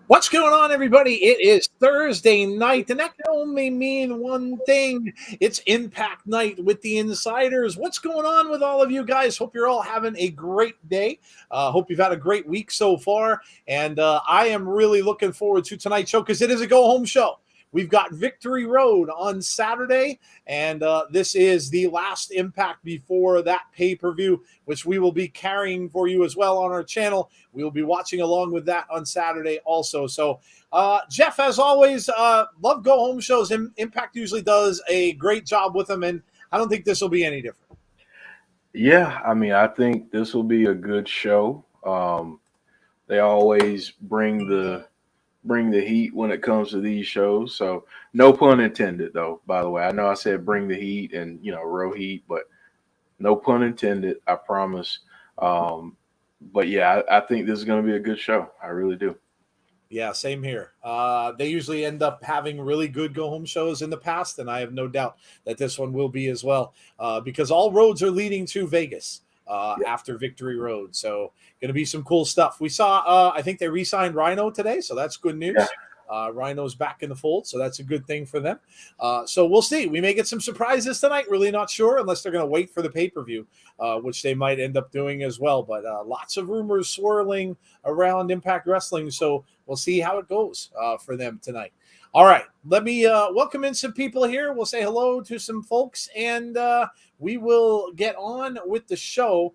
What's going on, everybody? It is Thursday night, and that can only mean one thing. It's Impact Night with the Insiders. What's going on with all of you guys? Hope you're all having a great day. Hope you've had a great week so far. And I am really looking forward to tonight's show because it is a go-home show. We've got Victory Road on Saturday, and this is the last Impact before that pay-per-view, which we will be carrying for you as well on our channel. We will be watching along with that on Saturday also. So, Jeff, as always, love go-home shows. Impact usually does a great job with them, and I don't think this will be any different. Yeah, I think this will be a good show. They always bring the heat when it comes to these shows. So no pun intended, though. By the way, I know I said bring the heat and real heat, but no pun intended. I promise. Um, but yeah, I think this is going to be a good show. I really do. Yeah, same here. They usually end up having really good go home shows in the past, and I have no doubt that this one will be as well, because all roads are leading to Vegas after Victory Road. So, going to be some cool stuff. We saw, I think they re signed Rhino today, so that's good Yeah. news. Rhino's back in the fold, so that's a good thing for them. So we'll see. We may get some surprises tonight. Really not sure unless they're going to wait for the pay per view, which they might end up doing as well. But lots of rumors swirling around Impact Wrestling, so we'll see how it goes for them tonight. All right, let me welcome in some people here. We'll say hello to some folks, and we will get on with the show.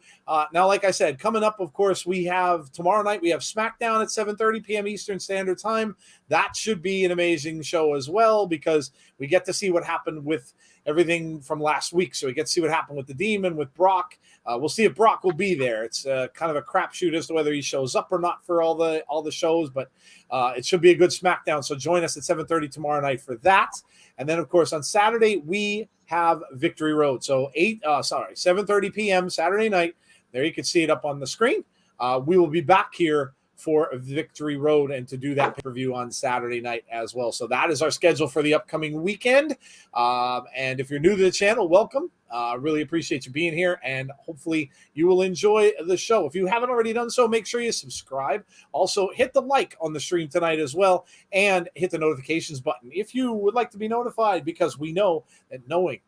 Now, like I said, coming up, of course, we have tomorrow night. We have SmackDown at 7:30 p.m. Eastern Standard Time. That should be an amazing show as well because we get to see what happened with everything from last week. So we get to see what happened with the Demon, with Brock. We'll see if Brock will be there. It's kind of a crapshoot as to whether he shows up or not for all the shows, but it should be a good SmackDown. So join us at 7:30 tomorrow night for that. And then, of course, on Saturday we have Victory Road. So 7:30 p.m. Saturday night. There you can see it up on the screen. We will be back here for Victory Road and to do that pay-per-view on Saturday night as well. So that is our schedule for the upcoming weekend. And if you're new to the channel, welcome. Really appreciate you being here, and hopefully you will enjoy the show. If you haven't already done so, make sure you subscribe. Also, hit the like on the stream tonight as well, and hit the notifications button if you would like to be notified, because we know that knowing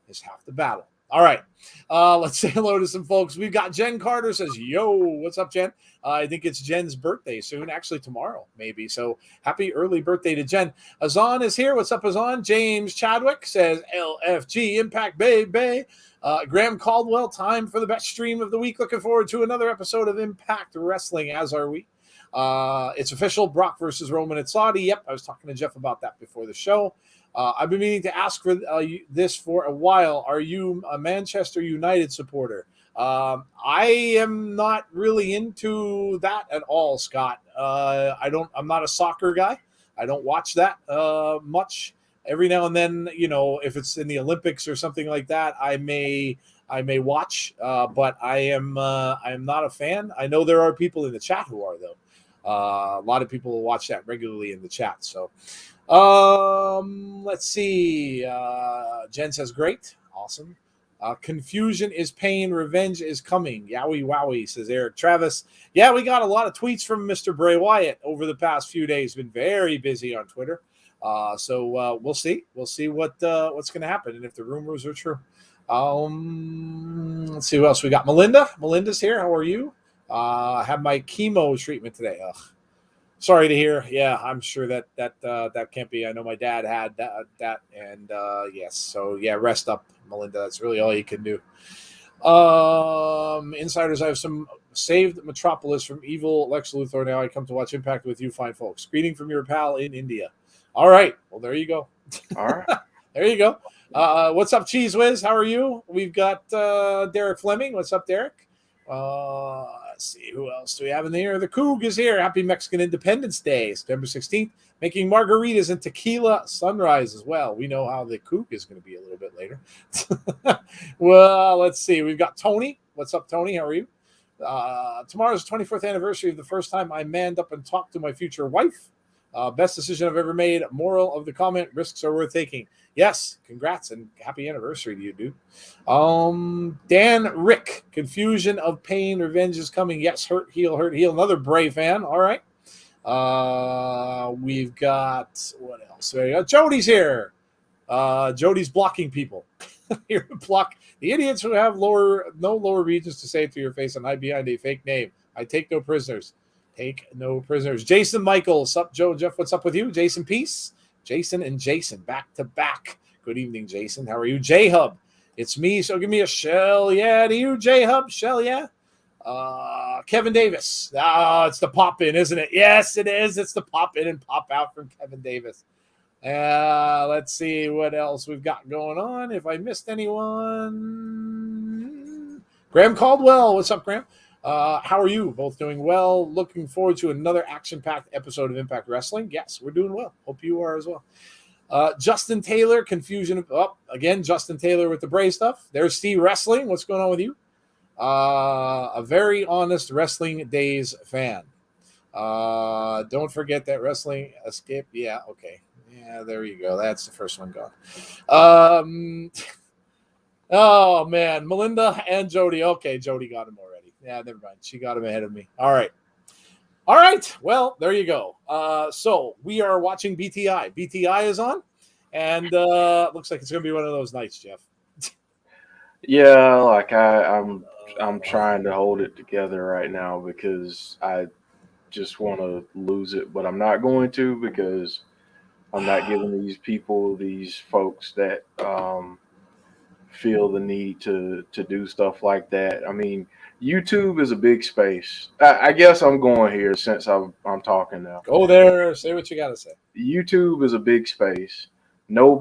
is half the battle. All right. Let's say hello to some folks. We've got Jen Carter says, yo, what's up, Jen? I think it's Jen's birthday soon, actually tomorrow, maybe. So happy early birthday to Jen. Azan is here. What's up, Azan? James Chadwick says, LFG Impact Baby. Graham Caldwell, time for the best stream of the week. Looking forward to another episode of Impact Wrestling, as are we. It's official, Brock versus Roman at Saudi. Yep, I was talking to Jeff about that before the show. I've been meaning to ask for this for a while. Are you a Manchester United supporter? I am not really into that at all, Scott. I'm not a soccer guy. I don't watch that much. Every now and then, if it's in the Olympics or something like that, I may watch. But I am not a fan. I know there are people in the chat who are, though. A lot of people watch that regularly in the chat. So. Let's see. Jen says, great. Awesome. Confusion is pain. Revenge is coming. Yowie wowie, says Eric Travis. Yeah, we got a lot of tweets from Mr. Bray Wyatt over the past few days. Been very busy on Twitter. So we'll see. We'll see what's going to happen and if the rumors are true. Let's see who else we got. Melinda. Melinda's here. How are you? I had my chemo treatment today. Ugh. Sorry to hear. Yeah, I'm sure that can't be. I know my dad had that, and yes. So yeah, rest up, Melinda. That's really all you can do. Insiders, I have some saved Metropolis from evil Lex Luthor. Now I come to watch Impact with you, fine folks. Greeting from your pal in India. All right. Well, there you go. All right. There you go. What's up, Cheese Whiz? How are you? We've got Derek Fleming. What's up, Derek? Let's see, who else do we have in there? The Coug is here. Happy Mexican Independence Day, September 16th. Making margaritas and tequila sunrise as well. We know how the Coug is going to be a little bit later. Well, let's see. We've got Tony. What's up, Tony? How are you? Tomorrow's 24th anniversary of the first time I manned up and talked to my future wife. Best decision I've ever made. Moral of the comment, risks are worth taking. Yes, congrats and happy anniversary to you, dude. Dan Rick, confusion of pain, revenge is coming. Yes, hurt heel. Another Bray fan. All right. We've got what else? There you go. Jody's here. Jody's blocking people. Here, block the idiots who have no lower regions to say to your face and hide behind a fake name. I take no prisoners. Take no prisoners. Jason Michael. Sup, Joe? Jeff, what's up with you? Jason Peace. Jason and Jason back to back. Good evening, Jason. How are you? J-Hub. It's me, so give me a shell yeah to you, J-Hub. Shell yeah. Kevin Davis. It's the pop in, isn't it? Yes, it is. It's the pop in and pop out from Kevin Davis. Let's see what else we've got going on. If I missed anyone, Graham Caldwell. What's up, Graham? How are you? Both doing well. Looking forward to another action-packed episode of Impact Wrestling. Yes, we're doing well. Hope you are as well. Justin Taylor, confusion. Again, Justin Taylor with the Bray stuff. There's Steve Wrestling. What's going on with you? A very honest Wrestling Days fan. Don't forget that Wrestling Escape. Yeah, okay. Yeah, there you go. That's the first one gone. Oh, man. Melinda and Jody. Okay, Jody got him already. Yeah, never mind. She got him ahead of me. All right. Well, there you go. So we are watching BTI. BTI is on, and looks like it's going to be one of those nights, Jeff. Yeah, like I'm trying to hold it together right now because I just want to lose it, but I'm not going to because I'm not giving these folks that feel the need to do stuff like that. I mean, YouTube is a big space. I guess I'm going here since I'm talking now. Go there. Say what you got to say. YouTube is a big space. No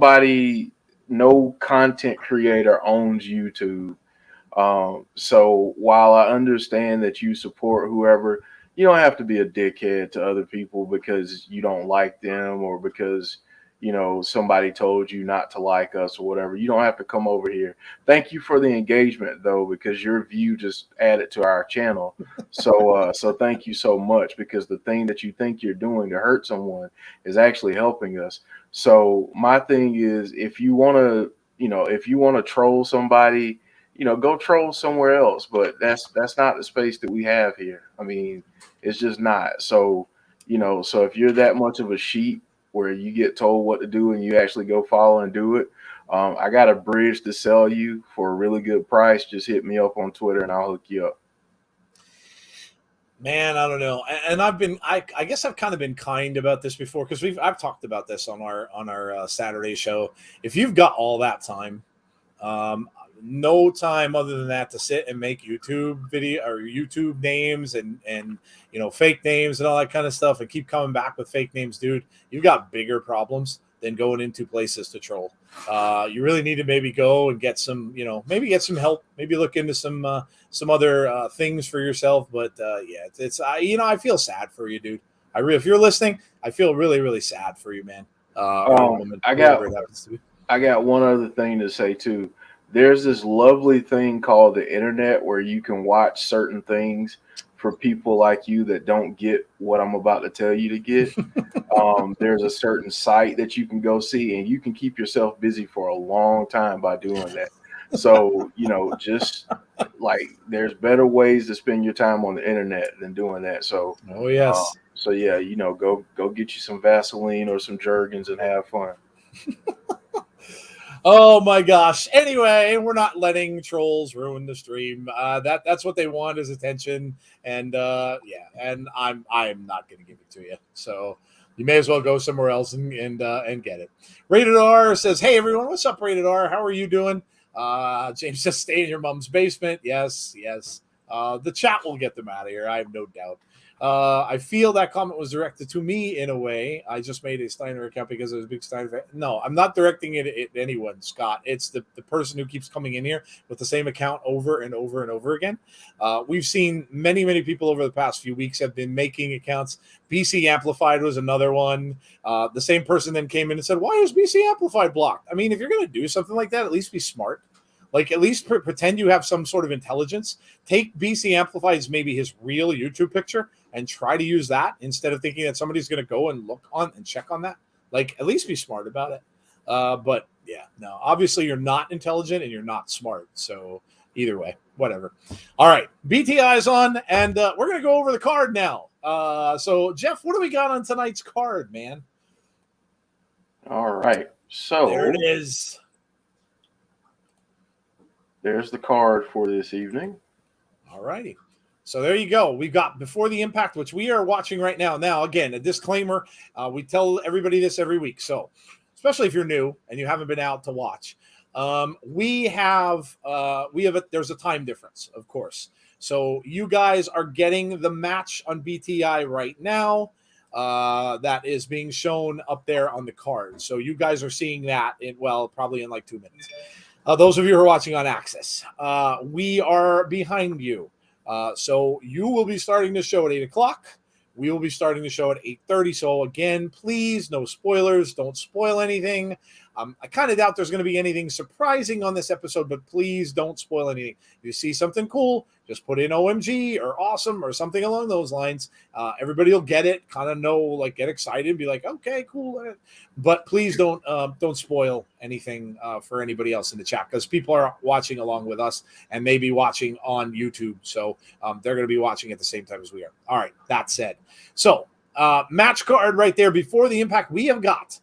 content creator owns YouTube. So while I understand that you support whoever, you don't have to be a dickhead to other people because you don't like them or because, somebody told you not to like us or whatever. You don't have to come over here. Thank you for the engagement, though, because your view just added to our channel. So thank you so much, because the thing that you think you're doing to hurt someone is actually helping us. So my thing is, if you want to troll somebody, go troll somewhere else. But that's not the space that we have here. I mean, it's just not. So, so if you're that much of a sheep where you get told what to do and you actually go follow and do it, I got a bridge to sell you for a really good price. Just hit me up on Twitter and I'll hook you up. Man, I don't know. And I guess I've kind of been kind about this before because I've talked about this on our Saturday show. If you've got all that time, no time other than that to sit and make YouTube video or YouTube names and fake names and all that kind of stuff and keep coming back with fake names, dude, you've got bigger problems than going into places to troll. You really need to maybe go and get some, maybe get some help, maybe look into some other things for yourself. But it's I feel sad for you, dude. If you're listening, I feel really, really sad for you, man. Woman, I got one other thing to say too. There's this lovely thing called the internet where you can watch certain things for people like you that don't get what I'm about to tell you to get. There's a certain site that you can go see, and you can keep yourself busy for a long time by doing that. So, just like there's better ways to spend your time on the internet than doing that. So, oh yes. Go get you some Vaseline or some Jergens and have fun. Oh my gosh. Anyway, we're not letting trolls ruin the stream. That's what they want is attention. And and I'm not going to give it to you. So you may as well go somewhere else and get it. Rated R says, "Hey everyone, what's up, Rated R? How are you doing?" James says, "Stay in your mom's basement." Yes. The chat will get them out of here. I have no doubt. I feel that comment was directed to me in a way. I just made a Steiner account because I was a big Steiner fan. No, I'm not directing it at anyone, Scott. It's the person who keeps coming in here with the same account over and over and over again. We've seen many people over the past few weeks have been making accounts. BC Amplified was another one. The same person then came in and said, "Why is BC Amplified blocked?" I mean, if you're going to do something like that, at least be smart. Like, at least pretend you have some sort of intelligence. Take BC Amplified's maybe his real YouTube picture and try to use that instead of thinking that somebody's going to go and look on and check on that. Like, at least be smart about it. But yeah, no, obviously you're not intelligent and you're not smart. So either way, whatever. All right, BTI is on, and we're going to go over the card now. So, Jeff, what do we got on tonight's card, man? All right. So there it is. There's the card for this evening. All righty. So there you go. We've got Before the Impact, which we are watching right now. Now, again, a disclaimer. We tell everybody this every week. So especially if you're new and you haven't been out to watch, there's a time difference, of course. So you guys are getting the match on BTI right now. That is being shown up there on the card. So you guys are seeing that probably in like 2 minutes. Those of you who are watching on Access, we are behind you. So you will be starting the show at 8 o'clock. We will be starting the show at 8:30. So again, please, no spoilers. Don't spoil anything. I kind of doubt there's going to be anything surprising on this episode, but please don't spoil anything. If you see something cool, just put in OMG or awesome or something along those lines. Everybody will get it, kind of know, like get excited, be like, okay, cool. But please don't spoil anything for anybody else in the chat, because people are watching along with us and maybe watching on YouTube. So they're going to be watching at the same time as we are. All right, that said. So match card right there Before the Impact, we have got.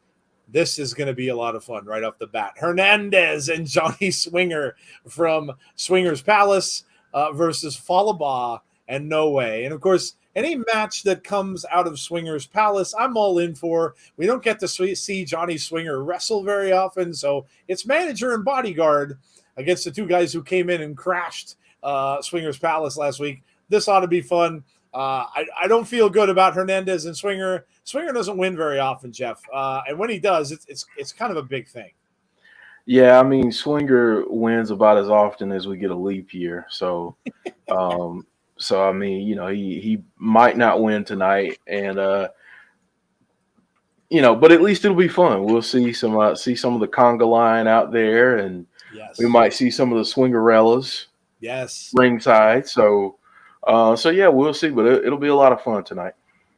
This is going to be a lot of fun right off the bat. Hernandez and Johnny Swinger from Swinger's Palace versus Falaba and No Way. And, of course, any match that comes out of Swinger's Palace, I'm all in for. We don't get to see Johnny Swinger wrestle very often, so it's manager and bodyguard against the two guys who came in and crashed Swinger's Palace last week. This ought to be fun. I don't feel good about Hernandez and Swinger. Swinger doesn't win very often, Jeff, and when he does, it's kind of a big thing. Yeah, I mean, Swinger wins about as often as we get a leap year. So, I mean, you know, he might not win tonight, and you know, but at least it'll be fun. We'll see some of the conga line out there, and yes, we might see some of the Swingerellas. Yes, ringside. So yeah, we'll see, but it'll be a lot of fun tonight.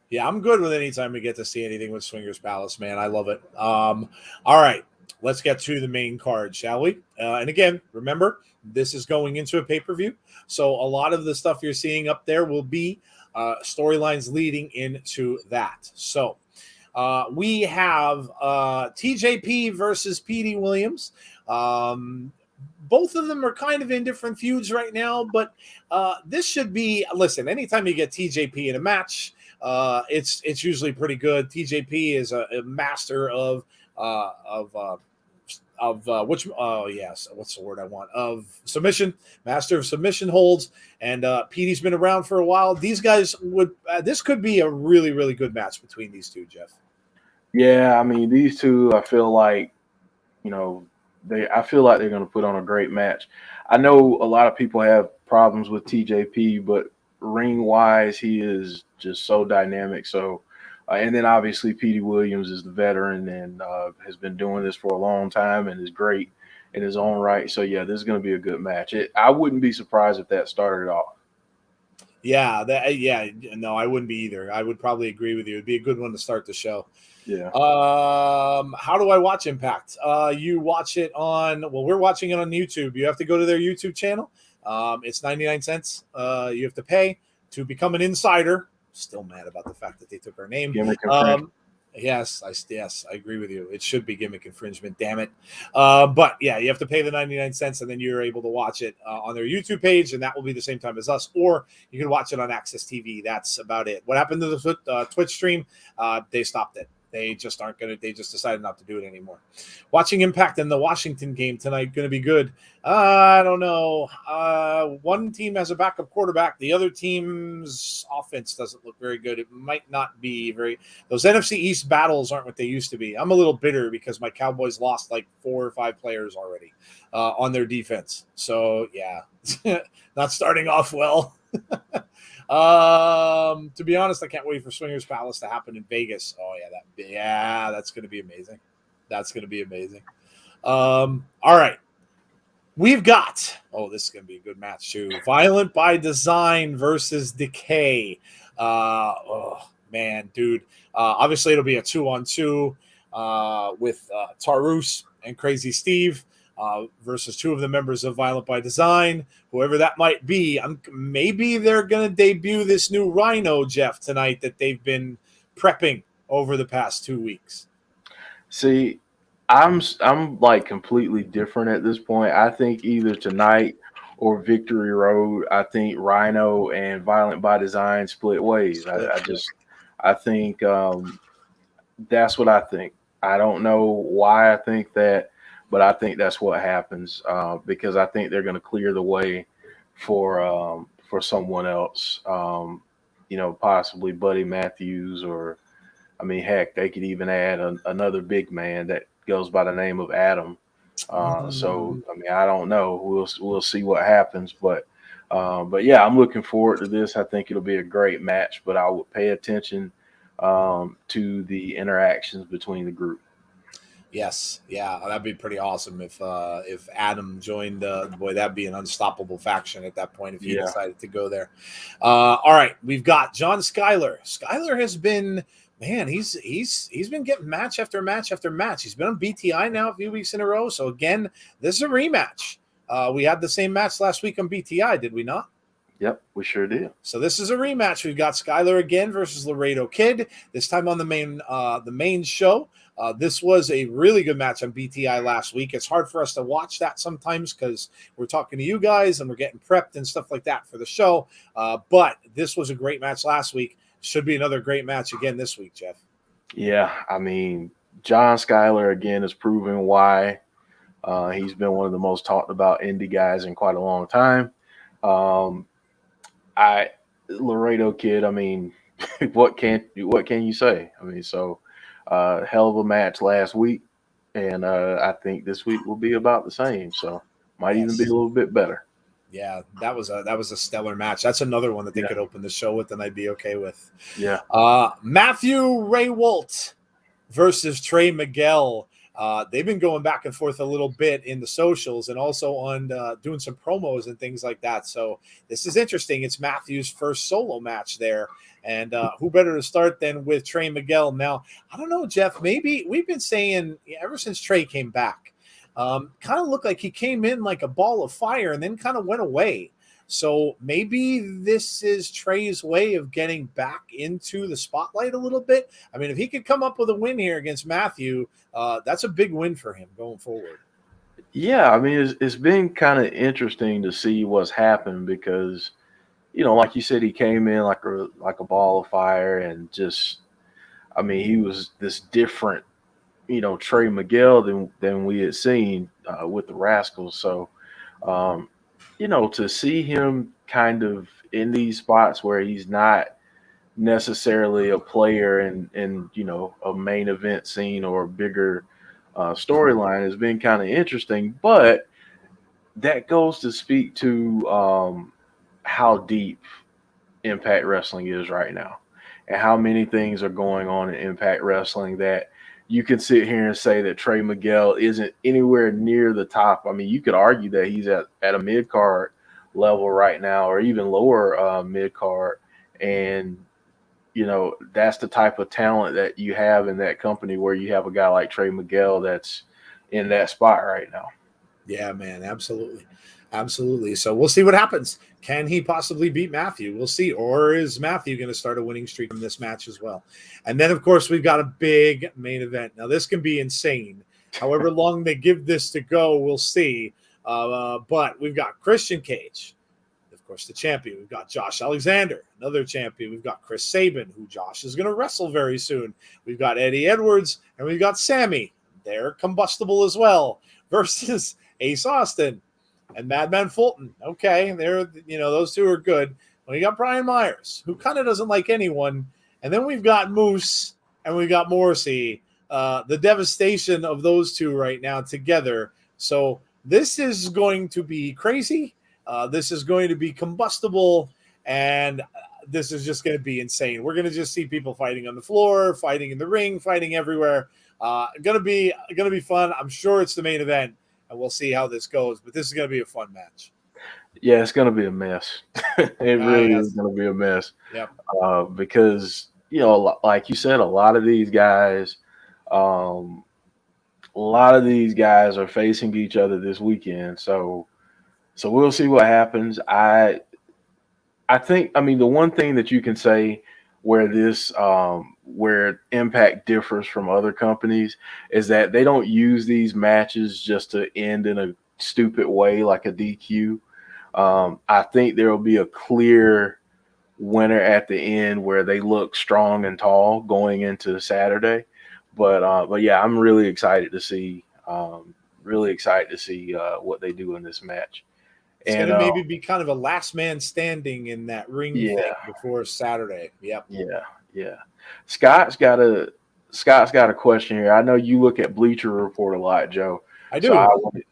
Yeah, I'm good with any time we get to see anything with Swinger's Palace, man. I love it. All right, let's get to the main card, shall we? And again, remember, this is going into a pay-per-view, so a lot of the stuff you're seeing up there will be storylines leading into that. So we have TJP versus Petey Williams. Both of them are kind of in different feuds right now, but this should be, listen, anytime you get TJP in a match, it's usually pretty good. TJP is a master of submission, master of submission holds, and Petey's been around for a while. These guys this could be a really, really good match between these two, Jeff. Yeah, I mean, these two, I feel like, you know, I feel like they're going to put on a great match. I know a lot of people have problems with TJP, but ring-wise, he is just so dynamic. So, and then obviously Petey Williams is the veteran and has been doing this for a long time and is great in his own right. So, yeah, this is going to be a good match. I wouldn't be surprised if that started off. Yeah, no, I wouldn't be either. I would probably agree with you. It'd be a good one to start the show. Yeah. How do I watch Impact? You watch it we're watching it on YouTube. You have to go to their YouTube channel. It's 99 cents. You have to pay to become an insider. Still mad about the fact that they took our name. Yes, I agree with you. It should be gimmick infringement, damn it. But yeah, you have to pay the 99 cents and then you're able to watch it on their YouTube page, and that will be the same time as us, or you can watch it on Access TV. That's about it. What happened to the Twitch stream? They stopped it. They just aren't going to, they just decided not to do it anymore. Watching Impact in the Washington game tonight, going to be good. I don't know. One team has a backup quarterback. The other team's offense doesn't look very good. It might not be those NFC East battles aren't what they used to be. I'm a little bitter because my Cowboys lost like 4 or 5 players already on their defense. So yeah, not starting off well. To be honest, I can't wait for Swingers Palace to happen in Vegas. Oh yeah, that's going to be amazing. That's going to be amazing. All right. We've got, this is going to be a good match too. Violent by Design versus Decay. Man, dude. Obviously it'll be a 2-on-2 with Tarus and Crazy Steve. versus two of the members of Violent by Design, whoever that might be. Maybe they're going to debut this new Rhino, Jeff, tonight that they've been prepping over the past 2 weeks. See, I'm like completely different at this point. I think either tonight or Victory Road, I think Rhino and Violent by Design split ways. I think that's what I think. I don't know why I think that, but I think that's what happens because I think they're going to clear the way for someone else. Possibly Buddy Matthews, or I mean, heck, they could even add another big man that goes by the name of Adam. So I mean, I don't know. We'll see what happens, but yeah, I'm looking forward to this. I think it'll be a great match, but I would pay attention to the interactions between the group. Yes, yeah, that'd be pretty awesome if Adam joined. Boy, that'd be an unstoppable faction at that point if he decided to go there. All right, we've got John Skyler. Skyler has been, man, he's been getting match after match after match. He's been on BTI now a few weeks in a row. So again, this is a rematch. We had the same match last week on BTI, did we not? Yep, we sure did. So this is a rematch. We've got Skyler again versus Laredo Kid. This time on the main show. This was a really good match on BTI last week. It's hard for us to watch that sometimes because we're talking to you guys and we're getting prepped and stuff like that for the show. But this was a great match last week. Should be another great match again this week, Jeff. Yeah, I mean, John Skyler again is proving why he's been one of the most talked about indie guys in quite a long time. Laredo Kid, I mean, what can you say? I mean, so hell of a match last week, and I think this week will be about the same. So might even be a little bit better. Yeah, that was a stellar match. That's another one that they could open the show with, and I'd be okay with. Yeah. Matthew Rehwoldt versus Trey Miguel. They've been going back and forth a little bit in the socials and also on doing some promos and things like that. So this is interesting. It's Matthew's first solo match there. And who better to start than with Trey Miguel? Now, I don't know, Jeff, maybe we've been saying ever since Trey came back, kind of looked like he came in like a ball of fire and then kind of went away. So maybe this is Trey's way of getting back into the spotlight a little bit. I mean, if he could come up with a win here against Matthew, that's a big win for him going forward. Yeah, I mean, it's been kind of interesting to see what's happened because, like you said, he came in like a ball of fire and just, I mean, he was this different, Trey Miguel than we had seen with the Rascals. So, to see him kind of in these spots where he's not necessarily a player in a main event scene or a bigger storyline has been kind of interesting. But that goes to speak to how deep Impact Wrestling is right now and how many things are going on in Impact Wrestling that you can sit here and say that Trey Miguel isn't anywhere near the top. I mean, you could argue that he's at a mid-card level right now or even lower mid-card. And, that's the type of talent that you have in that company where you have a guy like Trey Miguel that's in that spot right now. Yeah, man, absolutely. Absolutely. So we'll see what happens. Can he possibly beat Matthew? We'll see. Or is Matthew going to start a winning streak from this match as well? And then, of course, we've got a big main event. Now, this can be insane. However long they give this to go, we'll see. But we've got Christian Cage, of course, the champion. We've got Josh Alexander, another champion. We've got Chris Sabin, who Josh is going to wrestle very soon. We've got Eddie Edwards, and we've got Sammy. They're combustible as well, versus Ace Austin and Madman Fulton. Okay, those two are good. We got Brian Myers, who kind of doesn't like anyone. And then we've got Moose and we've got Morrissey. The devastation of those two right now together. So this is going to be crazy. This is going to be combustible. And this is just going to be insane. We're going to just see people fighting on the floor, fighting in the ring, fighting everywhere. Gonna be fun. I'm sure it's the main event. And we'll see how this goes. But this is going to be a fun match. Yeah, it's going to be a mess. It really is going to be a mess. Yep. Because, like you said, a lot of these guys, a lot of these guys are facing each other this weekend. So we'll see what happens. I think, I mean, the one thing that you can say where where Impact differs from other companies is that they don't use these matches just to end in a stupid way like a DQ. I think there will be a clear winner at the end where they look strong and tall going into Saturday. But yeah, I'm really excited to see what they do in this match. It's going And to maybe be kind of a last man standing in that ring thing yeah, before Saturday. Yep. yeah. Scott's got a question here. I know you look at Bleacher Report a lot, Joe. I So I do. wanted,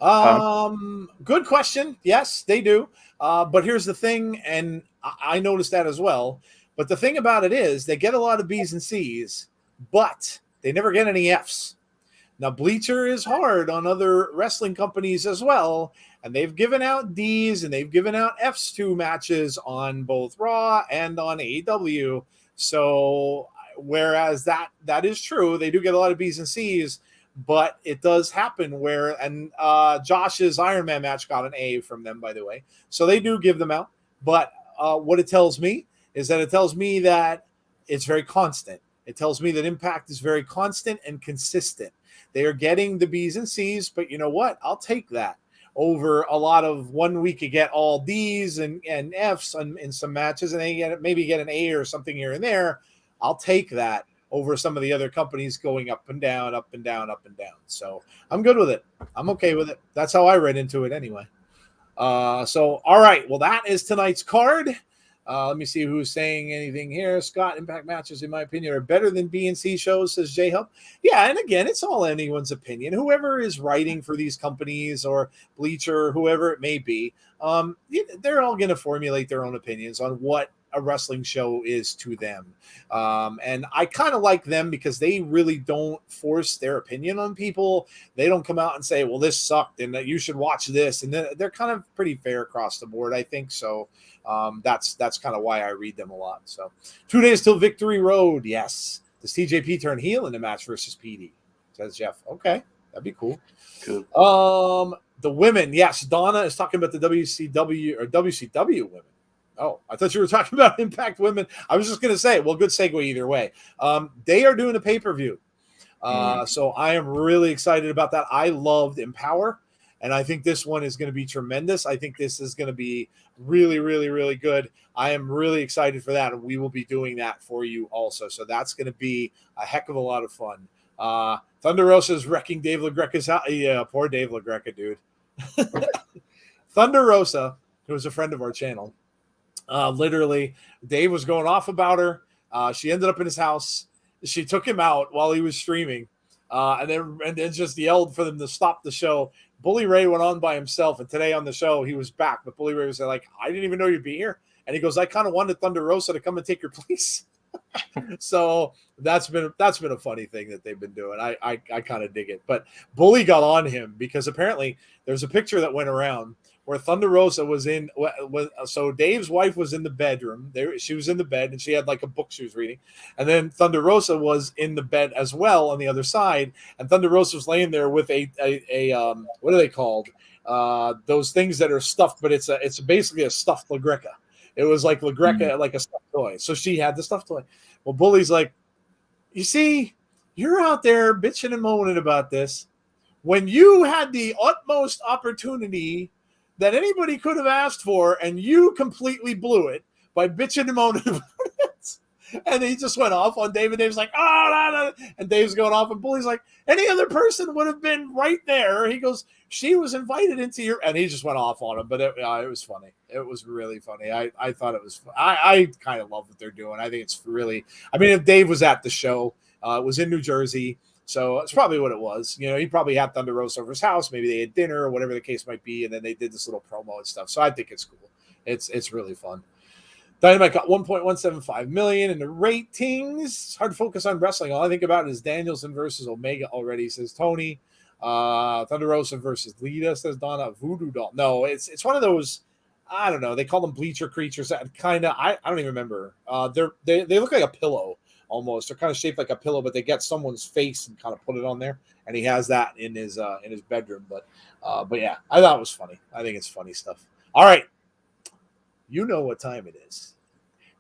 huh? Good question. Yes, they do. But here's the thing, and I noticed that as well. But the thing about it is they get a lot of B's and C's, but they never get any F's. Now, Bleacher is hard on other wrestling companies as well, and they've given out D's and they've given out F's to matches on both Raw and on AEW. So, whereas that is true, they do get a lot of B's and C's, but it does happen and Josh's Iron Man match got an A from them, by the way. So they do give them out. But what it tells me is that it tells me that it's very constant. It tells me that Impact is very constant and consistent. They are getting the B's and C's, but you know what? I'll take that over a lot of 1 week you get all D's and F's in some matches, and then maybe get an A or something here and there. I'll take that over some of the other companies going up and down, up and down, up and down. So I'm good with it. I'm okay with it. That's how I read into it anyway. So, all right. Well, that is tonight's card. Let me see who's saying anything here. Scott, Impact matches, in my opinion, are better than B and C shows, says J-Hub. Yeah, and again, it's all anyone's opinion. Whoever is writing for these companies or Bleacher, whoever it may be, they're all going to formulate their own opinions on what a wrestling show is to them. And I kind of like them because they really don't force their opinion on people. They don't come out and say, well, this sucked and that you should watch this. And they're kind of pretty fair across the board, I think. So that's kind of why I read them a lot. So 2 days till Victory Road. Yes. Does TJP turn heel in the match versus PD? Says Jeff. Okay. That'd be cool. Cool. The women. Yes. Donna is talking about the WCW or WCW women. Oh, I thought you were talking about Impact Women. I was just going to say, well, good segue either way. They are doing a pay-per-view. So I am really excited about that. I loved Empower, and I think this one is going to be tremendous. I think this is going to be really, really, really good. I am really excited for that, and we will be doing that for you also. So that's going to be a heck of a lot of fun. Thunder Rosa is wrecking Dave LaGreca's house. Yeah, poor Dave LaGreca, dude. Thunder Rosa, who is a friend of our channel, literally, Dave was going off about her. She ended up in his house. She took him out while he was streaming, and then just yelled for them to stop the show. Bully Ray went on by himself, and today on the show he was back. But Bully Ray was like, "I didn't even know you'd be here," and he goes, "I kind of wanted Thunder Rosa to come and take your place." So that's been a funny thing that they've been doing. I kind of dig it. But Bully got on him because apparently there's a picture that went around where Thunder Rosa was in. So Dave's wife was in the bedroom. She was in the bed and she had like a book she was reading, and then Thunder Rosa was in the bed as well on the other side. And Thunder Rosa was laying there with a what are they called? Those things that are stuffed, but it's basically a stuffed LaGreca. It was like LaGreca, like a stuffed toy. So she had the stuffed toy. Well, Bully's like, you see, you're out there bitching and moaning about this when you had the utmost opportunity that anybody could have asked for, and you completely blew it by bitching and moaning about it. And he just went off on Dave, and Dave's like, oh, no. And Dave's going off, and Bully's like, any other person would have been right there. He goes, she was invited into your, and he just went off on him, but it was funny. It was really funny. I thought it was, I kind of love what they're doing. I think it's really, I mean, if Dave was at the show, it was in New Jersey, so it's probably what it was. You know, he probably had Thunder Rosa over his house. Maybe they had dinner or whatever the case might be, and then they did this little promo and stuff. So I think it's cool. It's really fun. Dynamite got 1.175 million in the ratings. It's hard to focus on wrestling. All I think about is Danielson versus Omega already, says Tony. Thunder Rosa versus Lita, says Donna. Voodoo Doll. No, it's one of those, I don't know. They call them bleacher creatures. That kind of, I don't even remember. They look like a pillow. almost. They're kind of shaped like a pillow, but they get someone's face and kind of put it on there. And he has that in his bedroom. But yeah, I thought it was funny. I think it's funny stuff. All right, you know what time it is.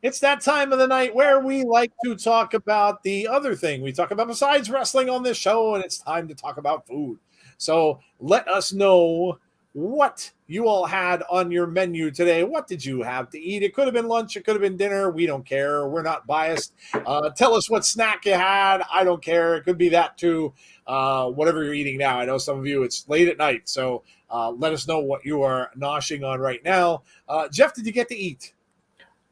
It's that time of the night where we like to talk about the other thing we talk about besides wrestling on this show, and it's time to talk about food. So let us know what you all had on your menu today. What did you have to eat? It could have been lunch. It could have been dinner. We don't care. We're not biased. Tell us what snack you had. I don't care. It could be that too. Whatever you're eating now. I know some of you, it's late at night. So let us know what you are noshing on right now. Jeff, did you get to eat?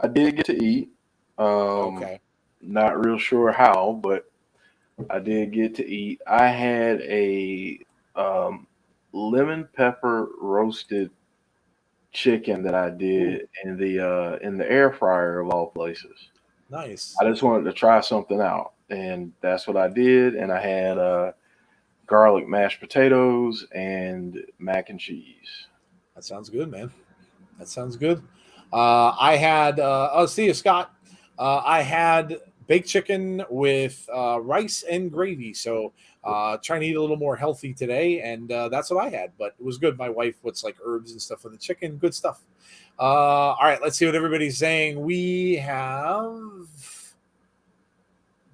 I did get to eat. Okay. Not real sure how, but I did get to eat. I had a lemon pepper roasted chicken that I did in the air fryer of all places. Nice. I just wanted to try something out, and that's what I did. And I had garlic mashed potatoes and mac and cheese. That sounds good, man. That sounds good. I had see you, Scott. I had baked chicken with rice and gravy. So trying to eat a little more healthy today, and that's what I had. But it was good. My wife puts like herbs and stuff with the chicken. Good stuff. All right, let's see what everybody's saying. We have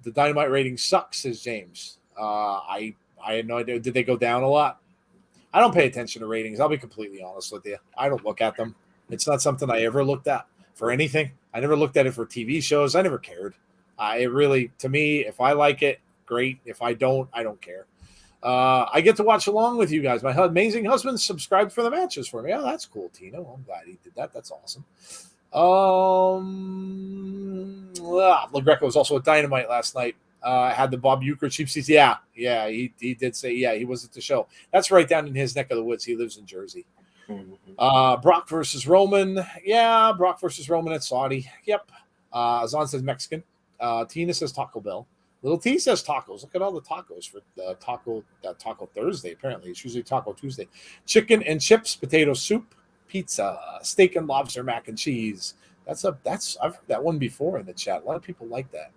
the Dynamite rating sucks, says James. I had no idea. Did they go down a lot? I don't pay attention to ratings. I'll be completely honest with you. I don't look at them. It's not something I ever looked at for anything. I never looked at it for TV shows. I never cared. It really, to me, if I like it, great. If I don't care. I get to watch along with you guys. My amazing husband subscribed for the matches for me. Oh, that's cool, Tino. I'm glad he did that. That's awesome. LaGreca was also at Dynamite last night. Had the Bob Uecker cheap seats. Yeah, he did say, he was at the show. That's right down in his neck of the woods. He lives in Jersey. Brock versus Roman. Yeah, Brock versus Roman at Saudi. Yep. Azan says Mexican. Tina says Taco Bell. Little T says tacos. Look at all the tacos for Taco Thursday. Apparently, it's usually Taco Tuesday. Chicken and chips, potato soup, pizza, steak and lobster, mac and cheese. I've heard that one before in the chat. A lot of people like that.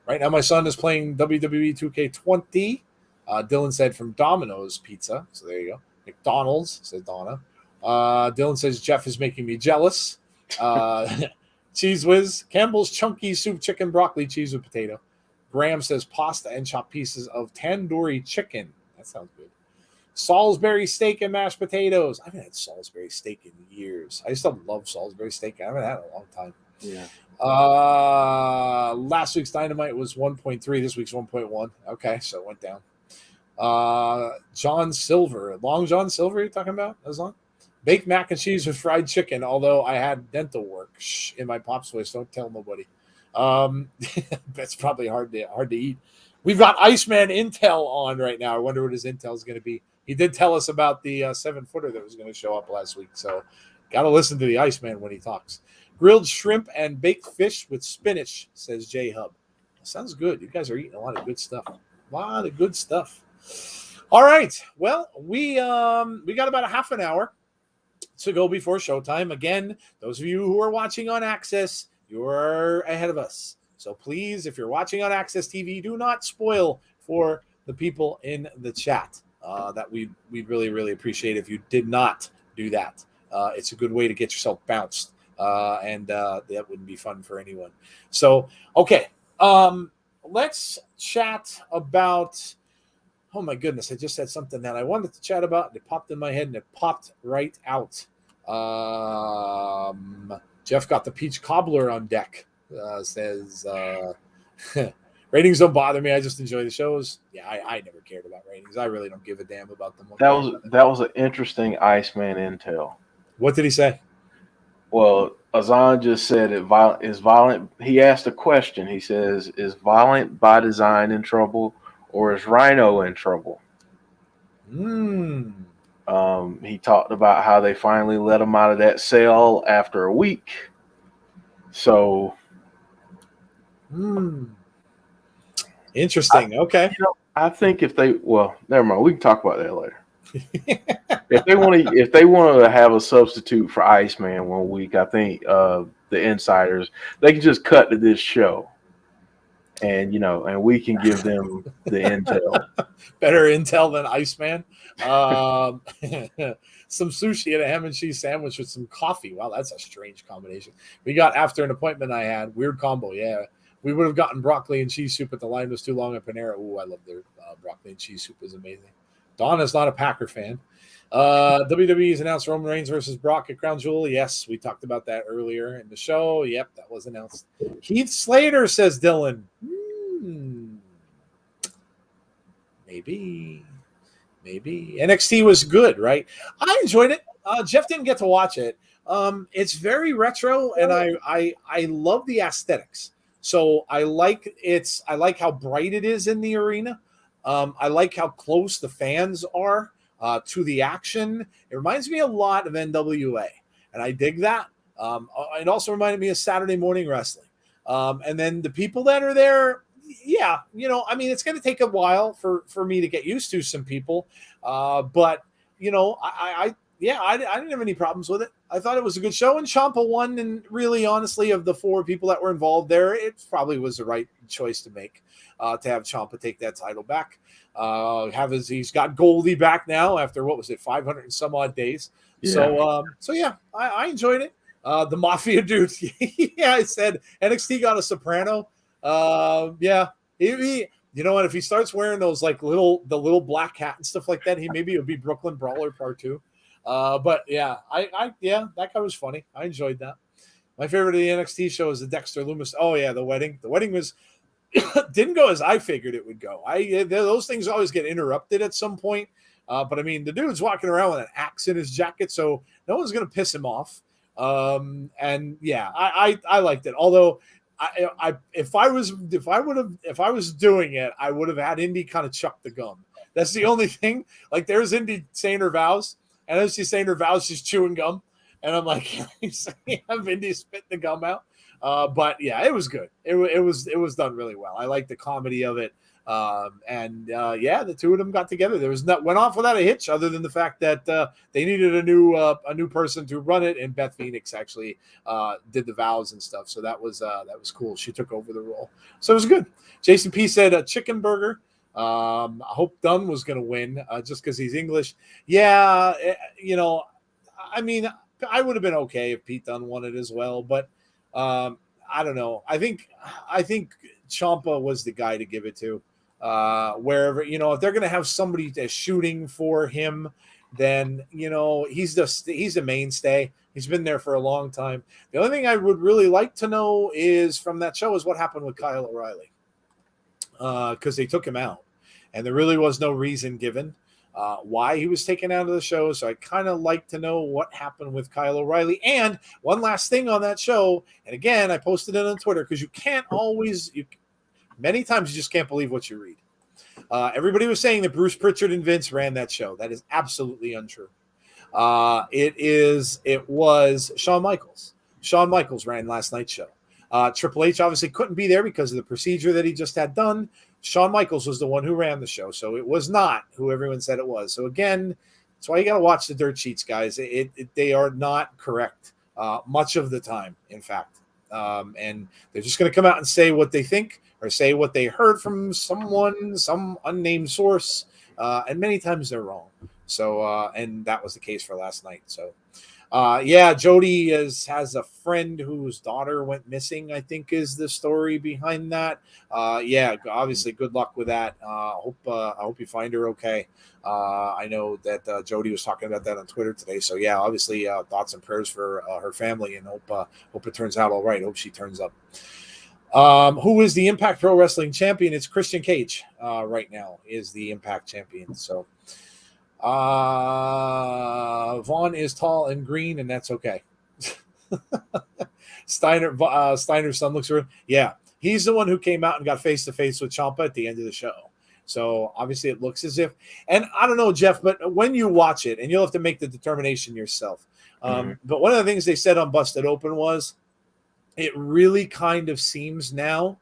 Right now, my son is playing WWE 2K20. Dylan said from Domino's Pizza. So there you go. McDonald's, says Donna. Dylan says Jeff is making me jealous. Cheese Whiz. Campbell's Chunky Soup Chicken Broccoli Cheese with Potato. Graham says pasta and chopped pieces of tandoori chicken. That sounds good. Salisbury steak and mashed potatoes. I haven't had Salisbury steak in years. I used to love Salisbury steak. I haven't had it in a long time. Yeah. Last week's Dynamite was 1.3. This week's 1.1. Okay, so it went down. John Silver. Long John Silver you're talking about? Azan? Baked mac and cheese with fried chicken, although I had dental work in my pop's voice. Don't tell nobody. That's probably hard to eat. We've got Iceman Intel on right now. I wonder what his intel is going to be. He did tell us about the 7-footer that was going to show up last week, so got to listen to the Iceman when he talks. Grilled shrimp and baked fish with spinach, says J Hub. Sounds good. You guys are eating a lot of good stuff. All right. Well, we got about a half an hour to go before showtime. Again, those of you who are watching on Access, you're ahead of us. So please, if you're watching on Access TV, do not spoil for the people in the chat. That we'd really, really appreciate if you did not do that. It's a good way to get yourself bounced. And that wouldn't be fun for anyone. So, okay. Let's chat about, oh my goodness, I just said something that I wanted to chat about, and it popped in my head, and it popped right out. Jeff got the peach cobbler on deck, says, ratings don't bother me, I just enjoy the shows. Yeah, I never cared about ratings. I really don't give a damn about them. That was an interesting Iceman intel. What did he say? Well, Azan just said is Violent. He asked a question. He says, is Violent by Design in trouble, or is Rhino in trouble? He talked about how they finally let him out of that cell after a week. So, interesting. Okay. I think if they, well, never mind. We can talk about that later. If they want to have a substitute for Iceman one week, I think the insiders. They can just cut to this show, and and we can give them the intel. Better intel than Iceman. Some sushi and a ham and cheese sandwich with some coffee. Wow, that's a strange combination. We got after an appointment I had. Weird combo. Yeah, we would have gotten broccoli and cheese soup, but the line was too long at Panera. Ooh, I love their broccoli and cheese soup. Is amazing. Don is not a Packer fan. WWE's announced Roman Reigns versus Brock at Crown Jewel. Yes, we talked about that earlier in the show. Yep, that was announced. Heath Slater, says Dylan. Maybe. NXT was good, right? I enjoyed it. Jeff didn't get to watch it. It's very retro, and I love the aesthetics. So I like how bright it is in the arena. I like how close the fans are to the action. It reminds me a lot of NWA, and I dig that. It also reminded me of Saturday morning wrestling. And then the people that are there, yeah, it's going to take a while for me to get used to some people. But, I didn't have any problems with it. I thought it was a good show, and Ciampa won. And really, honestly, of the 4 people that were involved there, it probably was the right choice to make to have Ciampa take that title back. He's got Goldie back now after 500 and some odd days. Yeah. So yeah, I enjoyed it. The Mafia dude, yeah, I said NXT got a soprano. Yeah, he, you know what? If he starts wearing those the little black hat and stuff like that, maybe it'll be Brooklyn Brawler Part 2. But yeah, that guy was funny. I enjoyed that. My favorite of the NXT show is the Dexter Lumis. Oh yeah, the wedding. The wedding was didn't go as I figured it would go. Those things always get interrupted at some point. But I mean, the dude's walking around with an axe in his jacket, so no one's gonna piss him off. And yeah, I liked it. Although if I was doing it, I would have had Indy kind of chuck the gum. That's the only thing. Like, there's Indy saying her vows, and as she's saying her vows, she's chewing gum, and I'm like, have Indy spit the gum out. But yeah, it was good. It was done really well. I like the comedy of it. Yeah, the two of them got together. Went off without a hitch, other than the fact that they needed a new person to run it, and Beth Phoenix actually did the vows and stuff. So that was cool. She took over the role, so it was good. Jason P said a chicken burger. I hope Dunn was going to win just because he's English. Yeah, I mean, I would have been okay if Pete Dunne won it as well, but I don't know. I think Ciampa was the guy to give it to. Wherever, if they're going to have somebody shooting for him, then, he's a mainstay. He's been there for a long time. The only thing I would really like to know is from that show is what happened with Kyle O'Reilly. Because they took him out, and there really was no reason given why he was taken out of the show. So I kind of like to know what happened with Kyle O'Reilly. And one last thing on that show, and again, I posted it on Twitter, because you can't always, many times you just can't believe what you read. Everybody was saying that Bruce Pritchard and Vince ran that show. That is absolutely untrue. It was Shawn Michaels. Shawn Michaels ran last night's show. Triple H obviously couldn't be there because of the procedure that he just had done. Shawn Michaels was the one who ran the show, so it was not who everyone said it was. So again, that's why you got to watch the dirt sheets, guys. They are not correct much of the time, in fact. And they're just going to come out and say what they think or say what they heard from someone, some unnamed source, and many times they're wrong. So, and that was the case for last night. So, yeah, Jody has a friend whose daughter went missing, I think is the story behind that. Yeah, obviously, good luck with that. I hope you find her okay. I know that Jody was talking about that on Twitter today. So yeah, obviously, thoughts and prayers for her family, and hope it turns out all right. Hope she turns up. Who is the Impact Pro Wrestling champion? It's Christian Cage right now is the Impact champion. So Vaughn is tall and green, and that's okay. Steiner's son looks around. Yeah, he's the one who came out and got face to face with Ciampa at the end of the show. So obviously it looks as if, and I don't know, Jeff, but when you watch it, and you'll have to make the determination yourself. But one of the things they said on Busted Open was it really kind of seems now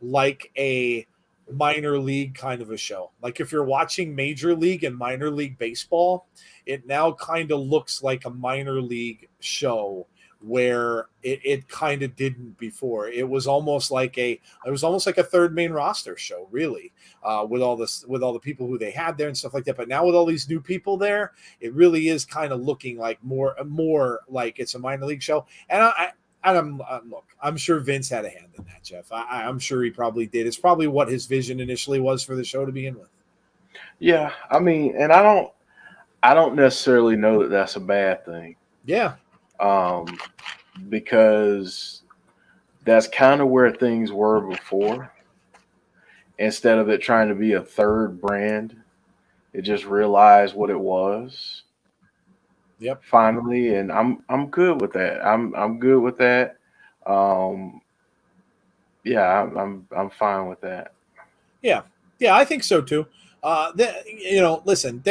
like a minor league kind of a show. Like if you're watching Major League and Minor League Baseball, it now kind of looks like a minor league show where it kind of didn't before. It was almost like a third main roster show, really, with all the people who they had there and stuff like that. But now with all these new people there, it really is kind of looking like more like it's a minor league show. And I'm sure Vince had a hand in that, Jeff. I'm sure he probably did. It's probably what his vision initially was for the show to begin with. Yeah, I mean, and I don't necessarily know that that's a bad thing. Yeah. Because that's kind of where things were before. Instead of it trying to be a third brand, it just realized what it was. Yep. Finally, and I'm good with that. I'm good with that. Yeah, I'm fine with that. Yeah, I think so too. Listen,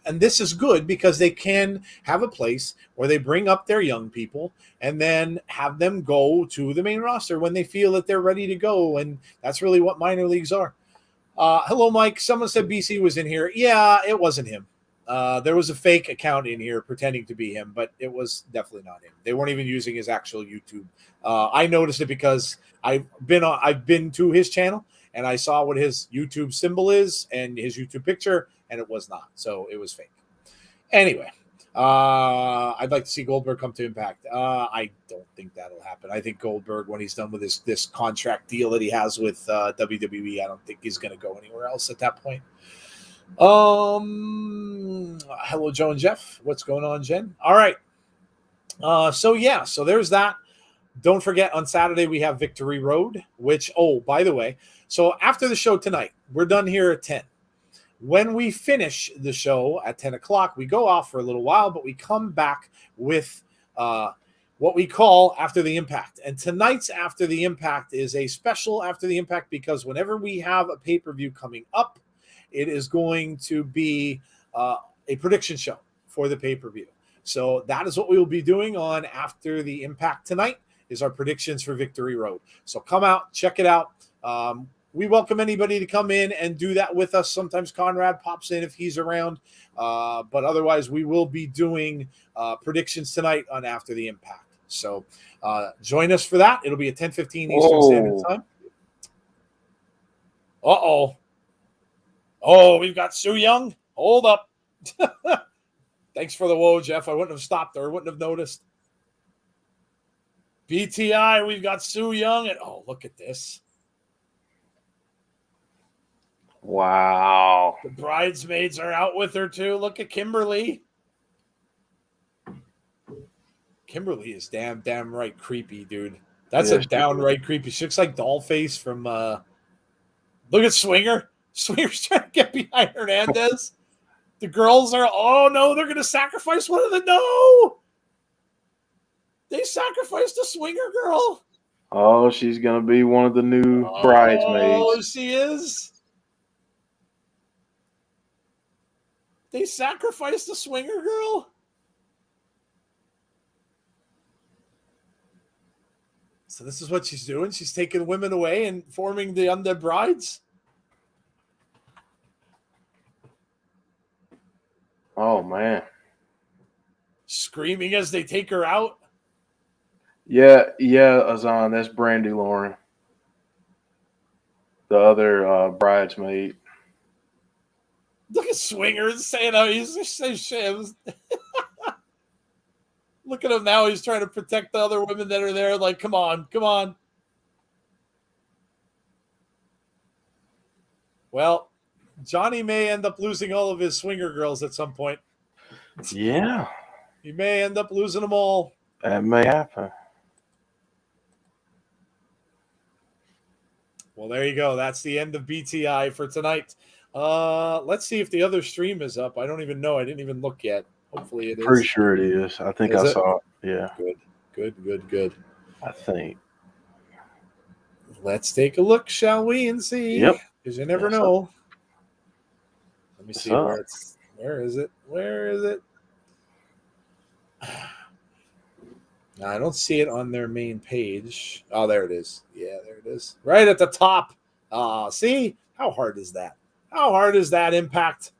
and this is good because they can have a place where they bring up their young people and then have them go to the main roster when they feel that they're ready to go, and that's really what minor leagues are. Hello, Mike. Someone said BC was in here. Yeah, it wasn't him. There was a fake account in here pretending to be him, but it was definitely not him. They weren't even using his actual YouTube. I noticed it because I've been to his channel and I saw what his YouTube symbol is and his YouTube picture, and it was not. So it was fake. Anyway, I'd like to see Goldberg come to Impact. I don't think that'll happen. I think Goldberg, when he's done with this contract deal that he has with WWE, I don't think he's going to go anywhere else at that point. Hello, Joe and Jeff. What's going on, Jen? All right. So there's that. Don't forget, on Saturday we have Victory Road, which, by the way, so after the show tonight, we're done here at 10. When we finish the show at 10 o'clock, we go off for a little while, but we come back with what we call After the Impact. And tonight's After the Impact is a special After the Impact because whenever we have a pay-per-view coming up, it is going to be a prediction show for the pay-per-view. So that is what we will be doing on After the Impact tonight, is our predictions for Victory Road. So come out, check it out. We welcome anybody to come in and do that with us. Sometimes Conrad pops in if he's around. But otherwise, we will be doing predictions tonight on After the Impact. So join us for that. It'll be at 10:15 Eastern Standard Time. Uh-oh. Oh, we've got Su Yung. Hold up. Thanks for the whoa, Jeff. I wouldn't have stopped or wouldn't have noticed. BTI, we've got Su Yung. And look at this. Wow. The bridesmaids are out with her too. Look at Kimberly. Kimberly is damn right creepy, dude. That's a downright creepy. She looks like Dollface from look at Swinger. Swinger's trying to get behind Hernandez. The girls are, they're going to sacrifice one of the, they sacrificed a Swinger girl. Oh, she's going to be one of the new bridesmaids. Oh, she is. They sacrificed a Swinger girl. So this is what she's doing. She's taking women away and forming the undead brides. Oh, man. Screaming as they take her out. Yeah, Azan, that's Brandy Lauren. The other bridesmaid. Look at Swingers saying, he's just saying shit. Look at him now. He's trying to protect the other women that are there. Like, come on. Well, Johnny may end up losing all of his Swinger girls at some point. Yeah. He may end up losing them all. That may happen. Well, there you go. That's the end of BTI for tonight. Let's see if the other stream is up. I don't even know. I didn't even look yet. Hopefully it is. Pretty sure it is. I think I saw it. Yeah. Good. I think. Let's take a look, shall we, and see? Yep. Because you never know. Let me see where is it? No, I don't see it on their main page. Oh, there it is. Yeah, there it is. Right at the top. See? How hard is that? How hard is that, Impact?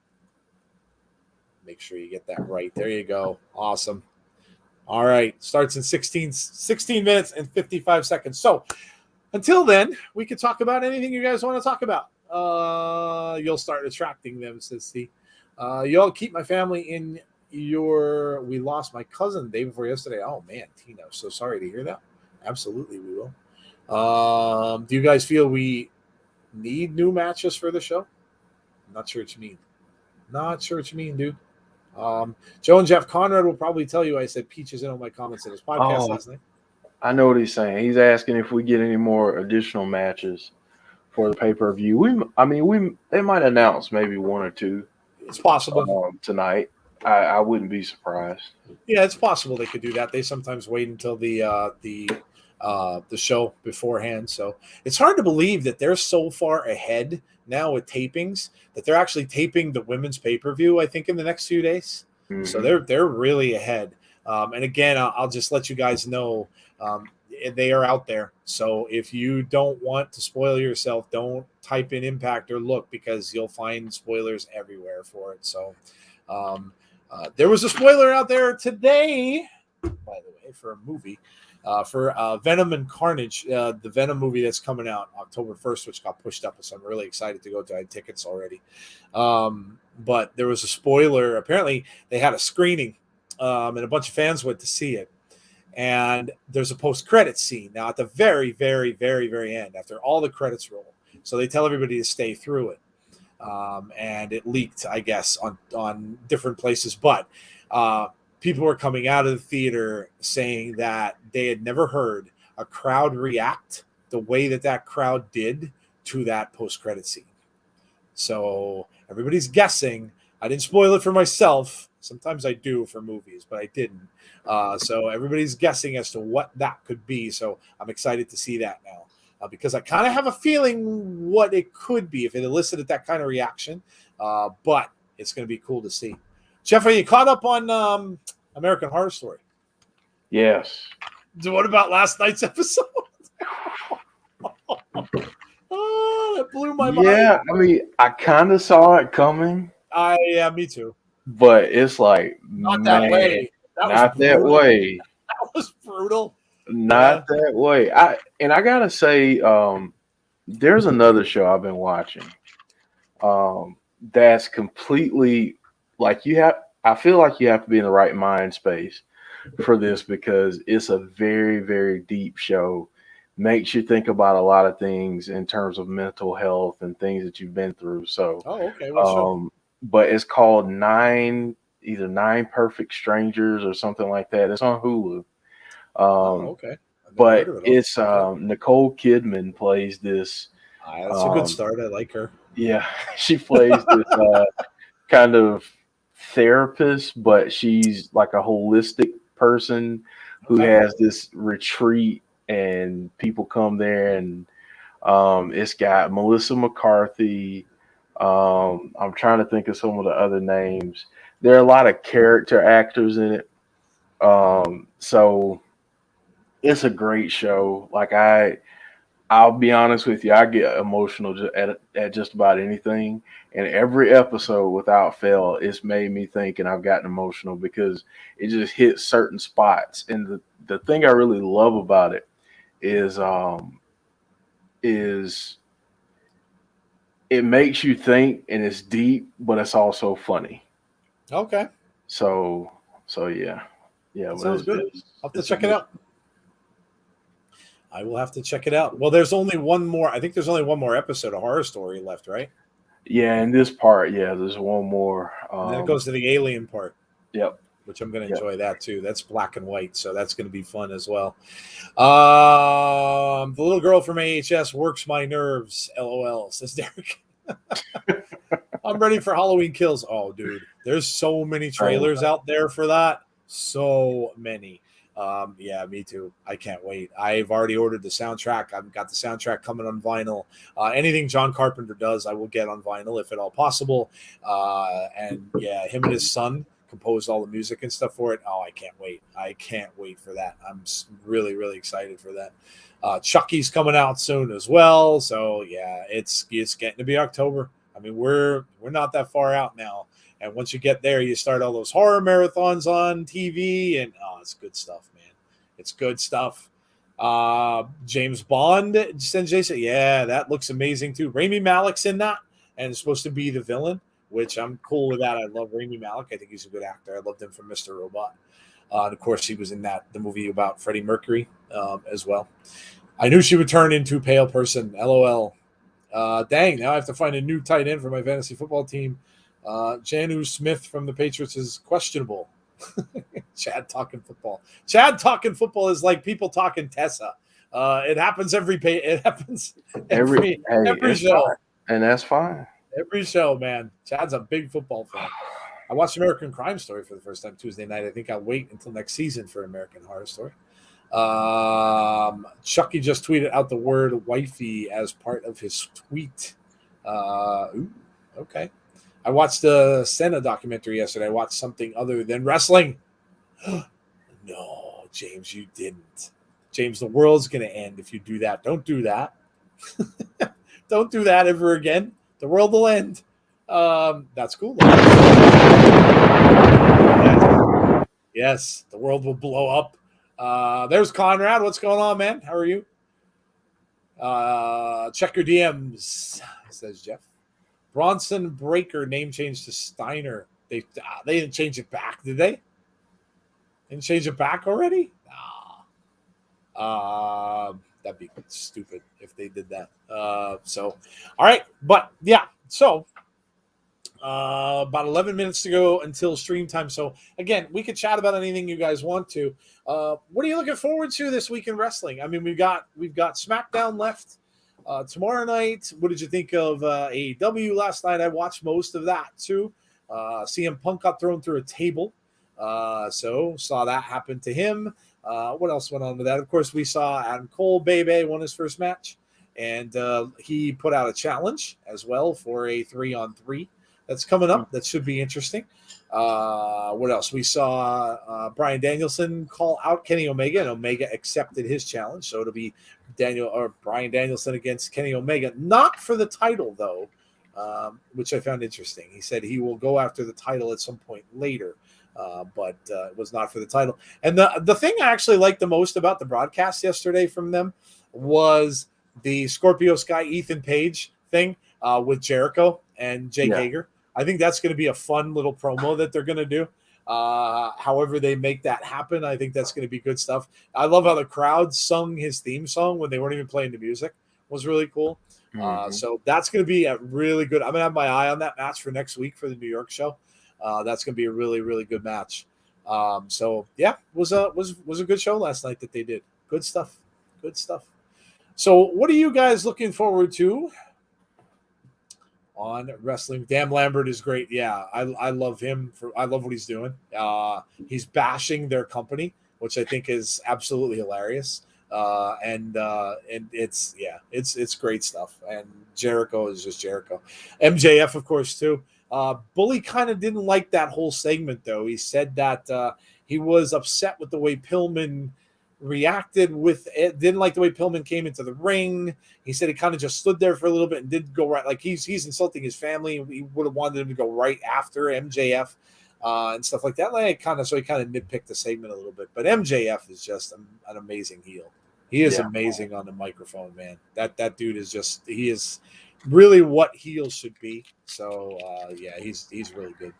Make sure you get that right. There you go. Awesome. All right. Starts in 16 minutes and 55 seconds. So until then, we can talk about anything you guys want to talk about. You'll start attracting them, says he. Y'all keep my family in your. We lost my cousin the day before yesterday. Oh, man, Tino. So sorry to hear that. Absolutely, we will. Do you guys feel we need new matches for the show? Not sure what you mean. Not sure what you mean, dude. Joe and Jeff Conrad will probably tell you I said Peaches in on my comments in his podcast last night. I know what he's saying. He's asking if we get any more additional matches for the pay-per-view. They might announce maybe one or two. It's possible tonight. I wouldn't be surprised. Yeah, it's possible they could do that. They sometimes wait until the show beforehand. So it's hard to believe that they're so far ahead now with tapings that they're actually taping the women's pay-per-view, I think, in the next few days. Mm-hmm. So they're really ahead. And again, I'll just let you guys know they are out there. So if you don't want to spoil yourself, don't type in Impact or look, because you'll find spoilers everywhere for it. So there was a spoiler out there today, by the way, for a movie. For Venom and Carnage, the Venom movie that's coming out October 1st, which got pushed up, so I'm really excited to go to. I had tickets already. But there was a spoiler. Apparently, they had a screening, and a bunch of fans went to see it. And there's a post-credit scene. Now, at the very, very, very, very end, after all the credits roll, so they tell everybody to stay through it. And it leaked, I guess, on different places. But people were coming out of the theater saying that they had never heard a crowd react the way that crowd did to that post-credit scene. So everybody's guessing. I didn't spoil it for myself. Sometimes I do for movies, but I didn't. So everybody's guessing as to what that could be. So I'm excited to see that now. Because I kind of have a feeling what it could be if it elicited that kind of reaction. But it's going to be cool to see. Jeff, are you caught up on American Horror Story? Yes. So what about last night's episode? Oh, that blew my mind. Yeah, I kind of saw it coming. Yeah, me too. But it's like, not that way. Not that way. That was brutal. Not that way. I gotta say, there's another show I've been watching. That's completely like I feel like you have to be in the right mind space for this, because it's a very, very deep show. Makes you think about a lot of things in terms of mental health and things that you've been through. So, okay. What show? But it's called either Nine Perfect Strangers or something like that. It's on Hulu. Okay. But it's Nicole Kidman plays this. That's a good start. I like her. Yeah, she plays this kind of therapist, but she's like a holistic person who has this retreat, and people come there, and it's got Melissa McCarthy. I'm trying to think of some of the other names. There are a lot of character actors in it. So it's a great show. Like I'll be honest with you, I get emotional at just about anything. And every episode, without fail, it's made me think, and I've gotten emotional because it just hits certain spots. And the thing I really love about it is it makes you think, and it's deep, but it's also funny. Okay. So yeah. Yeah. Sounds good. I'll have to check it out. I will have to check it out. Well, there's only one more. I think there's only one more episode of Horror Story left, right? Yeah, in this part, there's one more. And then it goes to the alien part. Yep. Which I'm going to enjoy that too. That's black and white, so that's going to be fun as well. The little girl from AHS works my nerves. LOL, says Derek. I'm ready for Halloween Kills. Oh, dude, there's so many trailers out there for that. So many. Yeah, me too. I can't wait. I've already ordered the soundtrack. I've got the soundtrack coming on vinyl. Anything John Carpenter does, I will get on vinyl if at all possible. And yeah, him and his son composed all the music and stuff for it. Oh, I can't wait. I can't wait for that. I'm really, really excited for that. Chucky's coming out soon as well. So yeah, it's getting to be October. I mean, we're not that far out now. And once you get there, you start all those horror marathons on TV, and it's good stuff, man. It's good stuff. James Bond, Sanjay said, yeah, that looks amazing too. Rami Malek's in that, and it's supposed to be the villain, which I'm cool with that. I love Rami Malek. I think he's a good actor. I loved him from Mr. Robot. And of course, he was in the movie about Freddie Mercury as well. I knew she would turn into a pale person. LOL. Dang, now I have to find a new tight end for my fantasy football team. Janu Smith from the Patriots is questionable. Chad talking football. Chad talking football is like people talking Tessa. It happens it happens every show. Fine. And that's fine. Every show, man. Chad's a big football fan. I watched American Crime Story for the first time Tuesday night. I think I'll wait until next season for American Horror Story. Chucky just tweeted out the word wifey as part of his tweet. Okay. I watched the Senna documentary yesterday. I watched something other than wrestling. No, James, you didn't. James, the world's going to end if you do that. Don't do that. Don't do that ever again. The world will end. That's cool. Yes, the world will blow up. There's Conrad. What's going on, man? How are you? Check your DMs, says Jeff. Bronson Breaker name change to Steiner. They didn't change it back, did they? Didn't change it back already? That'd be stupid if they did that. So, all right, but yeah. So, about 11 minutes to go until stream time. So again, we could chat about anything you guys want to. What are you looking forward to this week in wrestling? I mean, we've got SmackDown left tomorrow night. What did you think of AEW last night? I watched most of that too. CM Punk got thrown through a table, so saw that happen to him. What else went on with that? Of course, we saw Adam Cole, Bebe, won his first match, and he put out a challenge as well for a 3-on-3 that's coming up. That should be interesting. What else? We saw Bryan Danielson call out Kenny Omega, and Omega accepted his challenge. So it'll be Bryan Danielson against Kenny Omega, not for the title though, which I found interesting. He said he will go after the title at some point later, but it was not for the title. And the thing I actually liked the most about the broadcast yesterday from them was the Scorpio Sky Ethan Page thing with Jericho and Jake Hager. I think that's going to be a fun little promo that they're going to do. However they make that happen, I think that's going to be good stuff. I love how the crowd sung his theme song when they weren't even playing the music. It was really cool. So that's going to be a really good. I'm going to have my eye on that match for next week for the New York show. That's going to be a really, really good match. So yeah, was a good show last night that they did. Good stuff. Good stuff. So what are you guys looking forward to on wrestling? Dan Lambert is great. Yeah, I love him. I love what he's doing. He's bashing their company, which I think is absolutely hilarious. And it's great stuff. And Jericho is just Jericho. MJF, of course, too. Bully kind of didn't like that whole segment, though. He said that he was upset with the way Pillman reacted with it, didn't like the way Pillman came into the ring. He said he kind of just stood there for a little bit and didn't go right. Like he's insulting his family. He would have wanted him to go right after MJF and stuff like that. So he kind of nitpicked the segment a little bit. But MJF is just an amazing heel. He is amazing on the microphone, man. That dude is he is really what heels should be. So he's really good.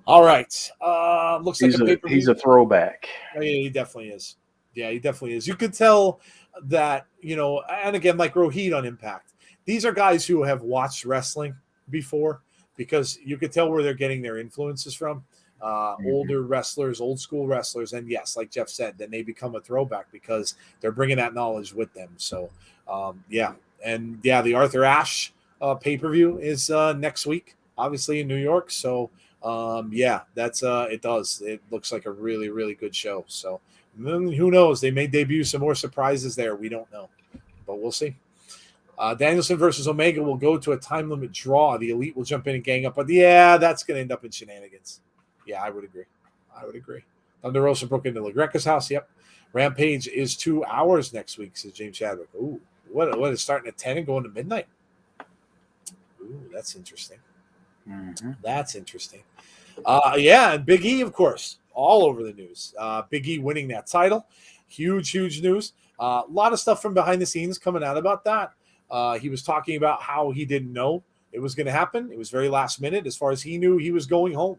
All right. Looks like he's a throwback. Oh, yeah, he definitely is. Yeah, he definitely is. You could tell that, and again, like Rohit on Impact, these are guys who have watched wrestling before because you could tell where they're getting their influences from. Older wrestlers, old school wrestlers. And yes, like Jeff said, then they become a throwback because they're bringing that knowledge with them. So, And the Arthur Ashe pay-per-view is next week, obviously in New York. So, that's it looks like a really, really good show. So who knows? They may debut some more surprises there. We don't know, but we'll see. Danielson versus Omega will go to a time limit draw. The Elite will jump in and gang up, but that's going to end up in shenanigans. Yeah, I would agree. Thunder Rosa broke into LaGreca's house. Yep. Rampage is 2 hours next week, says James Chadwick. Ooh, what is starting at 10 and going to midnight? Ooh, that's interesting. That's interesting. Yeah, and Big E, of course, all over the news. Big E winning that title, huge news. A lot of stuff from behind the scenes coming out about that. He was talking about how he didn't know it was going to happen. It was very last minute. As far as he knew, he was going home.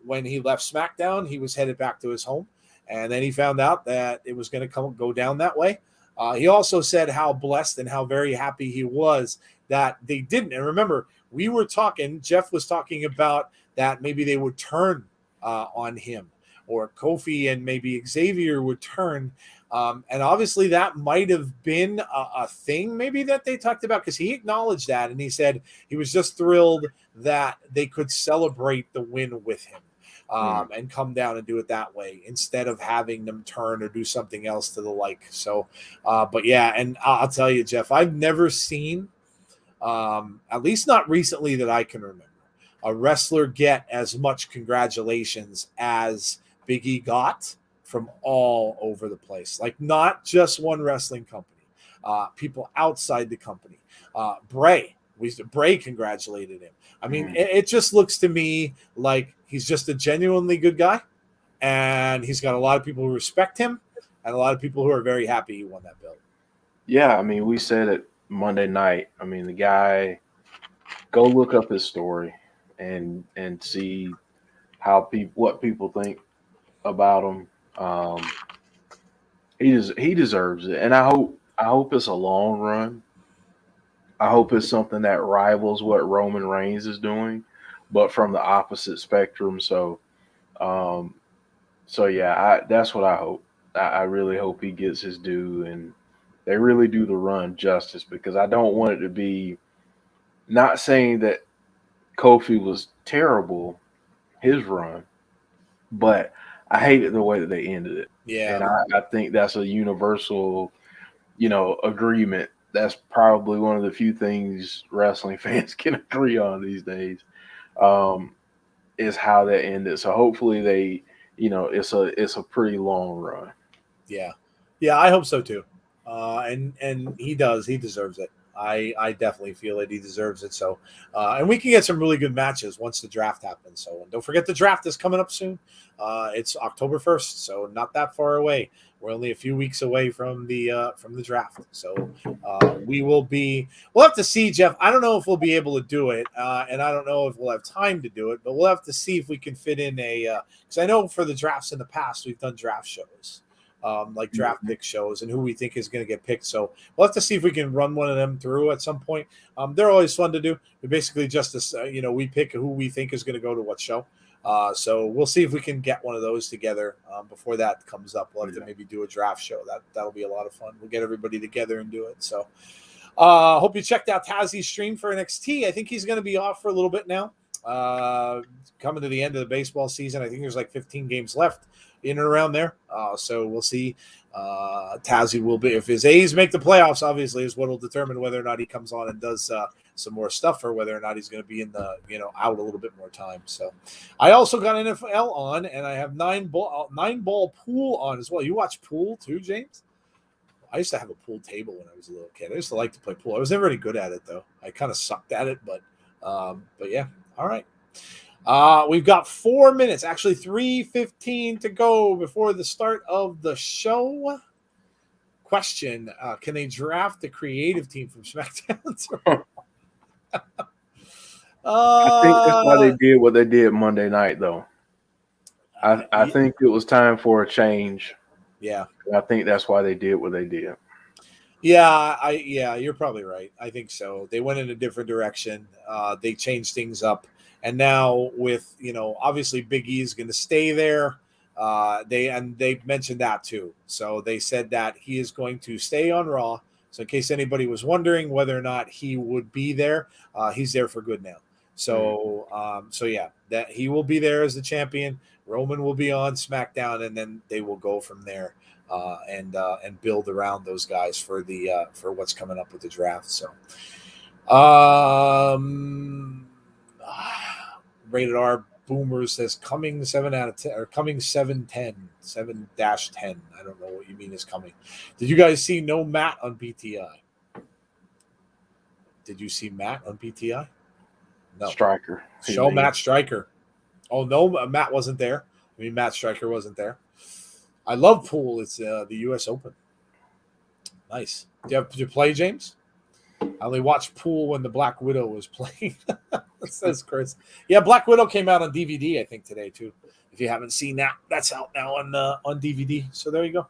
When he left SmackDown, he was headed back to his home, and then he found out that it was going to go down that way. He also said how blessed and how very happy he was that they didn't. And remember, Jeff was talking about that maybe they would turn on him, or Kofi and maybe Xavier would turn. And obviously that might have been a thing maybe that they talked about, because he acknowledged that, and he said he was just thrilled that they could celebrate the win with him. And come down and do it that way instead of having them turn or do something else to the like. So, but yeah, and I'll tell you, Jeff, I've never seen, at least not recently that I can remember, a wrestler get as much congratulations as Big E got from all over the place. Like, not just one wrestling company, people outside the company. Bray congratulated him. I mean, it just looks to me like he's just a genuinely good guy, and he's got a lot of people who respect him and a lot of people who are very happy he won that belt. Yeah, I mean, we said it Monday night. I mean, the guy, go look up his story and see what people think about him. He deserves it, and I hope it's a long run. I hope it's something that rivals what Roman Reigns is doing, but from the opposite spectrum. So yeah, that's what I hope. I really hope he gets his due, and they really do the run justice, because I don't want it to be, not saying that Kofi was terrible, his run, but I hated the way that they ended it. Yeah. And I think that's a universal, agreement. That's probably one of the few things wrestling fans can agree on these days, is how that ended. So hopefully they, it's a pretty long run. Yeah. Yeah, I hope so too. And he does. He deserves it. I definitely feel that he deserves it. So, and we can get some really good matches once the draft happens. So, and don't forget, the draft is coming up soon. It's October 1st, so not that far away. We're only a few weeks away from the draft. So, we'll have to see, Jeff. I don't know if we'll be able to do it, and I don't know if we'll have time to do it, but we'll have to see if we can fit in because I know for the drafts in the past we've done draft shows. Like draft pick shows and who we think is going to get picked. So we'll have to see if we can run one of them through at some point. They're always fun to do. We basically just, we pick who we think is going to go to what show. So we'll see if we can get one of those together before that comes up. We'll have to maybe do a draft show. That'll be a lot of fun. We'll get everybody together and do it. So hope you checked out Tazzy's stream for NXT. I think he's going to be off for a little bit now. Coming to the end of the baseball season. I think there's like 15 games left in and around there. So we'll see. Tazzy will be, if his A's make the playoffs, obviously, is what will determine whether or not he comes on and does some more stuff, or whether or not he's going to be in the, out a little bit more time. So I also got NFL on, and I have nine ball pool on as well. You watch pool too, James? I used to have a pool table when I was a little kid. I used to like to play pool. I was never any good at it, though. I kind of sucked at it, but yeah. All right. We've got 4 minutes, actually 3:15 to go before the start of the show. Question: can they draft the creative team from SmackDown? I think that's why they did what they did Monday night, though. I think it was time for a change. Yeah, I think that's why they did what they did. Yeah, you're probably right. I think so. They went in a different direction. They changed things up. And now with, obviously Big E is going to stay there. They mentioned that too. So they said that he is going to stay on Raw. So in case anybody was wondering whether or not he would be there, he's there for good now. So, yeah, that he will be there as the champion. Roman will be on SmackDown, and then they will go from there and build around those guys for for what's coming up with the draft. So, Rated R Boomer says coming 7 out of 10 or coming 7-10. I don't know what you mean is coming. Did you guys see no Matt on BTI? Did you see Matt on BTI? No. Striker. Show Matt Striker. Oh, no, Matt wasn't there. I mean, Matt Striker wasn't there. I love pool. It's the U.S. Open. Nice. Did you play, James? I only watched pool when the Black Widow was playing. Says Chris. Yeah, Black Widow came out on DVD, I think, today, too. If you haven't seen that, that's out now on DVD. So there you go.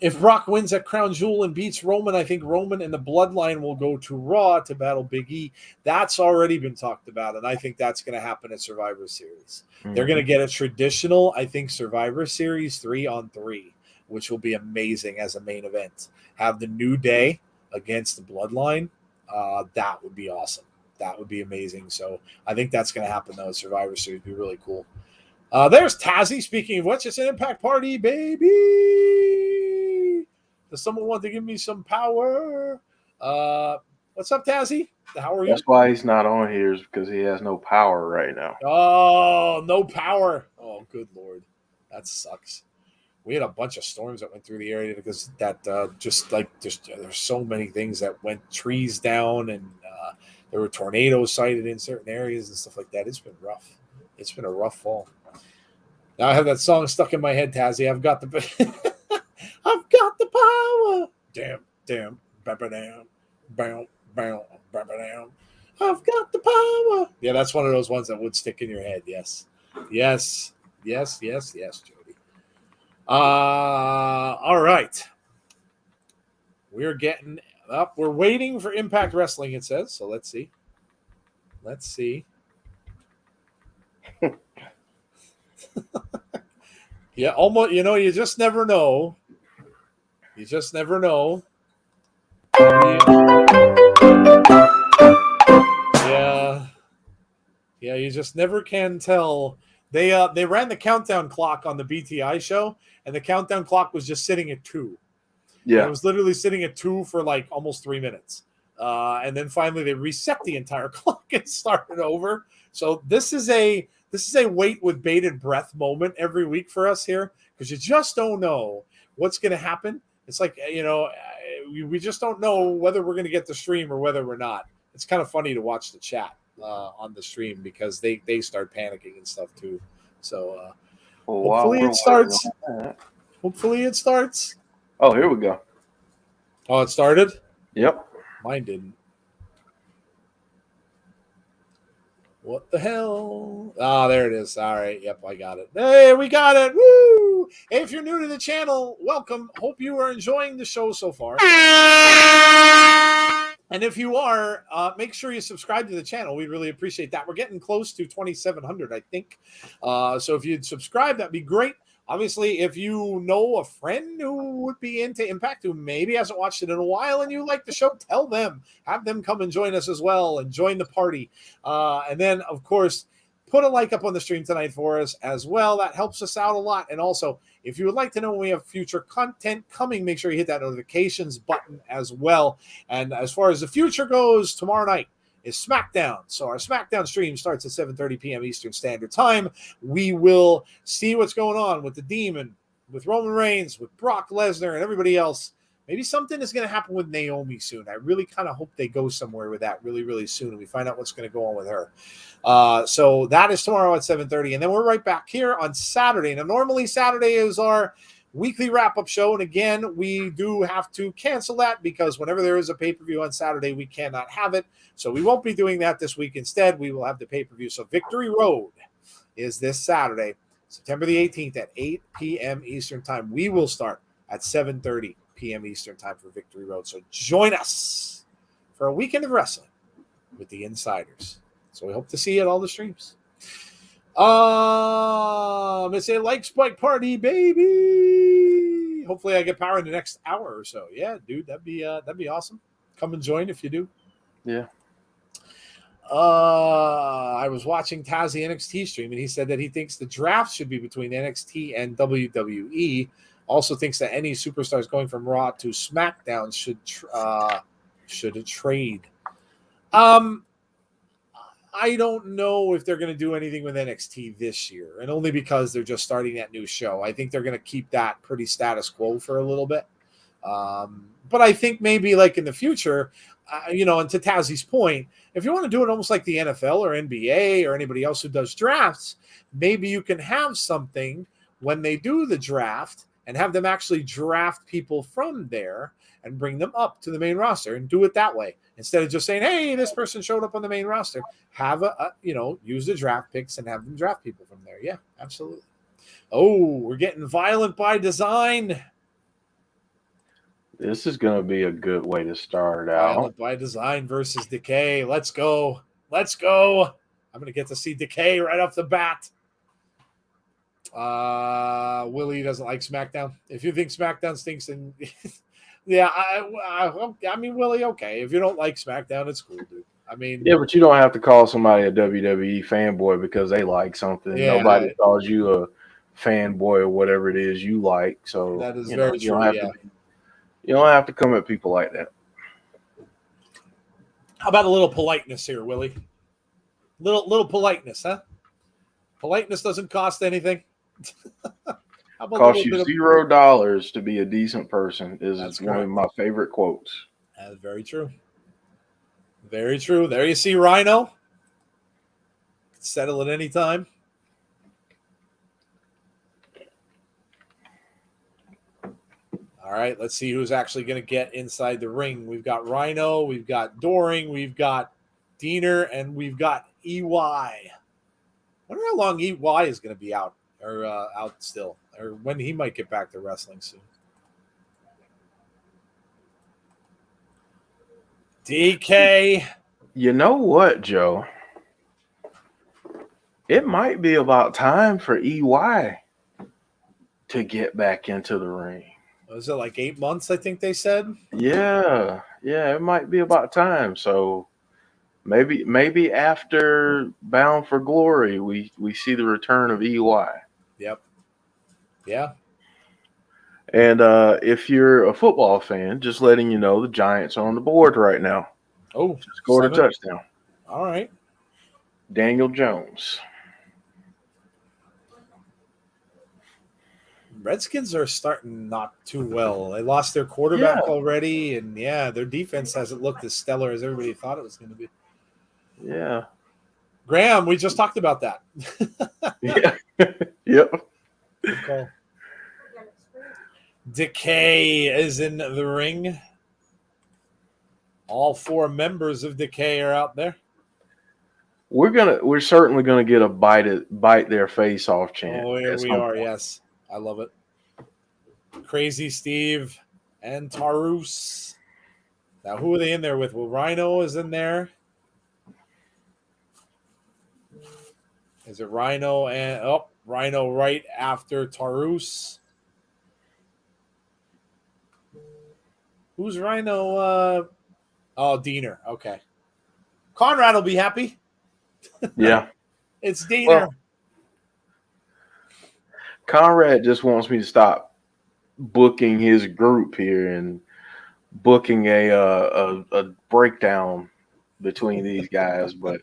If Brock wins at Crown Jewel and beats Roman, I think Roman and the Bloodline will go to Raw to battle Big E. That's already been talked about, and I think that's going to happen at Survivor Series. Mm-hmm. They're going to get a traditional, I think, Survivor Series 3-on-3, which will be amazing as a main event. Have the New Day against the Bloodline. That would be awesome. That would be amazing. So I think that's going to happen, though. Survivor Series would be really cool. There's Tazzy. Speaking of which, it's an Impact Party, baby. Does someone want to give me some power? What's up, Tazzy? How are you? That's why he's not on here, is because he has no power right now. Oh, no power. Oh, good Lord. That sucks. We had a bunch of storms that went through the area because that there's so many things that went trees down, and there were tornadoes sighted in certain areas and stuff like that. It's been rough. It's been a rough fall. Now I have that song stuck in my head, Tazzy. I've got the power. Damn, bam, bam, bam. I've got the power. Yeah, that's one of those ones that would stick in your head. Yes, Jody. All right. We're getting up. We're waiting for Impact Wrestling, it says. So let's see. Yeah, almost. You just never know. Yeah, you just never can tell. They ran the countdown clock on the BTI show, and the countdown clock was just sitting at 2. Yeah, and it was literally sitting at 2 for like almost 3 minutes, and then finally they reset the entire clock and started over. So this is a wait with bated breath moment every week for us here, because you just don't know what's going to happen. It's like, we just don't know whether we're going to get the stream or whether we're not. It's kind of funny to watch the chat on the stream because they start panicking and stuff too. So hopefully it starts. Oh, here we go. Oh, it started? Yep. Mine didn't. What the hell? Ah, there it is. All right. Yep, I got it. Hey, we got it. Woo! Hey, if you're new to the channel, welcome. Hope you are enjoying the show so far. And if you are, make sure you subscribe to the channel. We really appreciate that. We're getting close to 2,700, I think. So if you'd subscribe, that'd be great. Obviously, if you know a friend who would be into Impact, who maybe hasn't watched it in a while and you like the show, tell them. Have them come and join us as well and join the party. And then, of course, put a like up on the stream tonight for us as well. That helps us out a lot. And also, if you would like to know when we have future content coming, make sure you hit that notifications button as well. And as far as the future goes, tomorrow night is SmackDown. So our SmackDown stream starts at 7:30 p.m. Eastern Standard Time. We will see what's going on with the Demon, with Roman Reigns, with Brock Lesnar, and everybody else. Maybe something is going to happen with Naomi soon. I really kind of hope they go somewhere with that really, really soon, and we find out what's going to go on with her. So that is tomorrow at 7:30, and then we're right back here on Saturday. Now, normally Saturday is our weekly wrap-up show, and again, we do have to cancel that because whenever there is a pay-per-view on Saturday, we cannot have it. So we won't be doing that this week. Instead, we will have the pay-per-view. So Victory Road is this Saturday, September the 18th at 8 p.m. Eastern Time. We will start at 7:30 p.m. Eastern Time for Victory Road. So join us for a weekend of wrestling with the Insiders. So we hope to see you at all the streams. It's a like spike party, baby. Hopefully I get power in the next hour or so. Yeah, dude, that'd be awesome. Come and join if you do. Yeah. I was watching Tazzy NXT stream, and he said that he thinks the draft should be between NXT and WWE. Also thinks that any superstars going from Raw to SmackDown should trade. I don't know if they're going to do anything with NXT this year, and only because they're just starting that new show. I think they're going to keep that pretty status quo for a little bit. But I think maybe like in the future, and to Tazzy's point, if you want to do it almost like the NFL or NBA or anybody else who does drafts, maybe you can have something when they do the draft and have them actually draft people from there and bring them up to the main roster and do it that way instead of just saying, "Hey, this person showed up on the main roster." Have use the draft picks and have them draft people from there. Yeah, absolutely. Oh, we're getting violent by design. This is going to be a good way to start out. Violent by Design versus Decay. Let's go. Let's go. I'm going to get to see Decay right off the bat. Willie doesn't like SmackDown. If you think SmackDown stinks, then yeah, I mean, Willie, okay. If you don't like SmackDown, it's cool, dude. I mean, yeah, but you don't have to call somebody a WWE fanboy because they like something. Yeah, Nobody calls you a fanboy or whatever it is you like. So that is very true. You don't have to come at people like that. How about a little politeness here, Willie? Little politeness, huh? Politeness doesn't cost anything. Cost you $0 to be a decent person is one of my favorite quotes. That's very true. Very true. There you see Rhino. Settle at any time. All right, let's see who's actually going to get inside the ring. We've got Rhino, we've got Doring, we've got Diener, and we've got EY. I wonder how long EY is going to be out still, or when he might get back to wrestling soon. DK. You know what, Joe? It might be about time for EY to get back into the ring. Was it like 8 months, I think they said? Yeah, it might be about time. So maybe after Bound for Glory, we see the return of EY. Yep. Yeah. And if you're a football fan, just letting you know the Giants are on the board right now. Oh, scored a touchdown. All right. Daniel Jones. Redskins are starting not too well. They lost their quarterback already, and their defense hasn't looked as stellar as everybody thought it was going to be. Yeah. Graham, we just talked about that. Yeah. Yep. Good call. Decay is in the ring. All 4 members of Decay are out there. We're certainly gonna get a bite their face off chant. Oh, here we are. Yes, I love it. Crazy Steve and Tarus. Now, who are they in there with? Well, Rhino is in there. Is it Rhino and Rhino right after Tarus? Who's Rhino? Diener. Okay. Conrad will be happy. Yeah. It's Diener. Well, Conrad just wants me to stop booking his group here and booking a breakdown between these guys, but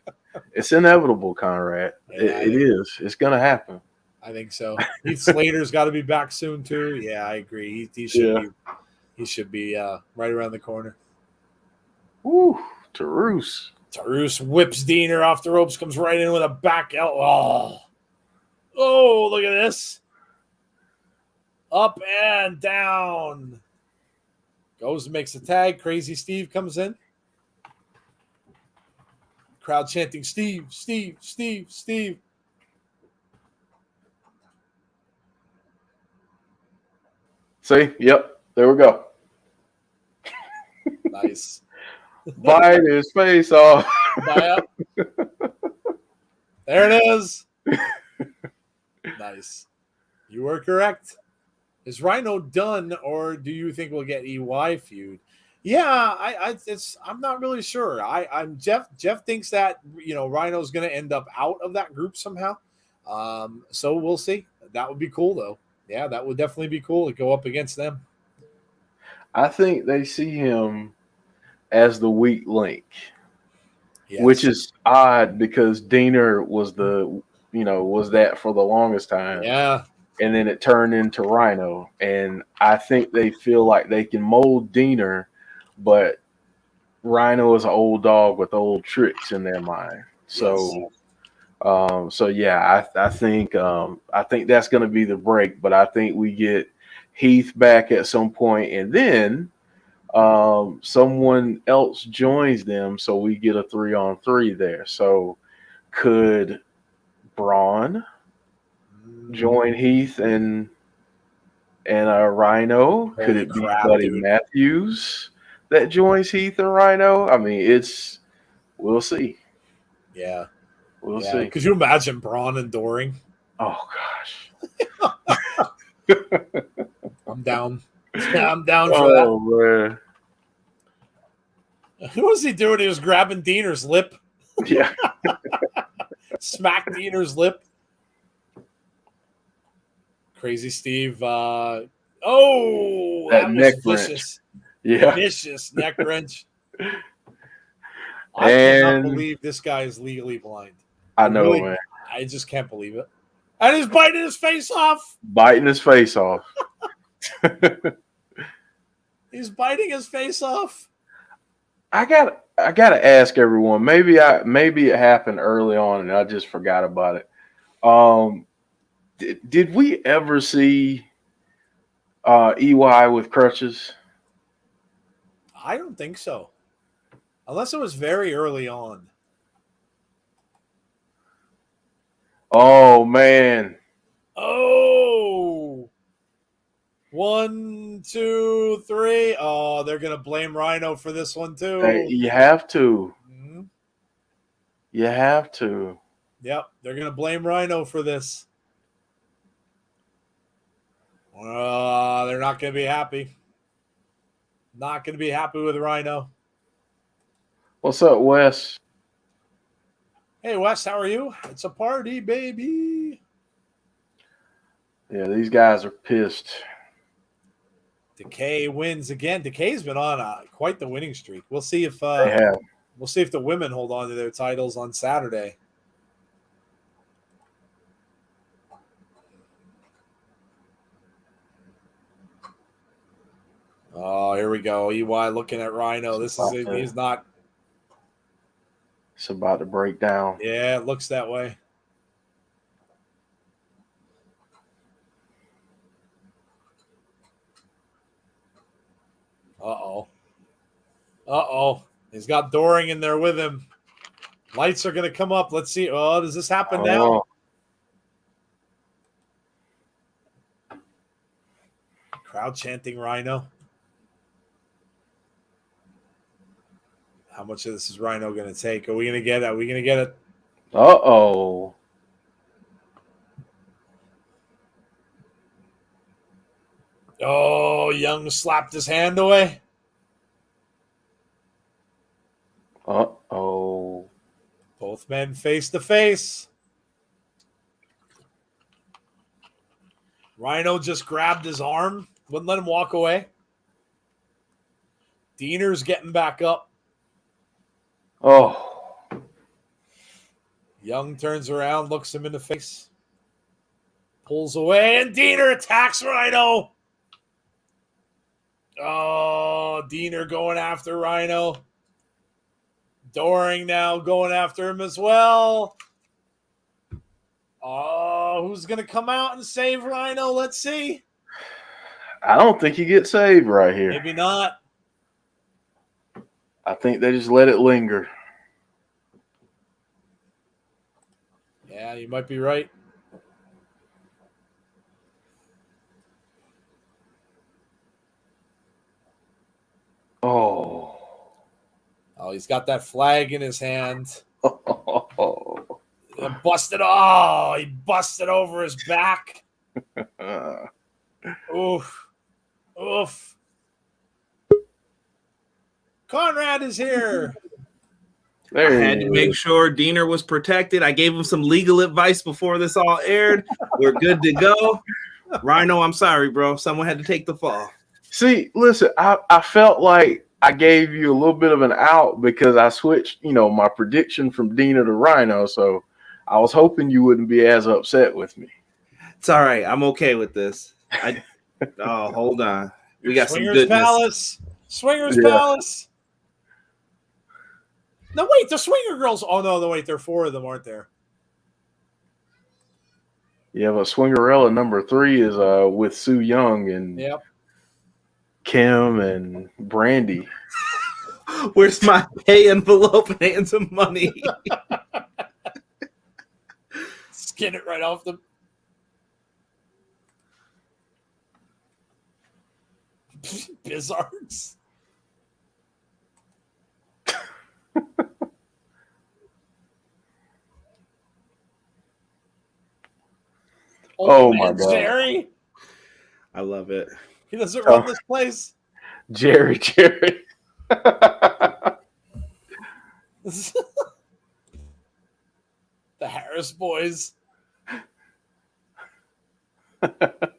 it's inevitable, Conrad. It is. It's going to happen. I think so. Heath Slater's got to be back soon too. Yeah, I agree. He should be right around the corner. Woo, Tarus. Tarus whips Diener off the ropes, comes right in with a back out. Oh, look at this. Up and down. Goes and makes a tag. Crazy Steve comes in. Crowd chanting, Steve, Steve, Steve, Steve. See? Yep. There we go. Nice. Bite his face off. There it is. Nice. You were correct. Is Rhino done, or do you think we'll get EY feud? Yeah, I'm not really sure. I'm Jeff thinks that Rhino's going to end up out of that group somehow. So we'll see. That would be cool though. Yeah, that would definitely be cool to go up against them. I think they see him as the weak link, yes. Which is odd because Diener was that for the longest time. Yeah. and then it turned into Rhino. And I think they feel like they can mold Diener, but Rhino is an old dog with old tricks in their mind. So, I think that's going to be the break. But I think we get Heath back at some point, and then someone else joins them, so we get a 3-on-3 there. So, could Braun join Heath and Rhino? Holy Could it be crap, Buddy dude. Matthews that joins Heath and Rhino? I mean, we'll see. Yeah. We'll see. Could you imagine Braun and Doring? Oh gosh. I'm down. I'm down for Oh man. that. What was he doing? He was grabbing Diener's lip. Yeah. Smack Diener's lip. Crazy Steve. That That neck was vicious. Yeah. Vicious neck wrench. I cannot And believe this guy is legally blind. I know, Really? man. I just can't believe it. And he's biting his face off. Biting his face off. He's biting his face off. I gotta ask everyone. Maybe it happened early on and I just forgot about it. Did we ever see EY with crutches? I don't think so. Unless it was very early on. Oh man. Oh. 1, 2, 3. Oh, they're going to blame Rhino for this one too. Hey, you have to. Mhm. You have to. Yep, they're going to blame Rhino for this. They're not going to be happy. Not going to be happy with Rhino. What's up, Wes? Hey, Wes, how are you? It's a party, baby. Yeah, these guys are pissed. Decay wins again. Decay's been on quite the winning streak. We'll see if They have. we'll see if the women hold on to their titles on Saturday. Oh, here we go. EY looking at Rhino. He's not. It's about to break down. Yeah, it looks that way. Uh-oh. He's got Doring in there with him. Lights are going to come up. Let's see. Oh, does this happen now? Crowd chanting Rhino. How much of this is Rhino going to take? Are we going to get it? Uh-oh. Oh, Young slapped his hand away. Uh-oh. Both men face to face. Rhino just grabbed his arm. Wouldn't let him walk away. Diener's getting back up. Oh. Young turns around, looks him in the face. Pulls away, and Diener attacks Rhino. Oh, Diener going after Rhino. Doring now going after him as well. Oh, who's going to come out and save Rhino? Let's see. I don't think you get saved right here. Maybe not. I think they just let it linger. Yeah, you might be right. Oh. Oh, he's got that flag in his hand. Oh. Busted. Oh, he busted over his back. Oof. Oof. Conrad is here. I had to make sure Diener was protected. I gave him some legal advice before this all aired. We're good to go. Rhino, I'm sorry, bro. Someone had to take the fall. See, listen, I felt like I gave you a little bit of an out because I switched, my prediction from Diener to Rhino. So I was hoping you wouldn't be as upset with me. It's all right. I'm okay with this. Hold on. We got Swingers some goodness. Palace. Swingers Palace. No, wait, the Swinger Girls. Oh, no, wait, there are 4 of them, aren't there? Yeah, but Swingerella number 3 is with Sue Young and Kim and Brandy. Where's my pay envelope and some money? Skin it right off them. Bizarres. Oh my God. Jerry. I love it. He doesn't run this place. Jerry. The Harris boys.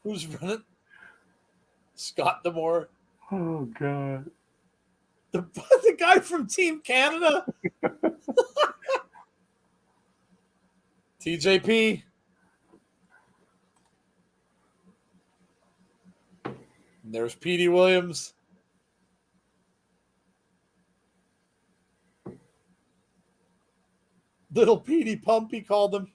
Who's running? Scott Demore. Oh God. The guy from Team Canada. TJP. And there's Petey Williams. Little Petey Pump, he called him.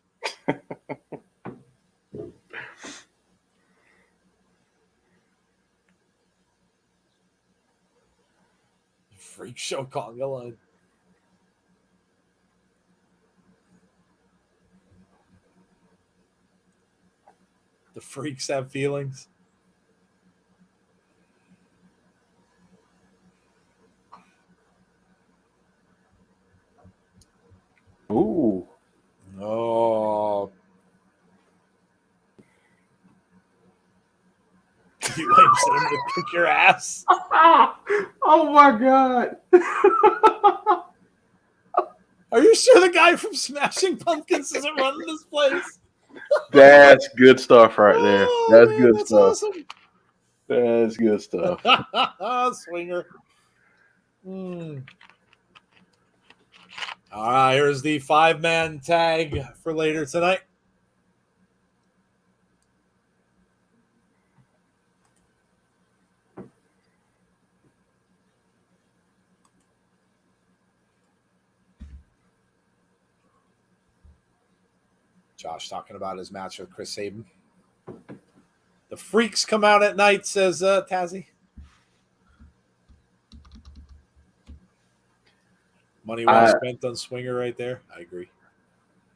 Freak show conga line. The freaks have feelings. Ooh. Oh. You like to kick your ass. Oh my God. Are you sure the guy from Smashing Pumpkins isn't running this place? That's good stuff right there. Oh, That's man, good that's stuff. Awesome. That's good stuff. Swinger. All right, here's the 5-man tag for later tonight. Josh talking about his match with Chris Sabin. The freaks come out at night, says Tazzy. Money well spent on Swinger right there. I agree.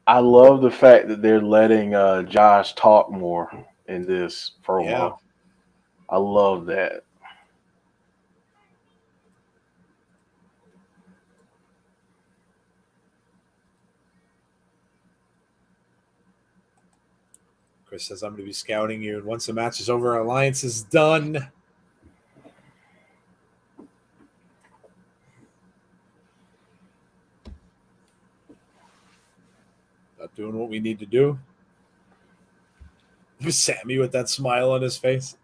I love the fact that they're letting Josh talk more in this promo. Yeah. I love that. Chris says, I'm going to be scouting you. And once the match is over, our alliance is done. Not doing what we need to do. Sammy with that smile on his face.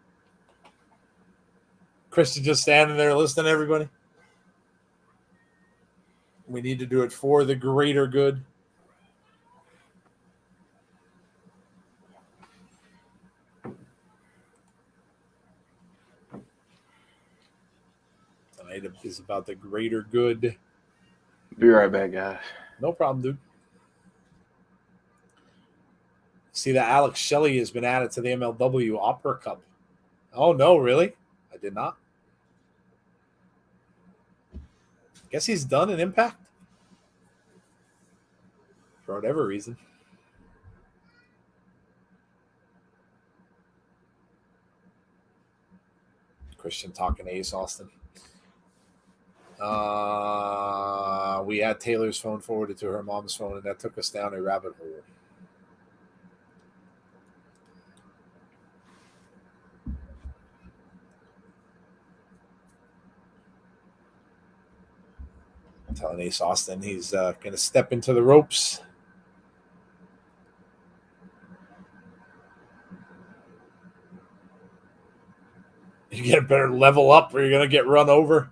Christian just standing there listening to everybody. We need to do it for the greater good. Tonight is about the greater good. Be right back, guys. No problem, dude. See that Alex Shelley has been added to the MLW Opera Cup. Oh, no, really? I did not. Guess he's done an Impact. For whatever reason. Christian talking to Ace Austin. We had Taylor's phone forwarded to her mom's phone, and that took us down a rabbit hole. I'm telling Ace Austin he's going to step into the ropes. You get a better level up or you're going to get run over.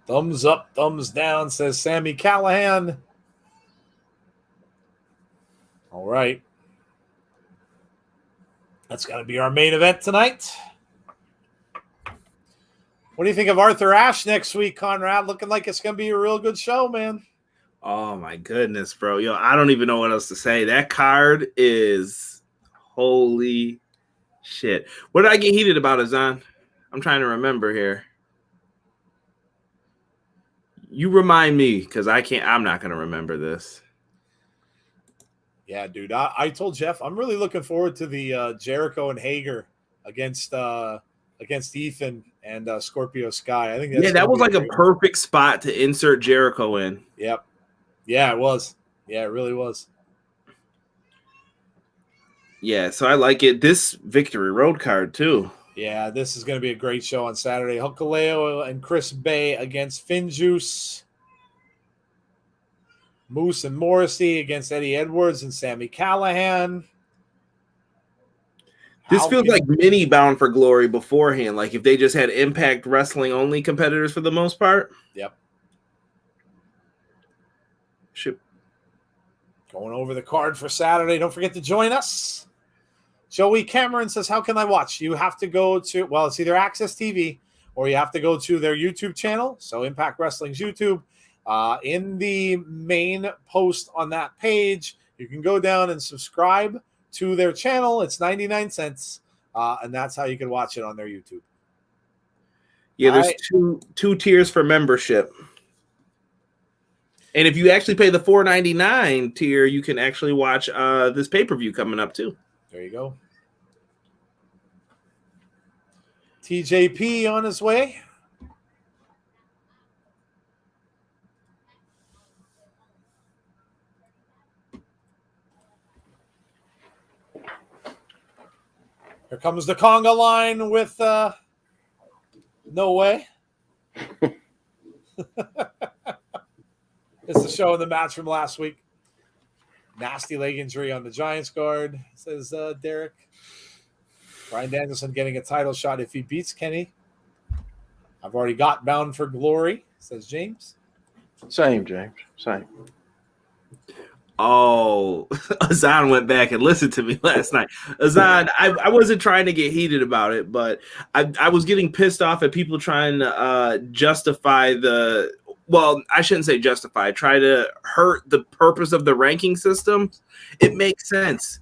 Thumbs up, thumbs down, says Sammy Callahan. All right. That's going to be our main event tonight. What do you think of Arthur Ashe next week, Conrad? Looking like it's going to be a real good show, man. Oh, my goodness, bro. Yo, I don't even know what else to say. That card is holy shit. What did I get heated about, Azan? I'm trying to remember here. You remind me, because I'm not going to remember this. Yeah, dude. I told Jeff I'm really looking forward to the Jericho and Hager against Ethan and Scorpio Sky. I think that was like a perfect spot to insert Jericho in. Yep. Yeah, it was. Yeah, it really was. Yeah, so I like it. This Victory Road card too. Yeah, this is going to be a great show on Saturday. Hukuleo and Chris Bay against Finjuice. Moose and Morrissey against Eddie Edwards and Sami Callihan. This feels like mini Bound for Glory beforehand. Like if they just had Impact Wrestling only competitors for the most part. Yep. Shoot. Going over the card for Saturday. Don't forget to join us. Joey Cameron says, how can I watch? You have to go to, well, it's either Access TV or you have to go to their YouTube channel. So Impact Wrestling's YouTube. In the main post on that page, you can go down and subscribe to their channel. It's 99 cents. And that's how you can watch it on their YouTube. Yeah, there's two tiers for membership. And if you actually pay the $4.99 tier, you can actually watch this pay-per-view coming up too. There you go. TJP on his way. Here comes the conga line with No Way. It's the show in the match from last week. Nasty leg injury on the Giants guard, says Derek. Bryan Danielson getting a title shot if he beats Kenny. I've already got Bound for Glory, says James. Same, James. Same. Oh, Azan went back and listened to me last night. Azan, I wasn't trying to get heated about it, but I was getting pissed off at people trying to justify well, I shouldn't say justify, try to hurt the purpose of the ranking system. It makes sense.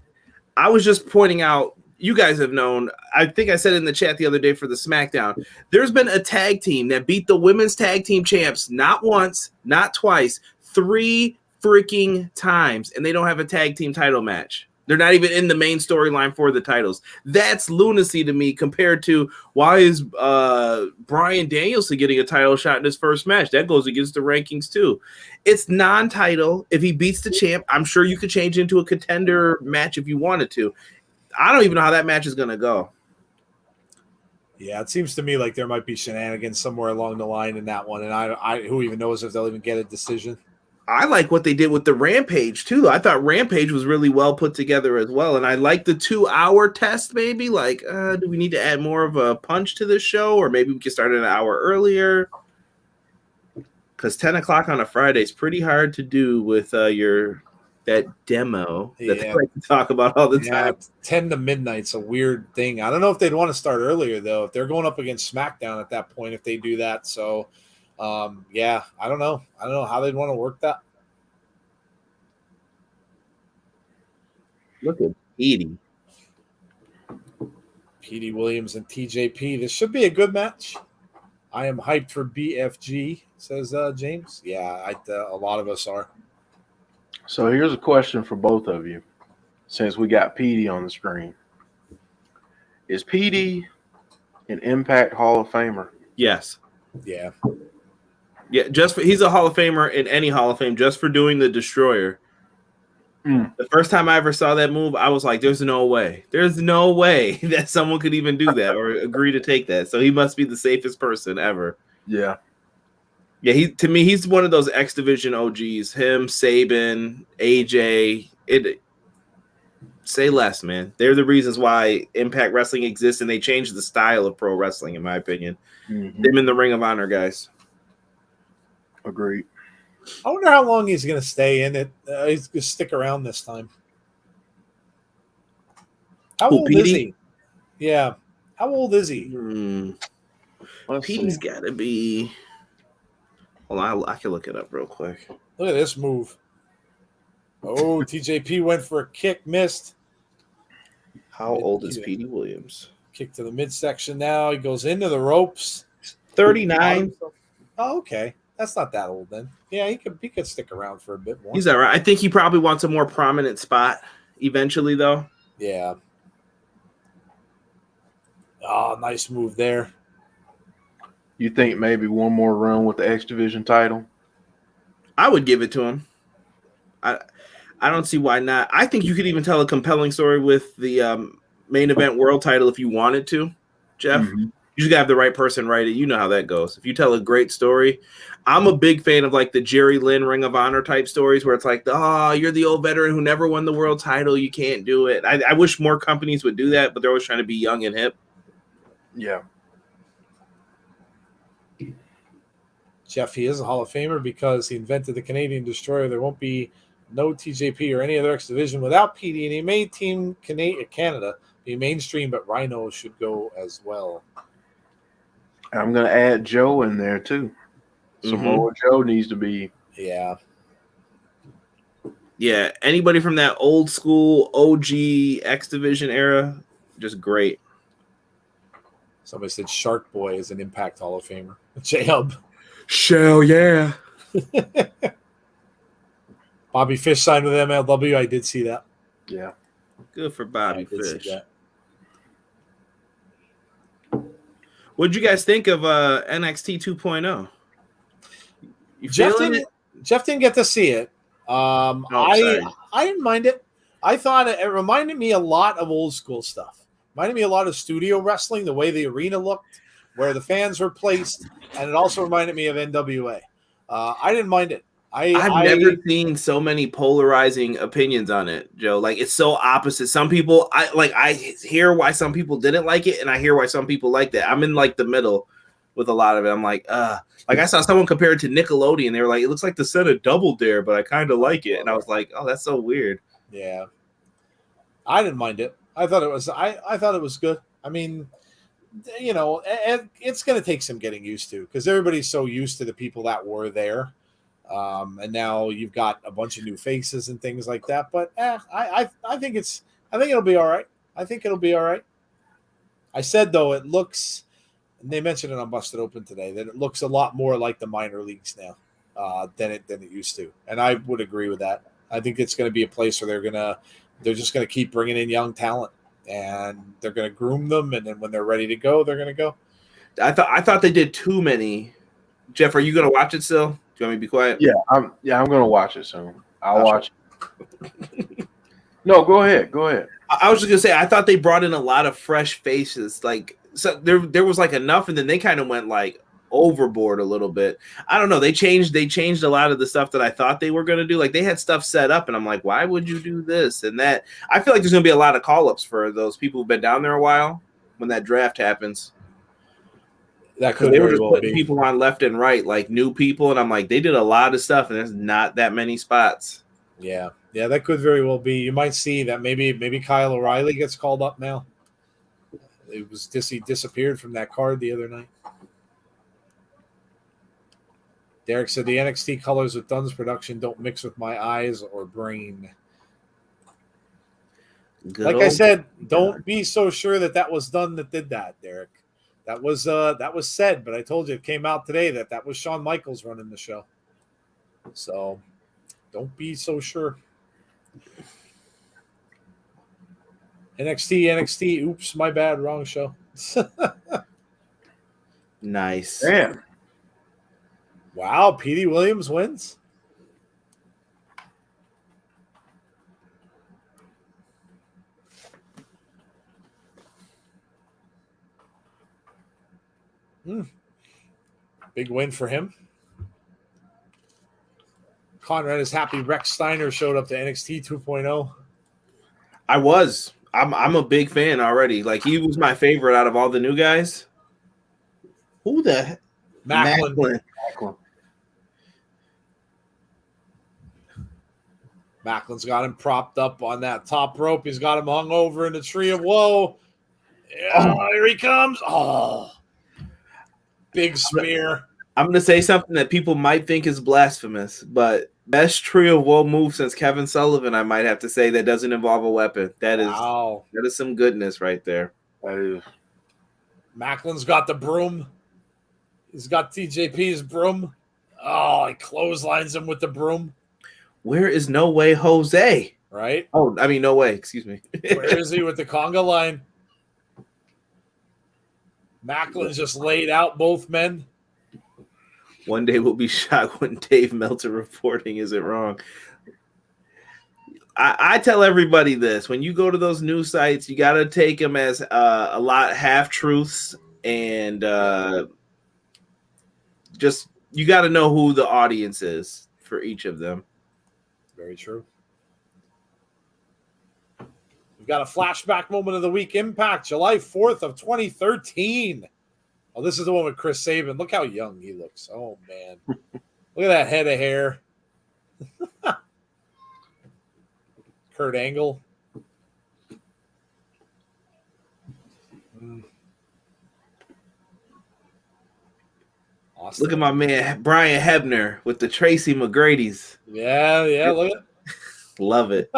I was just pointing out, you guys have known, I think I said in the chat the other day for the SmackDown, there's been a tag team that beat the women's tag team champs not once, not twice, 3 freaking times, and they don't have a tag team title match. They're not even in the main storyline for the titles. That's lunacy to me compared to why is Bryan Danielson getting a title shot in his first match? That goes against the rankings too. It's non-title. If he beats the champ, I'm sure you could change into a contender match if you wanted to. I don't even know how that match is going to go. Yeah, it seems to me like there might be shenanigans somewhere along the line in that one, and I who even knows if they'll even get a decision. I like what they did with the Rampage too. I thought Rampage was really well put together as well, and I like the 2-hour test. Maybe like, do we need to add more of a punch to this show, or maybe we can start it an hour earlier? Because 10 o'clock on a Friday is pretty hard to do with that demo that they like to talk about all the time. 10 to midnight's a weird thing. I don't know if they'd want to start earlier though. If they're going up against SmackDown at that point, if they do that, so. Yeah, I don't know. I don't know how they'd want to work that. Look at Petey Williams and TJP. This should be a good match. I am hyped for BFG, says James. Yeah, a lot of us are. So here's a question for both of you, since we got Petey on the screen. Is Petey an Impact Hall of Famer? Yes. Yeah. Yeah, he's a Hall of Famer in any Hall of Fame just for doing the Destroyer. The first time I ever saw that move, I was like, there's no way. There's no way that someone could even do that or agree to take that. So he must be the safest person ever. Yeah. Yeah, he's one of those X Division OGs. Him, Sabin, AJ. Say less, man. They're the reasons why Impact Wrestling exists, and they changed the style of pro wrestling, in my opinion. Mm-hmm. Them in the Ring of Honor, guys. Agreed. I wonder how long he's going to stay in it. He's going to stick around this time. How Who, old is Petey? he? Yeah. How old is he? Let's Petey's see. got to be. Hold on, I can look it up real quick. Look at this move. Oh, TJP went for a kick, missed. How old is Petey Williams? Kick to the midsection now. He goes into the ropes. 39. Oh, okay. That's not that old then. Yeah, he could stick around for a bit more. He's all right. I think he probably wants a more prominent spot eventually, though. Yeah. Oh, nice move there. You think maybe one more run with the X Division title? I would give it to him. I don't see why not. I think you could even tell a compelling story with the main event world title if you wanted to, Jeff. Mm-hmm. You just gotta have the right person write it. You know how that goes. If you tell a great story, I'm a big fan of like the Jerry Lynn Ring of Honor type stories where it's like, oh, you're the old veteran who never won the world title. You can't do it. I wish more companies would do that, but they're always trying to be young and hip. Yeah. Jeff, he is a Hall of Famer because he invented the Canadian Destroyer. There won't be no TJP or any other X Division without PD, and he made Team Canada be mainstream, but Rhino should go as well. I'm going to add Joe in there too. Samoa Joe needs to be. Yeah. Yeah. Anybody from that old school OG X Division era, just great. Somebody said Shark Boy is an Impact Hall of Famer. J-Hub. Shell, yeah. Bobby Fish signed with MLW. I did see that. Yeah. Good for Bobby I did see Fish. that. What'd you guys think of NXT 2.0? You Jeff feeling didn't, it? Jeff didn't get to see it. I didn't mind it. I thought it reminded me a lot of old school stuff. Reminded me a lot of studio wrestling, the way the arena looked, where the fans were placed, and it also reminded me of NWA. I didn't mind it. I've never seen so many polarizing opinions on it, Joe. Like it's so opposite. Some people I hear why some people didn't like it, and I hear why some people liked it. I'm in like the middle with a lot of it. I'm like I saw someone compare it to Nickelodeon. They were like, it looks like the set of Double Dare, but I kind of like it. And I was like, oh, that's so weird. Yeah. I didn't mind it. I thought it was good. I mean, you know, it's going to take some getting used to because everybody's so used to the people that were there. And now you've got a bunch of new faces and things like that. But I think it'll be all right. I think it'll be all right. I said though, it looks, and they mentioned it on Busted Open today, that it looks a lot more like the minor leagues now than it used to. And I would agree with that. I think it's going to be a place where they're just going to keep bringing in young talent, and they're going to groom them, and then when they're ready to go, they're going to go. I thought they did too many. Jeff, are you going to watch it still? Do you want me to be quiet? Yeah, I'm going to watch it soon. I'll watch it. No, go ahead. I was just going to say, I thought they brought in a lot of fresh faces. Like, so there was like enough, and then they kind of went like overboard a little bit. I don't know. They changed a lot of the stuff that I thought they were going to do. Like they had stuff set up, and I'm like, why would you do this and that? I feel like there's going to be a lot of call-ups for those people who've been down there a while when that draft happens. That could they were very just well putting be people on left and right, like new people, and I'm like, they did a lot of stuff, and there's not that many spots. Yeah, that could very well be. You might see that maybe Kyle O'Reilly gets called up now. It was he disappeared from that card the other night. Derek said the NXT colors with Dunn's production don't mix with my eyes or brain. Like I said, don't be so sure that was Dunn that did that, Derek. That was said, but I told you it came out today that was Shawn Michaels running the show. So don't be so sure. NXT. Oops, my bad. Wrong show. Nice. Damn. Wow, Petey Williams wins. Big win for him. Conrad is happy Rex Steiner showed up to NXT 2.0. I'm a big fan already. Like he was my favorite out of all the new guys. Who the heck? Macklin. Macklin's got him propped up on that top rope. He's got him hung over in the tree of woe. Yeah, here he comes. Oh, big spear. I'm going to say something that people might think is blasphemous, but best tree of woe move since Kevin Sullivan, I might have to say, that doesn't involve a weapon. That is some goodness right there. That is. Macklin's got the broom. He's got TJP's broom. Oh, he clotheslines him with the broom. Where is No Way Jose? Right? Oh, I mean, No Way. Excuse me. Where is he with the conga line? Macklin's just laid out both men. One day we'll be shocked when Dave Meltzer reporting isn't wrong. I tell everybody this. When you go to those news sites, you got to take them as a lot half-truths, and just you got to know who the audience is for each of them. Very true. We've got a flashback moment of the week. Impact, July 4th of 2013. Oh, this is the one with Chris Sabin. Look how young he looks. Oh, man. Look at that head of hair. Kurt Angle. Awesome. Look at my man, Brian Hebner, with the Tracy McGrady's. Yeah, look at it. Love it.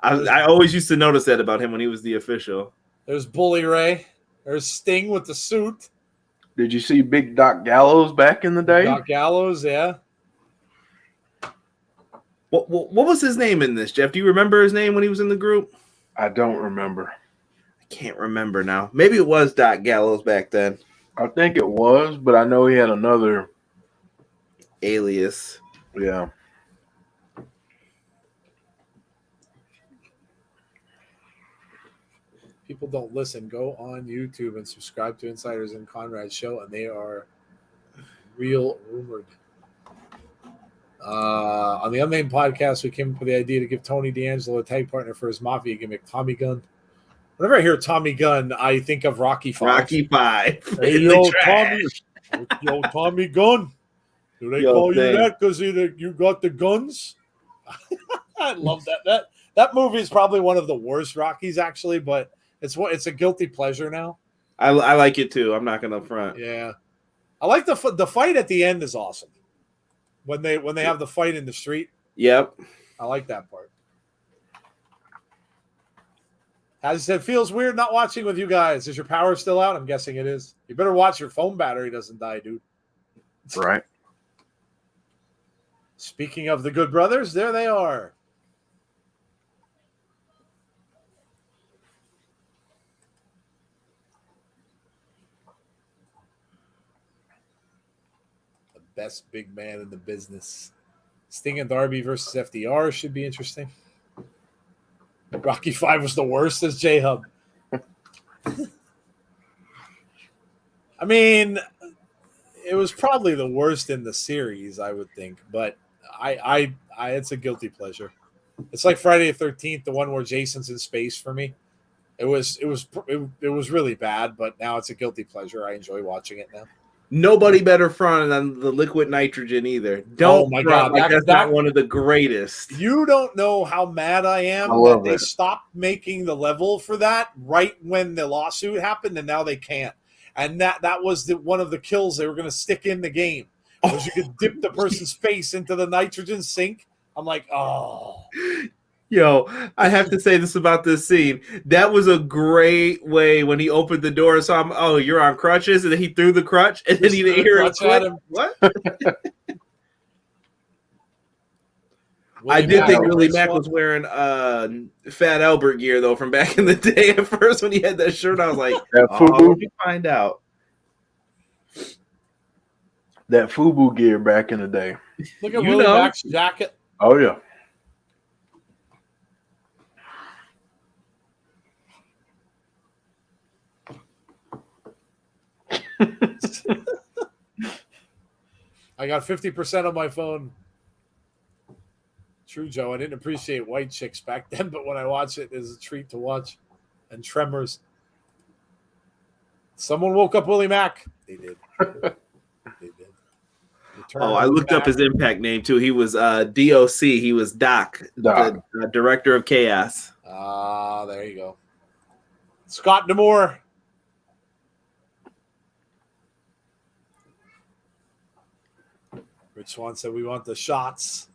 I always used to notice that about him when he was the official. There's Bully Ray. There's Sting with the suit. Did you see Big Doc Gallows back in the day? Doc Gallows, yeah. What was his name in this, Jeff? Do you remember his name when he was in the group? I don't remember. I can't remember now. Maybe it was Doc Gallows back then. I think it was, but I know he had another alias. Yeah. People don't listen. Go on YouTube and subscribe to Insiders and Conrad's show, and they are real rumored. On the Unnamed podcast, we came up with the idea to give Tony D'Angelo a tag partner for his Mafia gimmick, Tommy Gunn. Whenever I hear Tommy Gunn, I think of Rocky V. Rocky V. Hey, Tommy Gunn. Do they call you that because you got the guns? I love that. That movie is probably one of the worst Rockies, actually, but it's a guilty pleasure now. I like it too. I'm not gonna front. Yeah, I like the fight at the end is awesome. When they have the fight in the street. Yep, I like that part. As I said, feels weird not watching with you guys. Is your power still out? I'm guessing it is. You better watch your phone battery doesn't die, dude. Right. Speaking of the Good Brothers, there they are. The best big man in the business. Sting and Darby versus FDR should be interesting. Rocky V was the worst, says J-Hub. I mean, it was probably the worst in the series, I would think, but I it's a guilty pleasure. It's like Friday the 13th, the one where Jason's in space for me. It was really bad, but now it's a guilty pleasure. I enjoy watching it now. Nobody better front than the liquid nitrogen either. Don't front like that's not one of the greatest. You don't know how mad I am that they stopped making the level for that right when the lawsuit happened, and now they can't. And that was one of the kills they were going to stick in the game. Was you could dip the person's face into the nitrogen sink. I'm like, oh. Yo, I have to say this about this scene. That was a great way when he opened the door and saw him. Oh, you're on crutches, and then he threw the crutch, and then he didn't hear it click. What? I did think Willie Mack was wearing Fat Albert gear though from back in the day. At first, when he had that shirt, I was like, let me find out. That FUBU gear back in the day. Look at Willie Mack's jacket. Oh yeah. I got 50% on my phone. True, Joe. I didn't appreciate White Chicks back then, but when I watch it, it's a treat to watch. And Tremors. Someone woke up Willie Mack. They did. They did. Oh, I looked up his Impact name too. He was DOC. He was Doc. The Director of Chaos. Ah, there you go. Scott D'Amore. Rich Swan said we want the shots.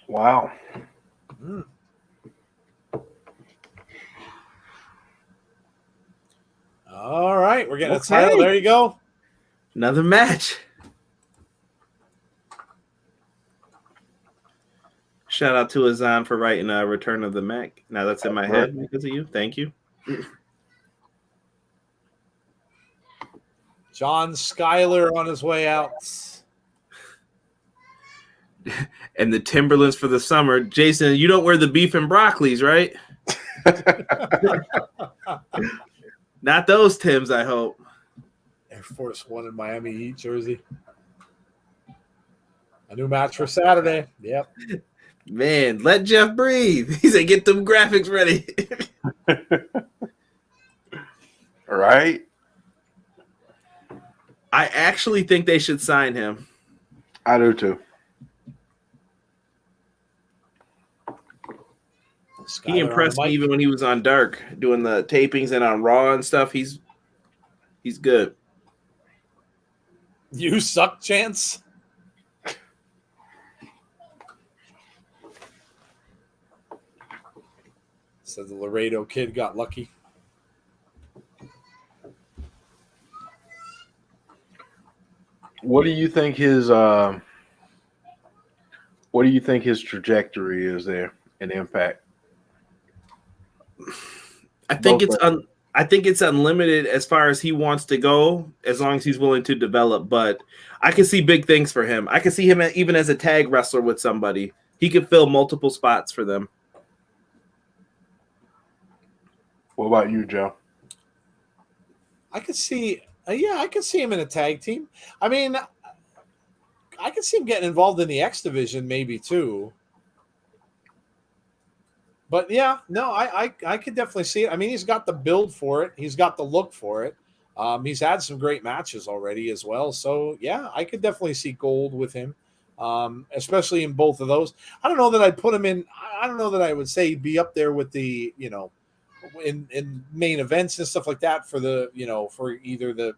Wow. Mm. All right, we're getting a title. There you go. Another match. Shout out to Azan for writing Return of the Mac. Now that's in my head because of you. Thank you. John Schuyler on his way out. And the Timberlands for the summer. Jason, you don't wear the beef and broccolis, right? Not those Tims, I hope. Air Force One in Miami Heat jersey. A new match for Saturday. Yep. Man, let Jeff breathe. He said, get them graphics ready. All right. I actually think they should sign him. I do too. He impressed me even when he was on Dark, doing the tapings and on Raw and stuff. He's good. You suck, Chance. Said the Laredo kid got lucky. What do you think his trajectory is there in Impact? I think it's unlimited as far as he wants to go, as long as he's willing to develop. But I can see big things for him. I can see him even as a tag wrestler with somebody. He could fill multiple spots for them. What about you, Joe? I could see, I could see him in a tag team. I mean, I could see him getting involved in the X division maybe too. But yeah, no, I could definitely see it. I mean, he's got the build for it. He's got the look for it. He's had some great matches already as well. So yeah, I could definitely see gold with him, especially in both of those. I don't know that I'd put him in. I don't know that I would say be up there with the, in main events and stuff like that for the, for either the,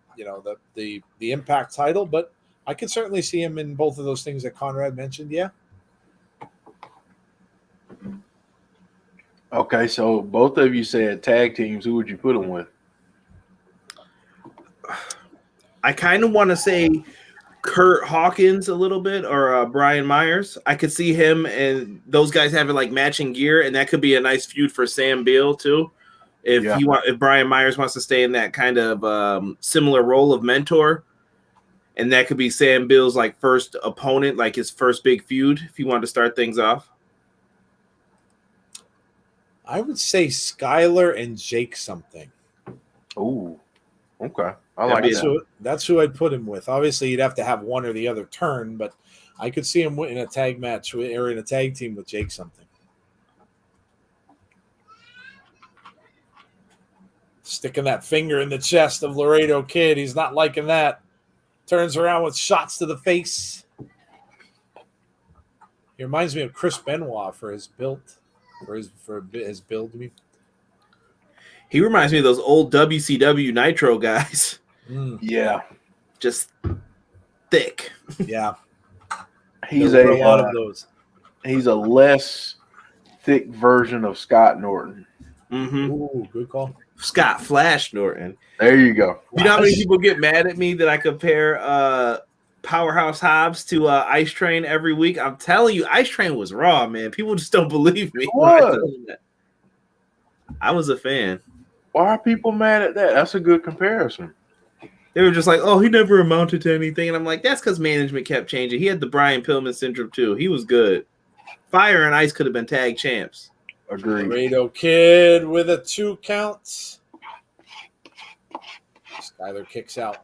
the Impact title. But I could certainly see him in both of those things that Conrad mentioned. Yeah. Okay, so both of you said tag teams. Who would you put them with? I kind of want to say Kurt Hawkins a little bit, or Brian Myers. I could see him and those guys having like matching gear, and that could be a nice feud for Sam Beal too. If Brian Myers wants to stay in that kind of similar role of mentor, and that could be Sam Beal's like first opponent, like his first big feud, if he wanted to start things off. I would say Skyler and Jake something. Oh, okay. I like that. That's who I'd put him with. Obviously, you'd have to have one or the other turn, but I could see him in a tag match or in a tag team with Jake something. Sticking that finger in the chest of Laredo Kid. He's not liking that. Turns around with shots to the face. He reminds me of Chris Benoit for his build. For his build, he reminds me of those old WCW Nitro guys. Yeah, just thick. Yeah, he's a lot of those. He's a less thick version of Scott Norton. Mm-hmm. Ooh, good call. Scott Flash Norton. There you go. You know how many people get mad at me that I compare Powerhouse Hobbs to Ice Train every week? I'm telling you, Ice Train was raw, man. People just don't believe me. I was a fan. Why are people mad at that? That's a good comparison. They were just like, oh, he never amounted to anything. And I'm like, that's because management kept changing. He had the Brian Pillman syndrome, too. He was good. Fire and Ice could have been tag champs. Agreed. Laredo Kid with a 2 count. Skyler kicks out.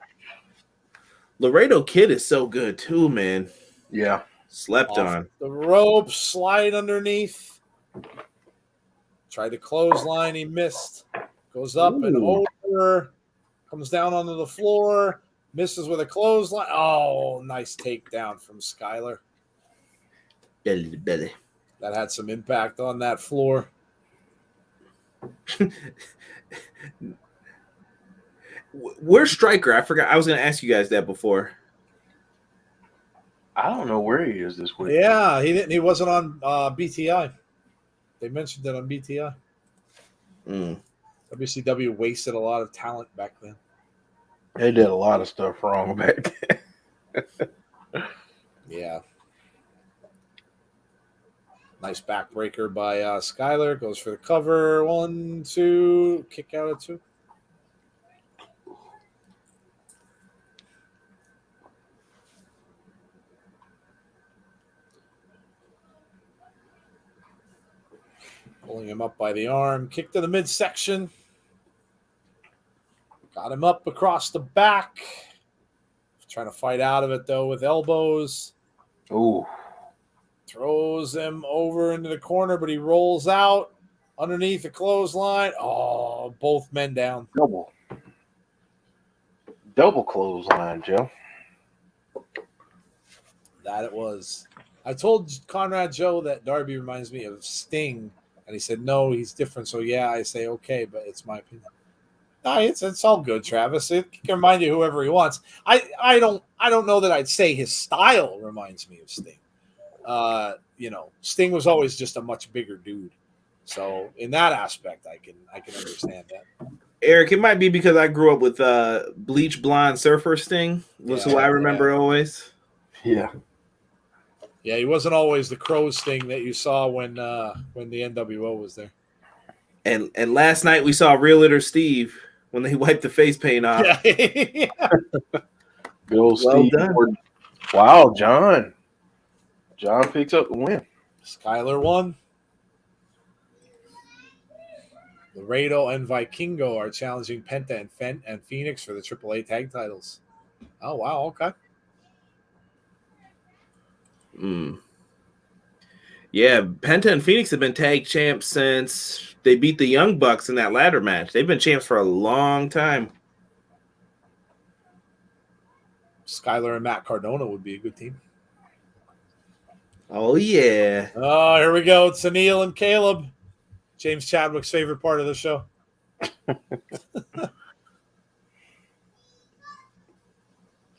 Laredo Kid is so good too, man. Yeah. Slept Off on. the rope, slide underneath. Tried to clothesline, he missed. Goes up and over. Comes down onto the floor. Misses with a clothesline. Oh, nice takedown from Skyler. Belly to belly. That had some impact on that floor. Where's Striker? I forgot. I was going to ask you guys that before. I don't know where he is this week. Yeah, he didn't. He wasn't on BTI. They mentioned it on BTI. WCW wasted a lot of talent back then. They did a lot of stuff wrong back then. Yeah. Nice backbreaker by Skyler. Goes for the cover. 1, 2. Kick out of 2. Pulling him up by the arm. Kick to the midsection. Got him up across the back. Trying to fight out of it, though, with elbows. Ooh. Throws him over into the corner, but he rolls out underneath the clothesline. Oh, both men down. Double clothesline, Joe. That it was. I told Conrad Joe that Darby reminds me of Sting, and he said, no, he's different. So, yeah, I say, okay, but it's my opinion. No, it's all good, Travis. It can remind you whoever he wants. I don't know that I'd say his style reminds me of Sting. Sting was always just a much bigger dude. So in that aspect, I can understand that. Eric, it might be because I grew up with bleach blonde surfer Sting. Was who I remember always. Yeah. Yeah, he wasn't always the crow Sting that you saw when the NWO was there. And last night we saw Realtor Steve when they wiped the face paint off. Yeah. Good old Well Steve. done. Wow, John. John picks up the win. Skyler won. Laredo and Vikingo are challenging Penta and Phoenix for the AAA tag titles. Oh, wow. Okay. Yeah, Penta and Phoenix have been tag champs since they beat the Young Bucks in that ladder match. They've been champs for a long time. Skyler and Matt Cardona would be a good team. Oh, yeah. Oh, here we go. It's Anil and Caleb. James Chadwick's favorite part of the show.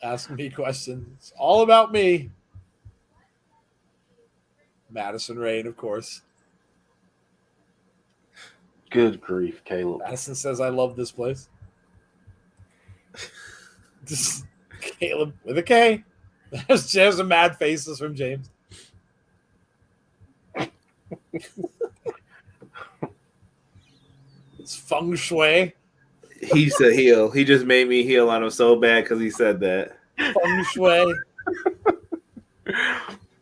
Ask me questions. All about me. Madison Rain, of course. Good grief, Caleb. Madison says, I love this place. Just Caleb with a K. There's some mad faces from James. It's feng shui. He's a heel. He just made me heel on him so bad because he said that. Feng shui.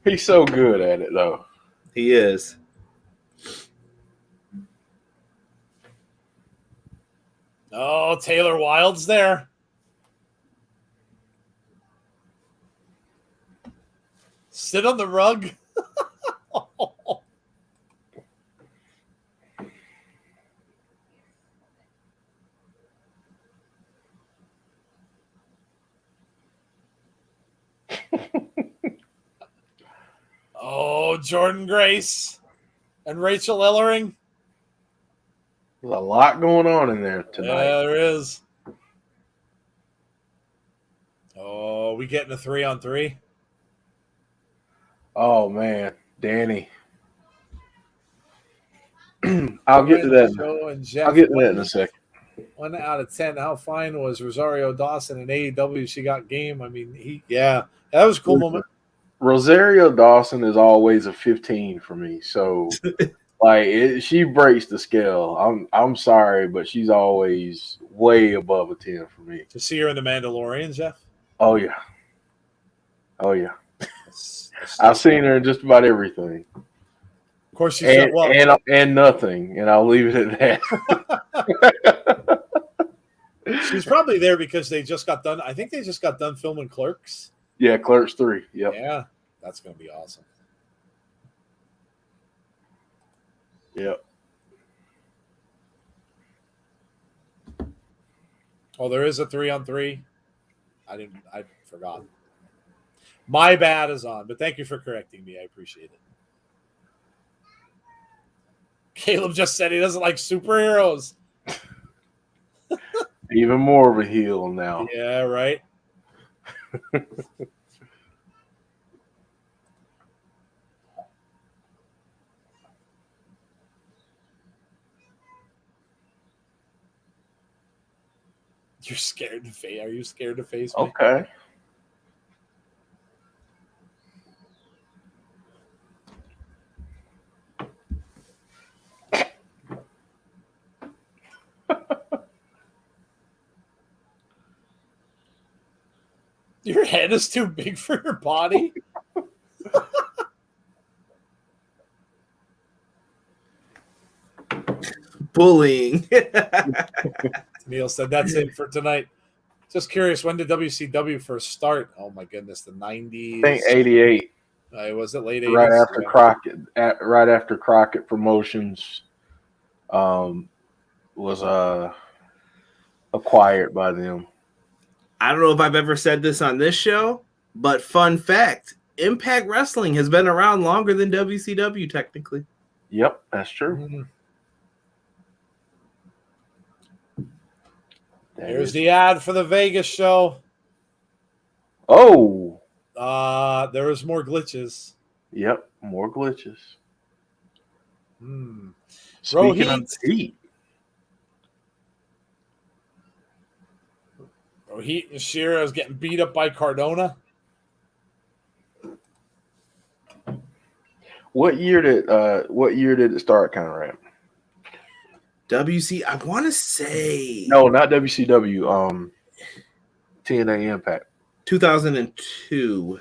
He's so good at it, though. He is. Oh, Taylor Wilde's there. Sit on the rug. Oh, Jordan Grace and Rachel Ellering. There's a lot going on in there tonight. Yeah, there is. Oh, we getting a 3-on-3? Oh, man. Danny. I'll get to that. I'll get to that in a second. 1 out of 10. How fine was Rosario Dawson in AEW? She got game. I mean, that was a cool moment. Rosario Dawson is always a 15 for me. So, she breaks the scale. I'm sorry, but she's always way above a 10 for me. To see her in The Mandalorian, Jeff? Oh, yeah. Oh, yeah. I've seen her in just about everything. course, you said well. and nothing, and I'll leave it at that. She's probably there because they just got done. I think they just got done filming Clerks. Yeah, Clerks 3. Yep. Yeah, that's going to be awesome. Yep. Oh, there is a 3-on-3. I forgot. My bad is on, but thank you for correcting me. I appreciate it. Caleb just said he doesn't like superheroes. Even more of a heel now. Yeah, right. You're scared to face. Are you scared to face me? Okay. Your head is too big for your body. Bullying. Neil said that's it for tonight. Just curious, when did WCW first start? Oh my goodness, the 90s. I think 88. Was it late 80s? Right after Crockett. Right after Crockett Promotions was acquired by them. I don't know if I've ever said this on this show, but fun fact: Impact Wrestling has been around longer than WCW, technically. Yep, that's true. Mm-hmm. Here's the ad for the Vegas show. Oh. There was more glitches. Yep, more glitches. Speaking of heat. Rohit and Shira is getting beat up by Cardona. What year did it start, Conrad? I want to say no, not WCW. TNA Impact. 2002.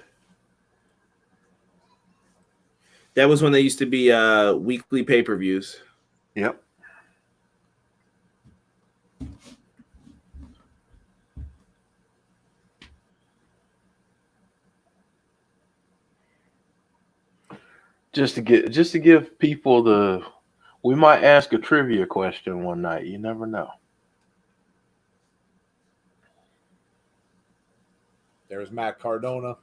That was when they used to be weekly pay-per-views. Yep. Just to give people we might ask a trivia question one night. You never know. There's Matt Cardona.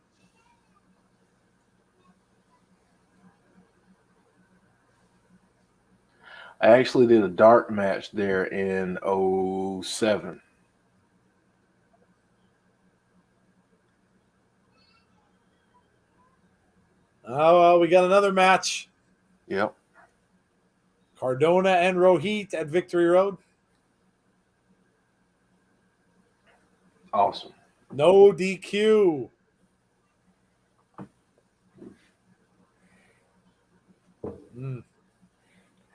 I actually did a dark match there in 2007. Oh, we got another match. Yep. Cardona and Rohit at Victory Road. Awesome. No DQ.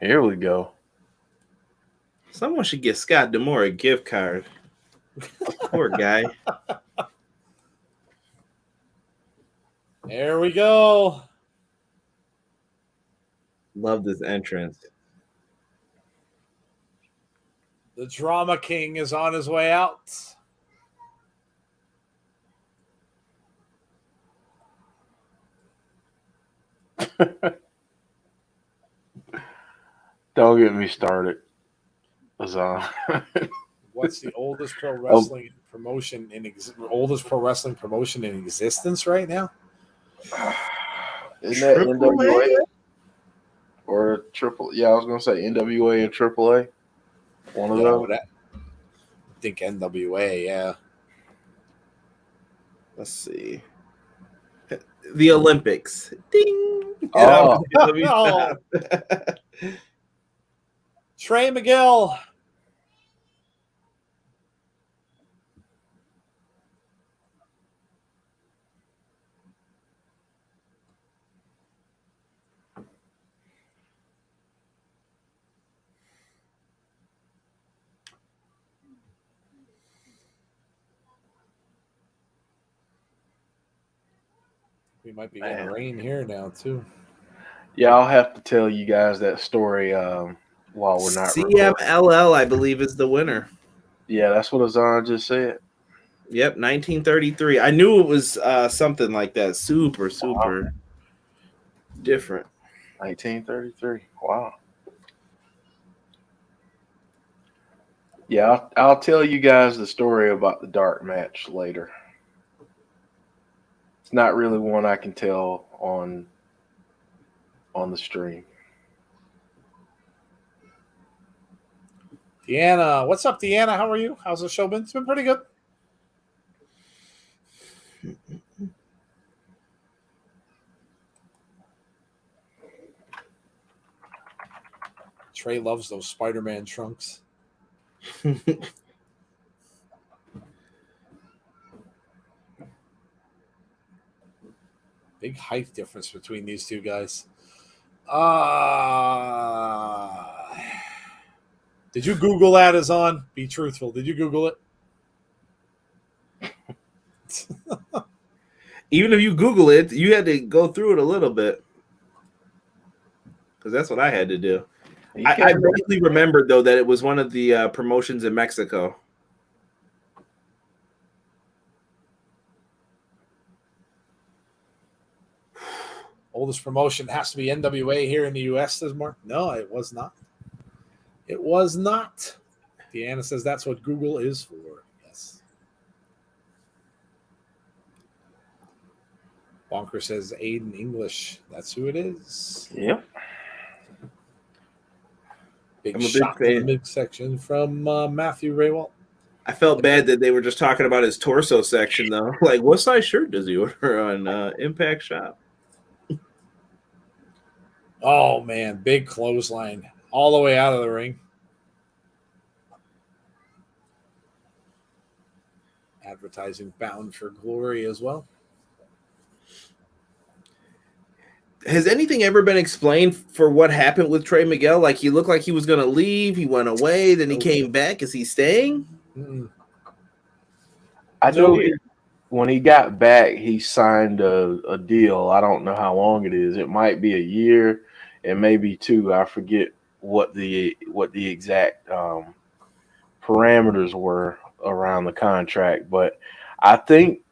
Here we go. Someone should get Scott D'Amore a gift card. Poor guy. There we go. Love this entrance. The Drama King is on his way out. Don't get me started. What's the oldest pro wrestling promotion in existence right now? Isn't that NWA or Triple? Yeah, I was gonna say NWA and AAA. One of those. I think NWA. Yeah. Let's see. The Olympics. Ding. Oh. Trey McGill. We might be getting rain here now too. Yeah, I'll have to tell you guys that story while we're not recording. CMLL, I believe, is the winner. Yeah, that's what Azan just said. Yep, 1933. I knew it was something like that. Super different. 1933. Wow. Yeah, I'll tell you guys the story about the dark match later. It's not really one I can tell on the stream. Deanna, what's up, Deanna? How are you? How's the show been? It's been pretty good. Trey loves those Spider-Man trunks. Big height difference between these two guys. Did you Google that, Azan? Be truthful. Did you Google it? Even if you Google it, you had to go through it a little bit. Because that's what I had to do. I vaguely remembered, though, that it was one of the promotions in Mexico. Oldest promotion has to be NWA here in the U.S., says Mark. No, it was not. It was not. Deanna says that's what Google is for. Yes. Bonker says Aiden English. That's who it is. Yep. Big shot in the midsection from Matthew Raywalt. I felt bad that they were just talking about his torso section, though. Like, what size shirt does he order on Impact Shop? Oh, man. Big clothesline all the way out of the ring. Advertising Bound for Glory as well. Has anything ever been explained for what happened with Trey Miguel? Like, he looked like he was going to leave. He went away. Then he came back. Is he staying? Mm-mm. I know when he got back, he signed a deal. I don't know how long it is. It might be a year. It may be 2. I forget what the exact parameters were around the contract. But I think,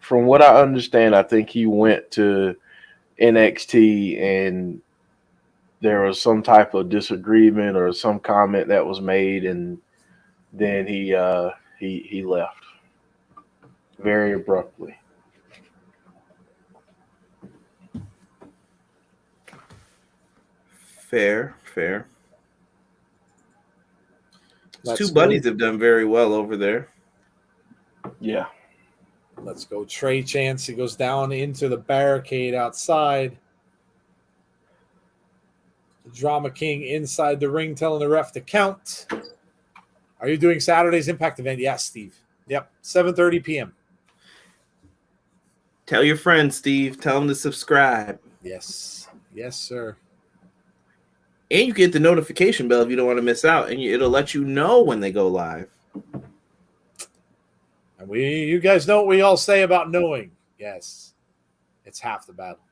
from what I understand, I think he went to NXT and there was some type of disagreement or some comment that was made, and then he left very abruptly. Fair. His two buddies have done very well over there. Yeah. Let's go. Trey Chance. He goes down into the barricade outside. The Drama King inside the ring telling the ref to count. Are you doing Saturday's Impact event? Yes, Steve. Yep. 7:30 p.m. Tell your friends, Steve. Tell them to subscribe. Yes. Yes, sir. And you get the notification bell if you don't want to miss out. And it'll let you know when they go live. And you guys know what we all say about knowing. Yes. It's half the battle.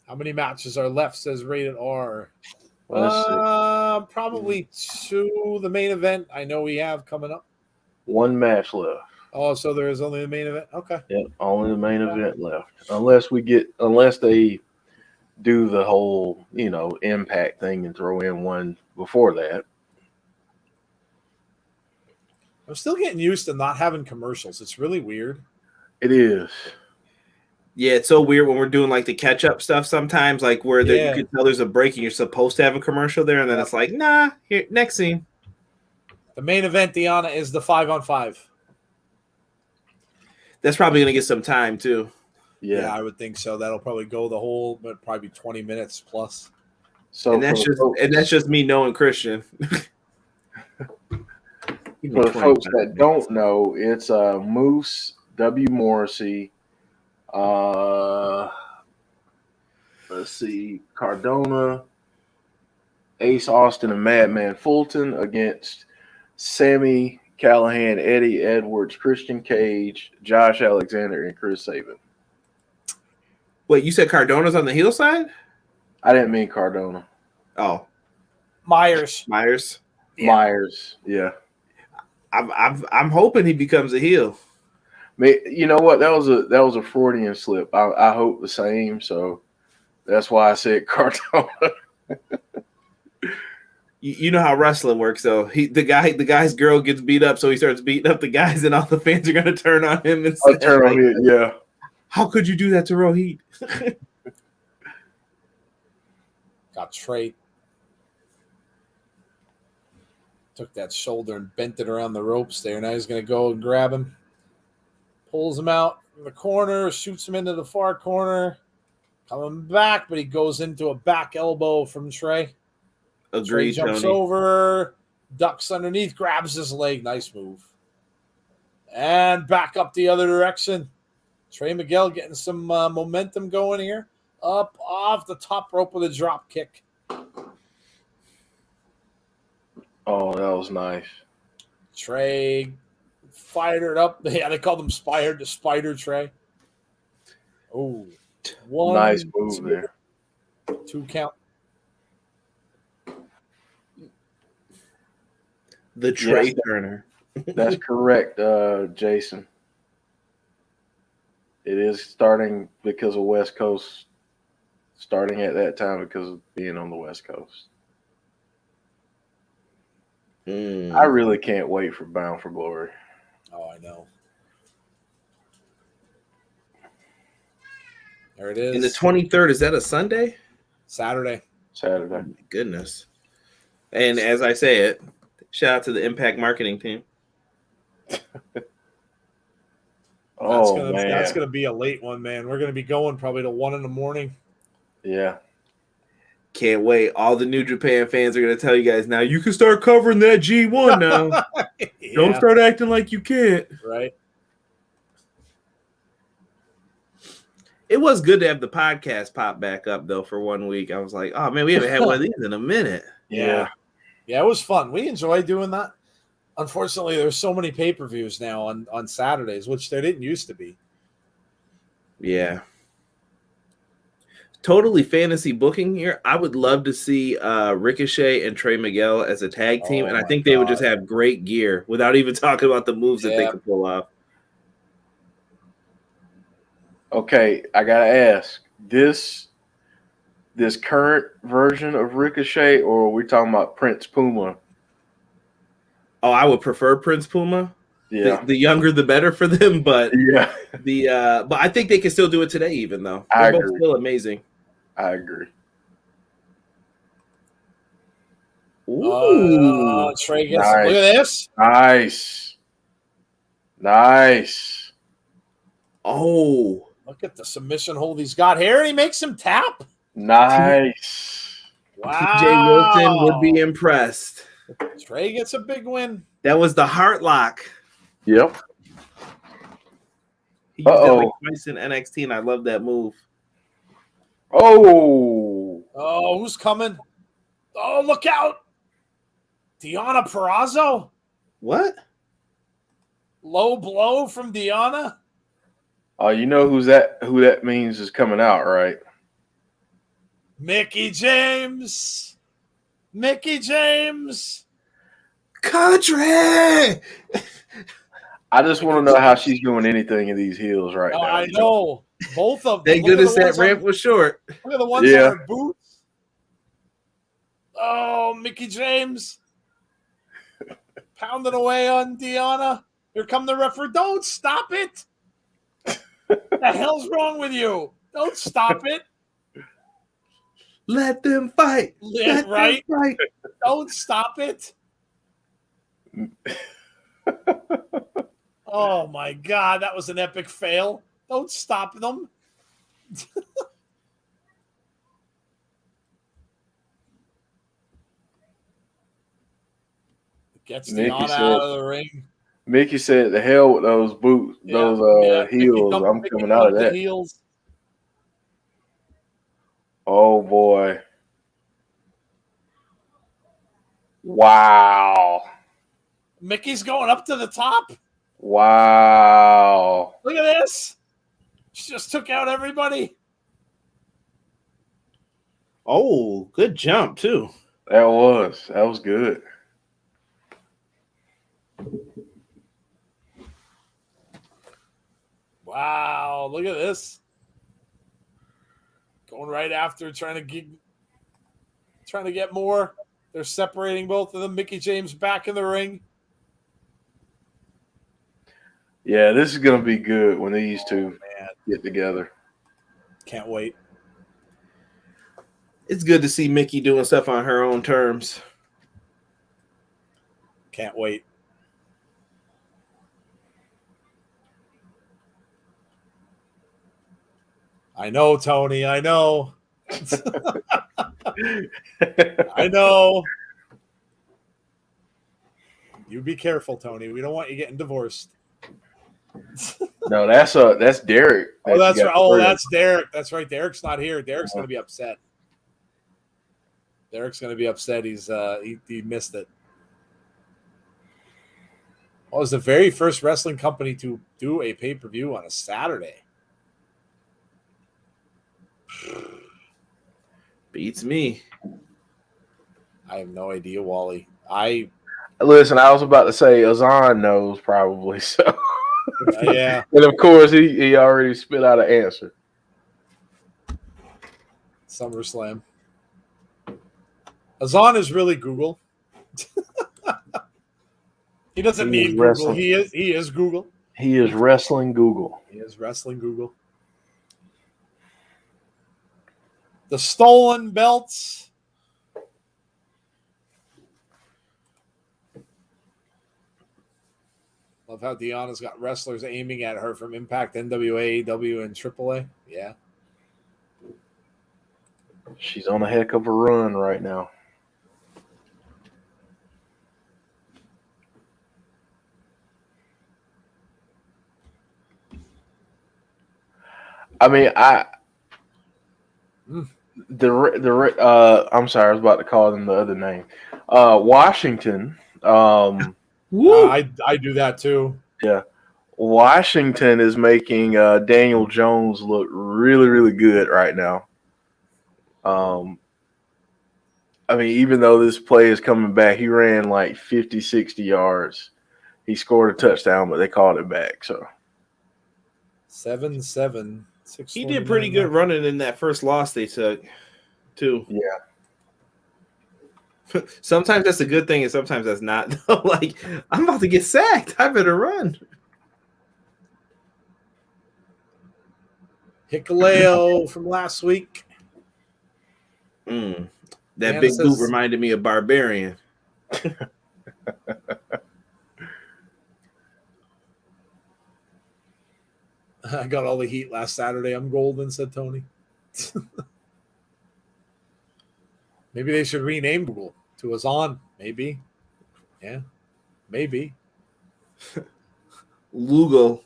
How many matches are left, says Rated R? Probably 2. The main event, I know we have coming up. 1 match left. Oh, so there is only the main event? Okay. Yep, only the main event left. Unless they do the whole, Impact thing and throw in one before that. I'm still getting used to not having commercials. It's really weird. It is. Yeah, it's so weird when we're doing like the catch-up stuff sometimes, like where you can tell there's a break and you're supposed to have a commercial there, and then it's like, nah, here, next scene. The main event, Deanna, is the 5-on-5. That's probably going to get some time, too. Yeah, I would think so. That'll probably go the whole, but probably 20 minutes plus. So and that's just me knowing Christian. For the folks that don't know, it's Moose, W. Morrissey, let's see, Cardona, Ace Austin, and Madman Fulton against Sammy Callahan, Eddie Edwards, Christian Cage, Josh Alexander, and Chris Sabin. Wait, you said Cardona's on the heel side? I didn't mean Cardona. Oh, Myers. Myers. Yeah. Myers. Yeah. I'm hoping he becomes a heel. You know what? That was a Freudian slip. I hope the same. So that's why I said Cardona. You know how wrestling works, though. The guy's girl gets beat up, so he starts beating up the guys, and all the fans are gonna turn on him and say, Turn on it. Yeah. How could you do that to Rohit? Got Trey. Took that shoulder and bent it around the ropes there. Now he's going to go and grab him. Pulls him out from the corner, shoots him into the far corner. Coming back, but he goes into a back elbow from Trey. Agreed, Trey jumps Tony. over, ducks underneath, grabs his leg. Nice move. And back up the other direction. Trey Miguel getting some momentum going here. Up off the top rope with a drop kick. Oh, that was nice. Trey fired it up. Yeah, they called him Spider, the Spider Trey. Oh, one Nice move there. 2 count. The Trey Yes. Turner. That's correct, Jason. It is starting because of West Coast. Starting at that time because of being on the West Coast. I really can't wait for Bound for Glory. Oh, I know. There it is. And the 23rd, is that a Sunday? Saturday. Saturday. Oh, my goodness. And as I say it, shout out to the Impact marketing team. Oh, man. That's gonna be a late one, man. We're gonna be going probably to 1 a.m. Yeah. Can't wait. All the New Japan fans are going to tell you guys now, you can start covering that G1 now. Yeah, Don't start acting like you can't. right. It was good to have the podcast pop back up, though, for 1 week. I was like, oh, man, we haven't had one of these in a minute. Yeah, it was fun. We enjoyed doing that. Unfortunately, there's so many pay-per-views now on Saturdays, which there didn't used to be. Yeah. Totally fantasy booking here. I would love to see Ricochet and Trey Miguel as a tag team, and I think they would just have great gear without even talking about the moves that they could pull off. Okay, I gotta ask this current version of Ricochet, or are we talking about Prince Puma? Oh, I would prefer Prince Puma. Yeah, The younger the better for them, but yeah, but I think they can still do it today, even though I they're both agree. still amazing. I agree. Ooh, Trey gets Nice. look at this. Nice. oh, Look at the submission hold he's got here, and he makes him tap. Nice. Wow. PJ Wilson would be impressed. Trey gets a big win. That was the heart lock. Yep. He used that Uh-oh. like twice in NXT, and I love that move. Oh. Oh, who's coming? Oh, look out. Deonna Purrazzo. What? Low blow from Deonna. Oh, you know who that means is coming out, right? Mickey James. Mickey James. Country. I just want to know how she's doing anything in these heels right now. I know. Both of them. Thank Look at goodness the that ones on- ramp was short. Look at the ones Yeah. on her boots. Oh, Mickey James. Pounding away on Deonna. Here come the referee. Don't stop it. What the hell's wrong with you? Don't stop it. Let them fight. Yeah, Let them right? fight. Don't stop it. Oh my God, that was an epic fail. Don't stop them. Gets Mickey Deonna said- out of the ring. Mickey said, "The hell with those boots, those Mickey heels. dumped- I'm Mickey coming out of dumped the that." heels. Oh boy! Wow! Mickey's going up to the top. Wow! Look at this. She just took out everybody. Oh, good jump too. That was good. Wow, look at this. Going right after, trying to get more. They're separating both of them. Mickie James back in the ring. Yeah, this is gonna be good when these two Man, get together. can't wait. It's good to see Mickie doing stuff on her own terms. Can't wait. I know, Tony. I know. I know. You be careful, Tony. We don't want you getting divorced. No, that's Derek. Oh, that's you right. got Oh, the that's Derek. That's right. Derek's not here. Derek's going to be upset. Derek's going to be upset. He missed it. Well, it was the very first wrestling company to do a pay-per-view on a Saturday. Beats me. I have no idea, Wally. Listen, I was about to say Azan knows probably so. Yeah. And of course he already spit out an answer. SummerSlam. Azan is really Google. He doesn't He is need Google. wrestling. He is Google. He is wrestling Google. He is wrestling Google. The stolen belts. Love how Deanna's got wrestlers aiming at her from Impact, NWA, AEW, and AAA. Yeah. She's on a heck of a run right now. I mean, I'm sorry, I was about to call them the other name. Washington. I do that too. Yeah. Washington is making Daniel Jones look really, really good right now. I mean, even though this play is coming back, he ran like 50, 60 yards. He scored a touchdown, but they called it back. So 7-7. He did pretty good running in that first loss they took, too. yeah. Sometimes that's a good thing, and sometimes that's not. Like, I'm about to get sacked. I better run. Hikuleo from last week. That Anna big says- boot reminded me of Barbarian. I got all the heat last Saturday. I'm golden, said Tony. Maybe they should rename Google to Azan. Maybe. Yeah. Maybe. Lugo.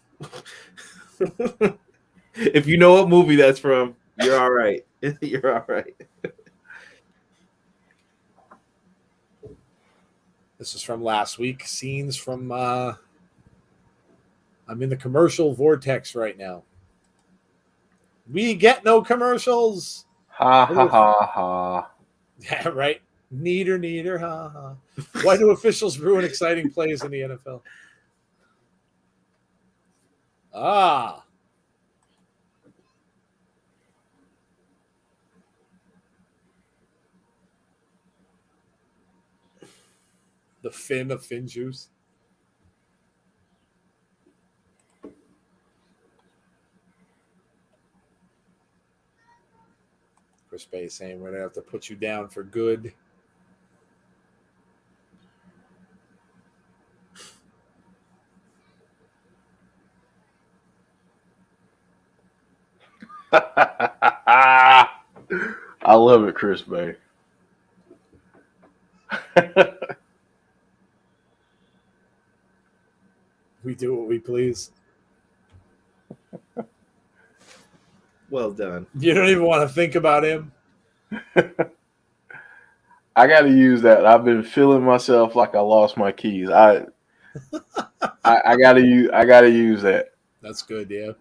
If you know what movie that's from, you're all right. You're all right. This is from last week. Scenes from I'm in the commercial vortex right now. We get no commercials. Ha ha ha ha. Yeah, right. Neater, ha ha. Why do officials ruin exciting plays in the NFL? Ah. The fin of fin juice. Chris Bay saying we're going to have to put you down for good. I love it, Chris Bay. We do what we please. Well done. You don't even want to think about him. I got to use that. I've been feeling myself like I lost my keys. I got to use that. That's good, yeah.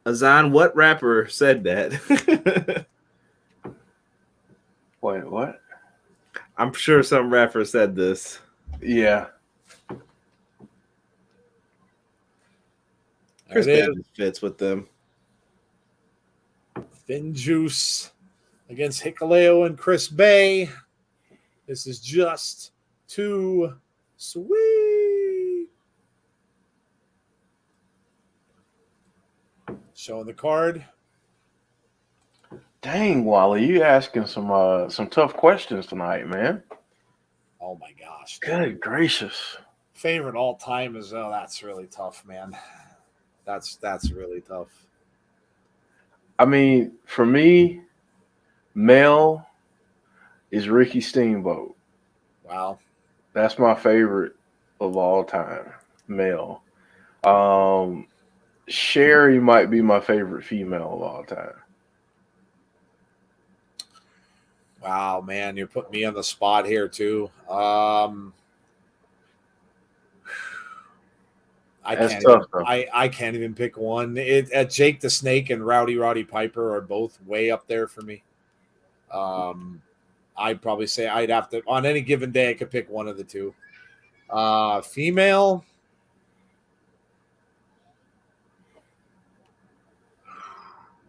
Azan, what rapper said that? Wait, what? I'm sure some rapper said this. Yeah. Chris There Bay it is. just fits with them. Finjuice against Hikuleo and Chris Bay. This is just too sweet. Showing the card. Dang, Wally, you asking some tough questions tonight, man. Oh my gosh. Good gracious. Favorite all time is that's really tough, man. That's really tough. I mean, for me, male is Ricky Steamboat. Wow. That's my favorite of all time. Male. Sherry might be my favorite female of all time. Wow, man, you're putting me on the spot here too. I That's can't. tough, though. I can't even pick one. Jake the Snake and Roddy Piper are both way up there for me. I'd probably say I'd have to on any given day I could pick one of the two. Female.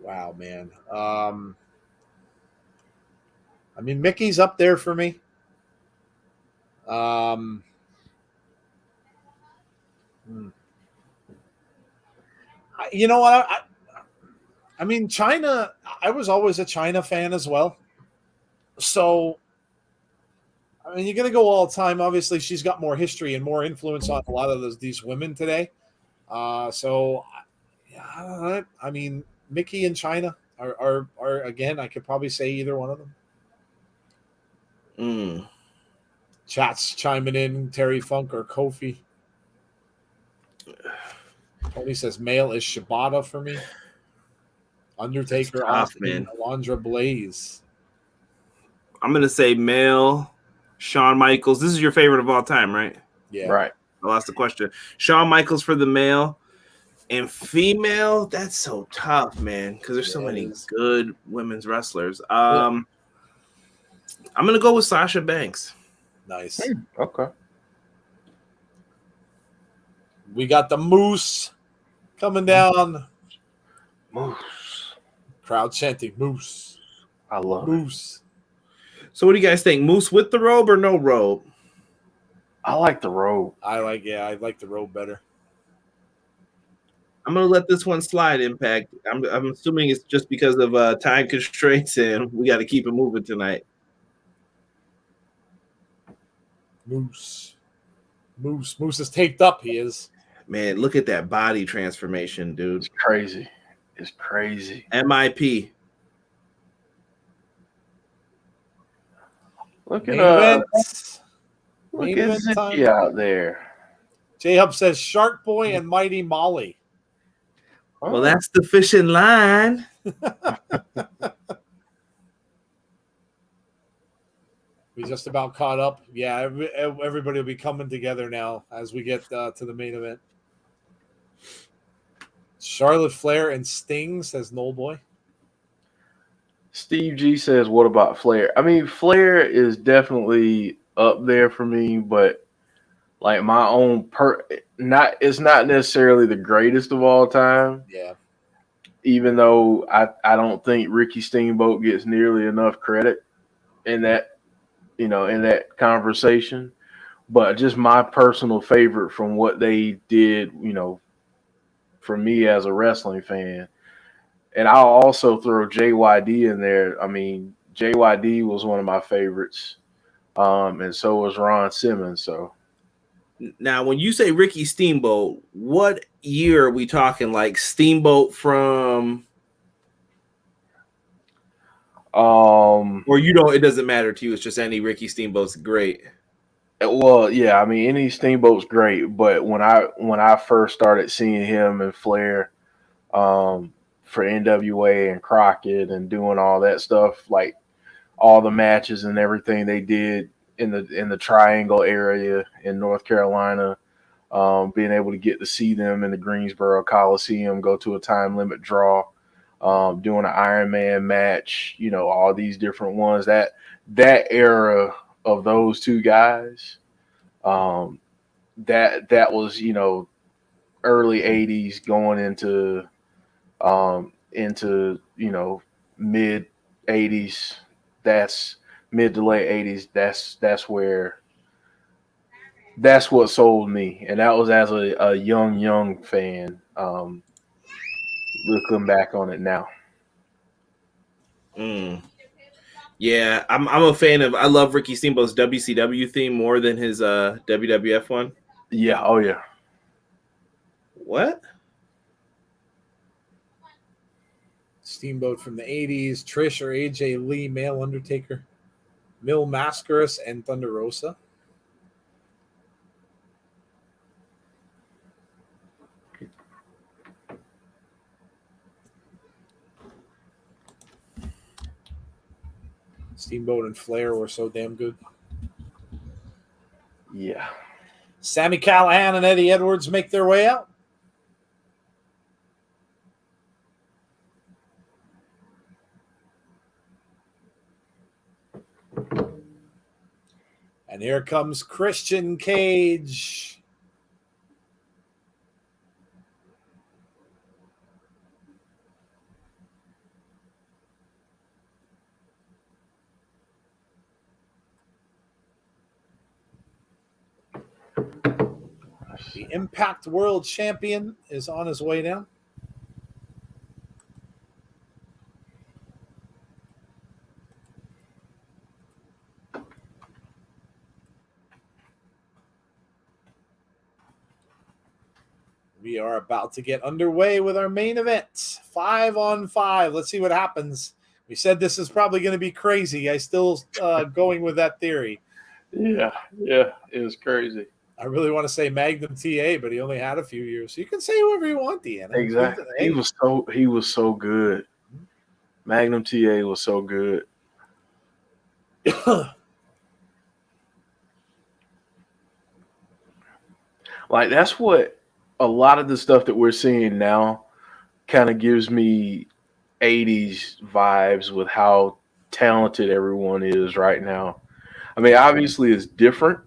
Wow, man. I mean, Mickey's up there for me. You know what? I mean, China. I was always a China fan as well. So, I mean, you're going to go all the time. Obviously, she's got more history and more influence on a lot of these women today. So, yeah, I mean, Mickey and China are again. I could probably say either one of them. Chat's chiming in. Terry Funk or Kofi. Tony says male is Shibata for me. Undertaker, tough, Austin, man. Alondra Blaze. I'm gonna say male, Shawn Michaels. This is your favorite of all time, right? Yeah. Right. I lost the question. Shawn Michaels for the male. And female, that's so tough, man, because there's so many good women's wrestlers. I'm gonna go with Sasha Banks. Nice. Okay. We got the Moose coming down. Moose. Crowd chanting Moose. I love it. Moose. So what do you guys think? Moose with the robe or no robe? I like the robe. I like the robe better. I'm gonna let this one slide. Impact. I'm assuming it's just because of time constraints, and we got to keep it moving tonight. Moose is taped up. He is. Man, look at that body transformation, dude. It's crazy. It's crazy. MIP. Look Main at event. look Main at event Zippy time. out there. J-Hub says Shark Boy and Mighty Molly. Well, that's the fishing line. We just about caught up. Yeah, everybody will be coming together now as we get to the main event. Charlotte Flair and Sting, says Noel Boy. Steve G says, "What about Flair?" I mean, Flair is definitely up there for me, but like my own it's not necessarily the greatest of all time. Yeah. Even though I don't think Ricky Steamboat gets nearly enough credit in that, in that conversation. But just my personal favorite from what they did, for me as a wrestling fan. And I'll also throw JYD in there. I mean, JYD was one of my favorites. And so was Ron Simmons. So now, when you say Ricky Steamboat, what year are we talking? Like Steamboat from or you don't, it doesn't matter to you, it's just any Ricky Steamboat's great. Well, yeah, I mean any Steamboat's great, but when I first started seeing him and Flair for NWA and Crockett and doing all that stuff, like all the matches and everything they did in the Triangle area in North Carolina, being able to get to see them in the Greensboro Coliseum, go to a time limit draw, doing an Iron Man match, all these different ones. That era of those two guys, that was, early 80s going into mid 80s. That's mid to late 80s. That's what sold me, and that was as a young fan. Looking back on it now. Yeah, I'm a fan of. I love Ricky Steamboat's WCW theme more than his WWF one. Yeah. Oh yeah. What? Steamboat from the 80s, Trish or AJ Lee, male Undertaker, Mil Mascaras, and Thunder Rosa. Steamboat and Flair were so damn good. Yeah. Sami Callihan and Eddie Edwards make their way out. And here comes Christian Cage. The Impact World Champion is on his way down. We are about to get underway with our main event. 5-on-5. Let's see what happens. We said this is probably going to be crazy. I still going with that theory. Yeah, it was crazy. I really want to say Magnum TA, but he only had a few years. You can say whoever you want, Deanna. Exactly. He was so good. Magnum TA was so good. Like, that's what a lot of the stuff that we're seeing now kind of gives me 80s vibes with how talented everyone is right now. I mean, obviously it's different.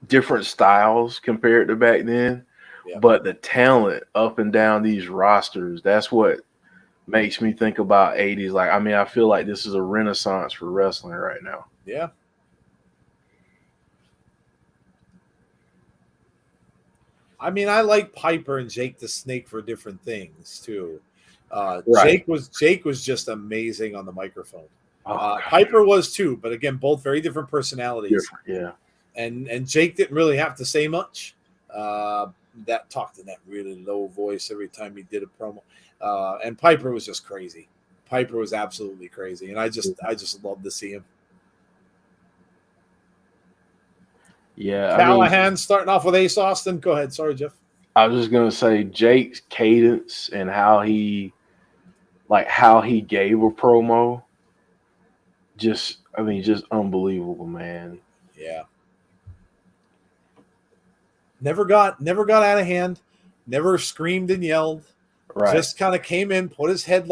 Different styles compared to back then. Yeah. But the talent up and down these rosters, that's what makes me think about 80s. Like, I mean, I feel like this is a renaissance for wrestling right now. Yeah. I mean, I like Piper and Jake the Snake for different things too. Right. Jake was just amazing on the microphone. Piper was too, but again, both very different personalities. Yeah. And Jake didn't really have to say much. That talked in that really low voice every time he did a promo. And Piper was just crazy. Piper was absolutely crazy, and I just love to see him. Yeah, Callahan starting off with Ace Austin. Go ahead. Sorry, Jeff. I was just gonna say Jake's cadence and how he gave a promo. Just unbelievable, man. Yeah. Never got out of hand. Never screamed and yelled. Right. Just kind of came in, put his head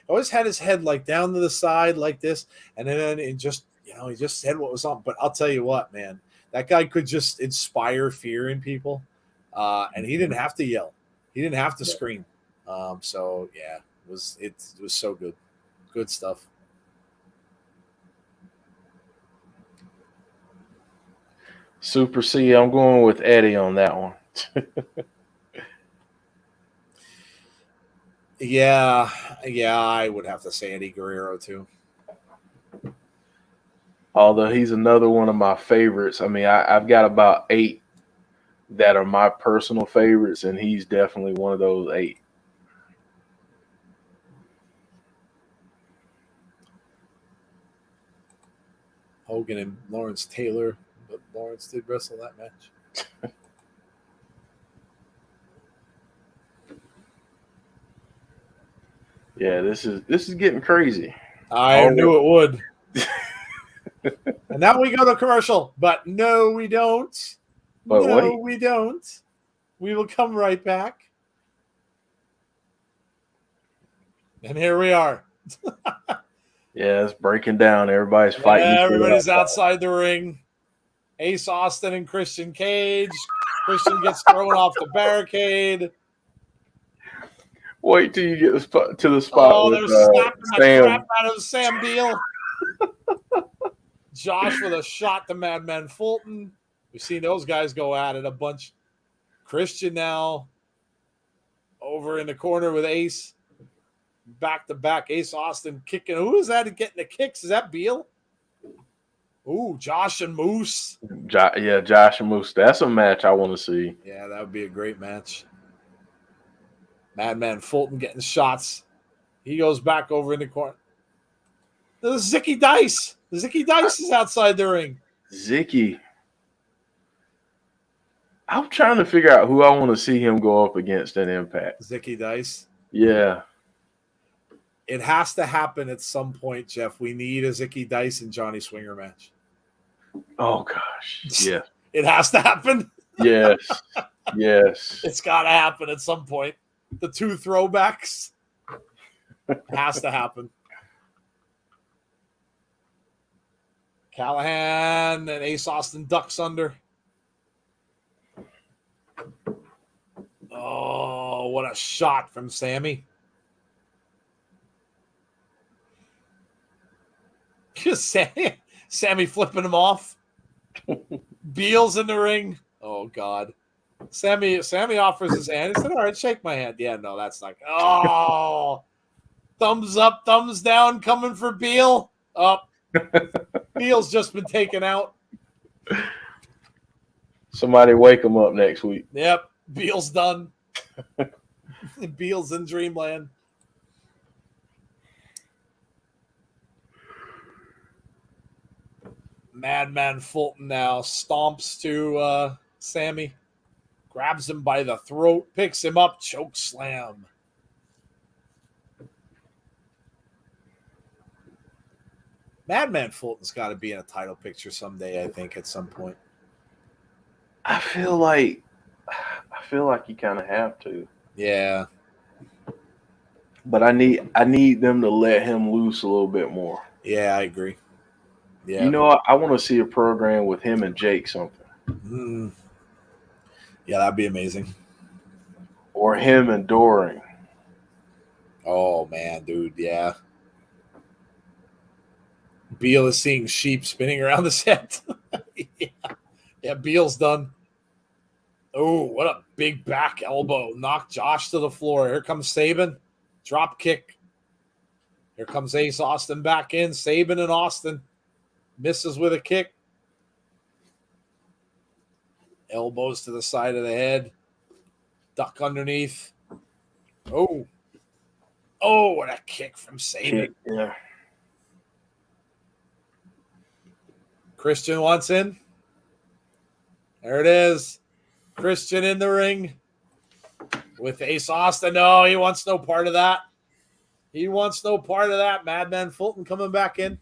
always had his head down to the side like this, and then it just he just said what was on. But I'll tell you what, man. That guy could just inspire fear in people, and he didn't have to yell. He didn't have to scream. So yeah, it was so good, good stuff. Super C, I'm going with Eddie on that one. Yeah, I would have to say Eddie Guerrero too. Although he's another one of my favorites. I mean, I've got about 8 that are my personal favorites, and he's definitely one of those 8. Hogan and Lawrence Taylor, but Lawrence did wrestle that match. Yeah, this is getting crazy. I knew it would. And now we go to commercial, but no, we don't. But no, wait. we don't. We will come right back. And here we are. Yeah, it's breaking down. Everybody's fighting. each other Everybody's outside. outside the ring. Ace Austin and Christian Cage. Christian gets thrown off the barricade. Wait till you get to the spot Oh, with they're slapping the Sam. crap out of Sam Beal. Josh with a shot to Madman Fulton. We've seen those guys go at it a bunch. Christian now over in the corner with Ace. Back to back. Ace Austin kicking. Who is that getting the kicks? Is that Beal? Ooh, Josh and Moose. Josh and Moose. That's a match I want to see. Yeah, that would be a great match. Madman Fulton getting shots. He goes back over in the corner. There's Zicky Dice. Zicky Dice is outside the ring. Zicky. I'm trying to figure out who I want to see him go up against in Impact. Zicky Dice. Yeah. It has to happen at some point, Jeff. We need a Zicky Dice and Johnny Swinger match. Oh, gosh. Yeah. It has to happen. Yes. Yes. It's got to happen at some point. The two throwbacks. It has to happen. Callahan and Ace Austin ducks under. Oh, what a shot from Sammy. Sammy flipping him off. Beal's in the ring. Oh, God. Sammy offers his hand. He said, all right, shake my hand. Yeah, no, that's not. Oh, thumbs up, thumbs down coming for Beal. Up. Beal's just been taken out. Somebody wake him up next week. Yep, Beal's done. Beal's in dreamland. Madman Fulton now stomps to Sammy, grabs him by the throat, picks him up, choke slam. Madman Fulton's got to be in a title picture someday, I think, at some point. I feel like you kind of have to. Yeah. But I need them to let him loose a little bit more. Yeah, I agree. Yeah. You know what? I want to see a program with him and Jake something. Yeah, that'd be amazing. Or him and Doring. Oh, man, dude, yeah. Beal is seeing sheep spinning around the set. Yeah, Beal's done. Oh, what a big back elbow. Knocked Josh to the floor. Here comes Sabin. Drop kick. Here comes Ace Austin back in. Sabin and Austin. Misses with a kick. Elbows to the side of the head. Duck underneath. Oh. Oh, what a kick from Sabin. Yeah. Christian wants in. There it is. Christian in the ring with Ace Austin. No, he wants no part of that. He wants no part of that. Madman Fulton coming back in.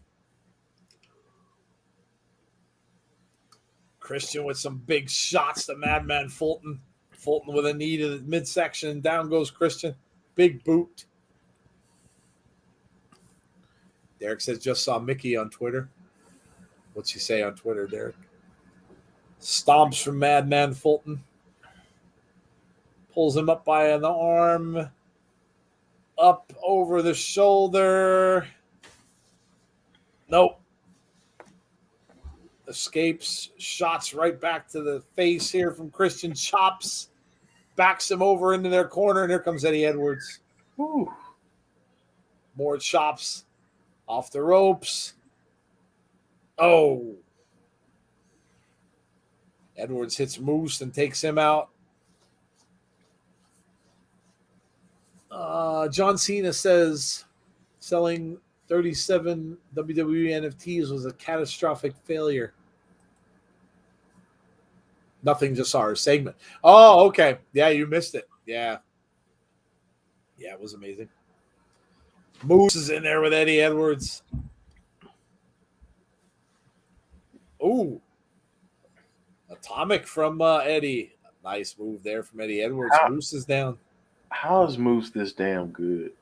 Christian with some big shots to Madman Fulton. Fulton with a knee to the midsection, and down goes Christian. Big boot. Derek says, just saw Mickey on Twitter. What's he say on Twitter, Derek? Stomps from Madman Fulton. Pulls him up by the arm. Up over the shoulder. Nope. Escapes. Shots right back to the face here from Christian. Chops. Backs him over into their corner. And here comes Eddie Edwards. Whew. More chops. Off the ropes. Oh. Edwards hits Moose and takes him out. John Cena says selling 37 WWE NFTs was a catastrophic failure. Nothing, just saw our segment. Oh, okay. Yeah, you missed it. Yeah. Yeah, it was amazing. Moose is in there with Eddie Edwards. Ooh. Atomic from Eddie. Nice move there from Eddie Edwards. Moose is down. How is Moose this damn good?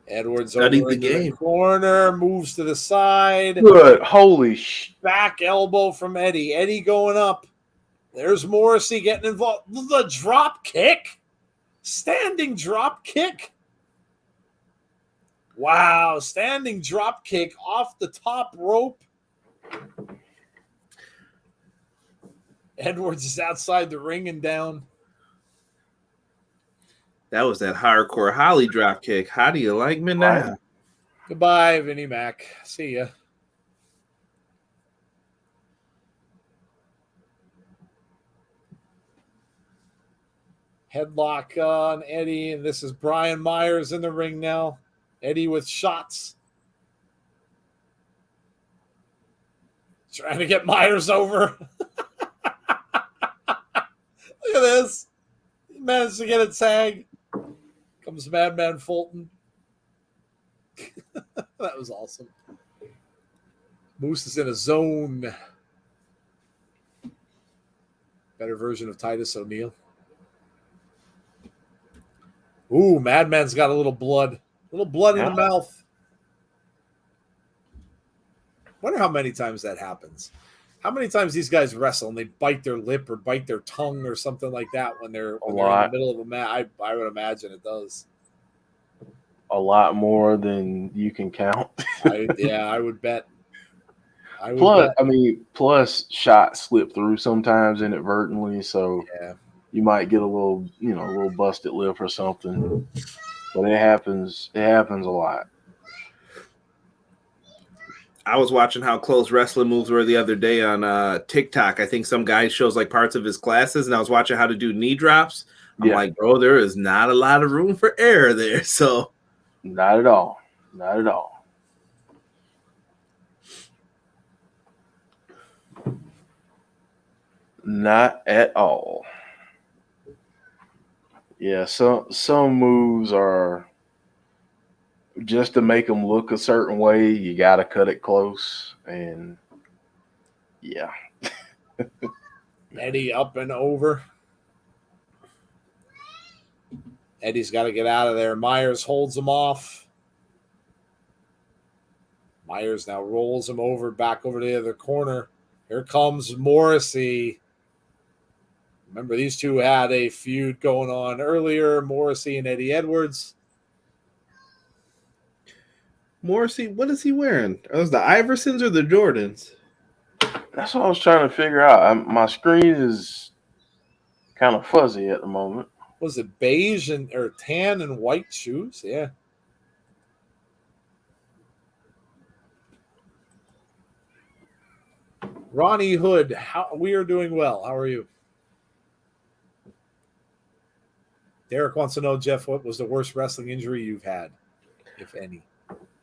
Edwards Studied over the into the game. corner, moves to the side. Good. Holy sh! Back elbow from Eddie. Eddie going up. There's Morrissey getting involved. The drop kick. Standing drop kick. Wow. Standing drop kick off the top rope. Edwards is outside the ring and down. That was that hardcore Holly drop kick. How do you like me now? Goodbye, Vinnie Mac. See ya. Headlock on Eddie, and this is Brian Myers in the ring now. Eddie with shots. Trying to get Myers over. Look at this. He managed to get a tag. Comes Madman Fulton. That was awesome. Moose is in a zone. Better version of Titus O'Neil. Ooh, Madman's got a little blood. A little blood in the mouth. Wonder how many times that happens. How many times these guys wrestle and they bite their lip or bite their tongue or something like that when they're in the middle of a match? I would imagine it does. A lot more than you can count. I would bet. Plus shots slip through sometimes inadvertently, so you might get a little busted lip or something. But it happens a lot. I was watching how close wrestling moves were the other day on TikTok. I think some guy shows like parts of his classes, and I was watching how to do knee drops. I'm like, bro, there is not a lot of room for error there. So not at all. Not at all. Not at all. Yeah, some moves are just to make them look a certain way, you got to cut it close. And yeah. Eddie up and over. Eddie's got to get out of there. Myers holds him off. Myers now rolls him over, back over to the other corner. Here comes Morrissey. Remember, these two had a feud going on earlier, Morrissey and Eddie Edwards. Morrissey, what is he wearing? Are those the Iversons or the Jordans? That's what I was trying to figure out. My screen is kind of fuzzy at the moment. Was it beige or tan and white shoes? Yeah. Ronnie Hood, we are doing well. How are you? Derek wants to know, Jeff, what was the worst wrestling injury you've had, if any?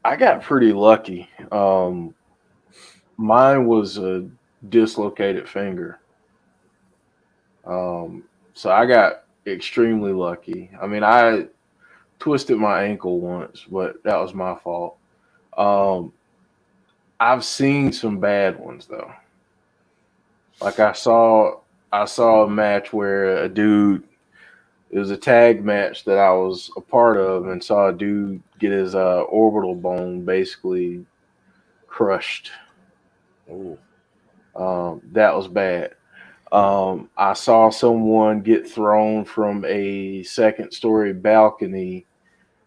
I got pretty lucky. Mine was a dislocated finger. So I got extremely lucky. I mean, I twisted my ankle once, but that was my fault. I've seen some bad ones though. Like I saw a match where a dude, it was a tag match that I was a part of, and saw a dude get his orbital bone basically crushed. Oh, that was bad. I saw someone get thrown from a second-story balcony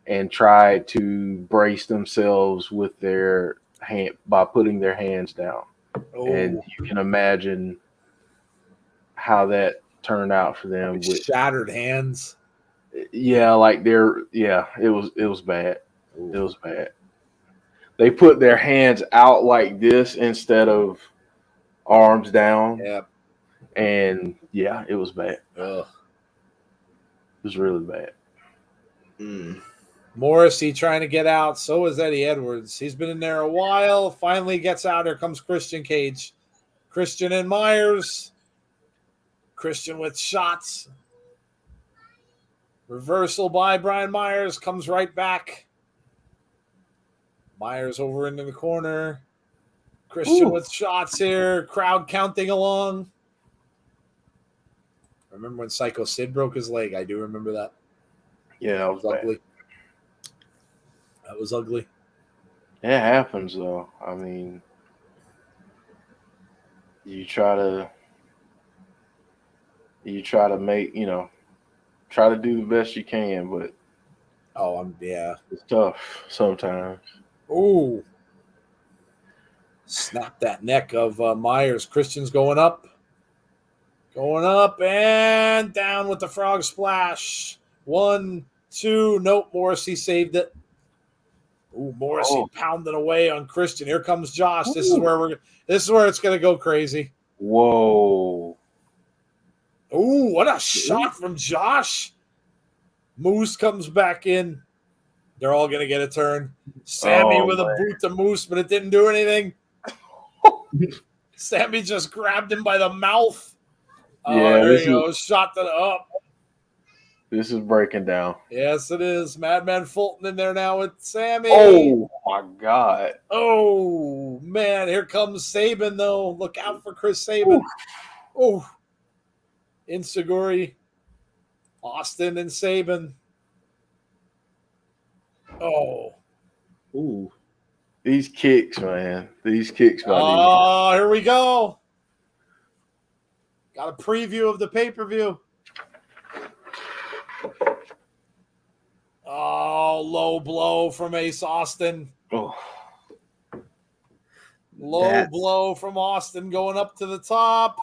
and try to brace themselves with their hand by putting their hands down. Oh. And you can imagine how that turned out for them with shattered hands. Yeah, like it was bad. Ooh. It was bad. They put their hands out like this instead of arms down. Yeah. And yeah, it was bad. Ugh. It was really bad. Morrissey trying to get out. So is Eddie Edwards. He's been in there a while. Finally gets out. Here comes Christian Cage. Christian and Myers. Christian with shots. Reversal by Brian Myers. Comes right back. Myers over into the corner. Christian with shots here. Crowd counting along. Remember when Psycho Sid broke his leg? I do remember that. Yeah, that was ugly. That was ugly. It happens, though. I mean, you try to make, try to do the best you can, but it's tough sometimes. Ooh. Snap that neck of Myers. Christian's going up. Going up and down with the frog splash. 1, 2. Nope. Morrissey saved it. Ooh, Morrissey pounding away on Christian. Here comes Josh. This is where it's gonna go crazy. Whoa. Ooh, what a shot from Josh. Moose comes back in. They're all gonna get a turn. Sammy with a boot to Moose, but it didn't do anything. Sammy just grabbed him by the mouth. There you go. Shot to the up. This is breaking down. Yes, it is. Madman Fulton in there now with Sammy. Oh, my God. Oh, man. Here comes Sabin, though. Look out for Chris Sabin. Oh. Inseguri. Austin and Sabin. Oh. Ooh. These kicks, man. These kicks. Oh, here we go. Got a preview of the pay-per-view. Oh, low blow from Ace Austin. Oh. Low blow from Austin going up to the top.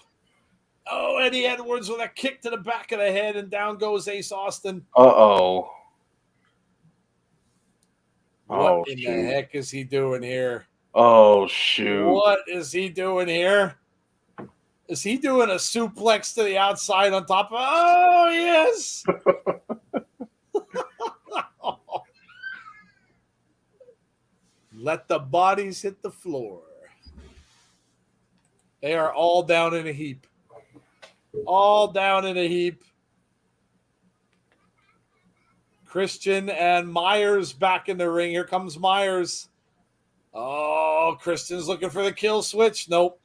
Oh, Eddie Edwards with a kick to the back of the head, and down goes Ace Austin. Uh-oh. What in the heck is he doing here? Oh, shoot. What is he doing here? Is he doing a suplex to the outside on top of... Oh, yes! Let the bodies hit the floor. They are all down in a heap. All down in a heap. Christian and Myers back in the ring. Here comes Myers. Oh, Christian's looking for the kill switch. Nope.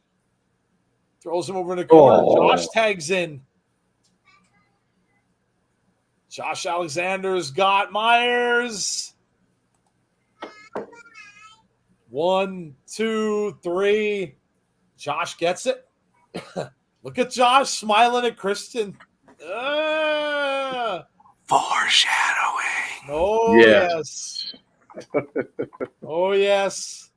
Throws him over in the corner. Josh tags in. Josh Alexander's got Myers. 1, 2, 3. Josh gets it. Look at Josh smiling at Christian. Foreshadowing. Oh, yes. Oh, yes.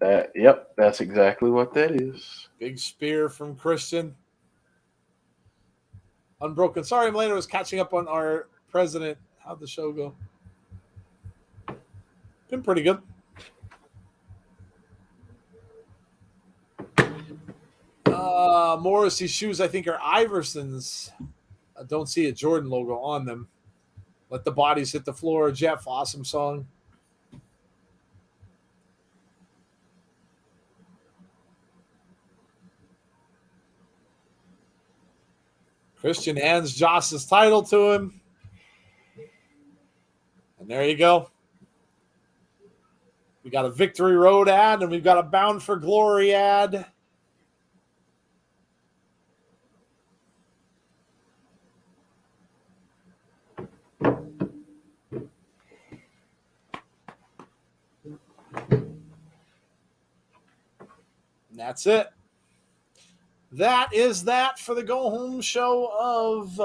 Yep, that's exactly what that is. Big spear from Christian. Unbroken. Sorry, I'm late. I was catching up on our president. How'd the show go? Been pretty good. Morrissey's shoes, I think, are Iverson's. I don't see a Jordan logo on them. Let the bodies hit the floor. Jeff, awesome song. Christian hands Josh's title to him. And there you go. We got a Victory Road ad, and we've got a Bound for Glory ad. And that's it. That is that for the go-home show of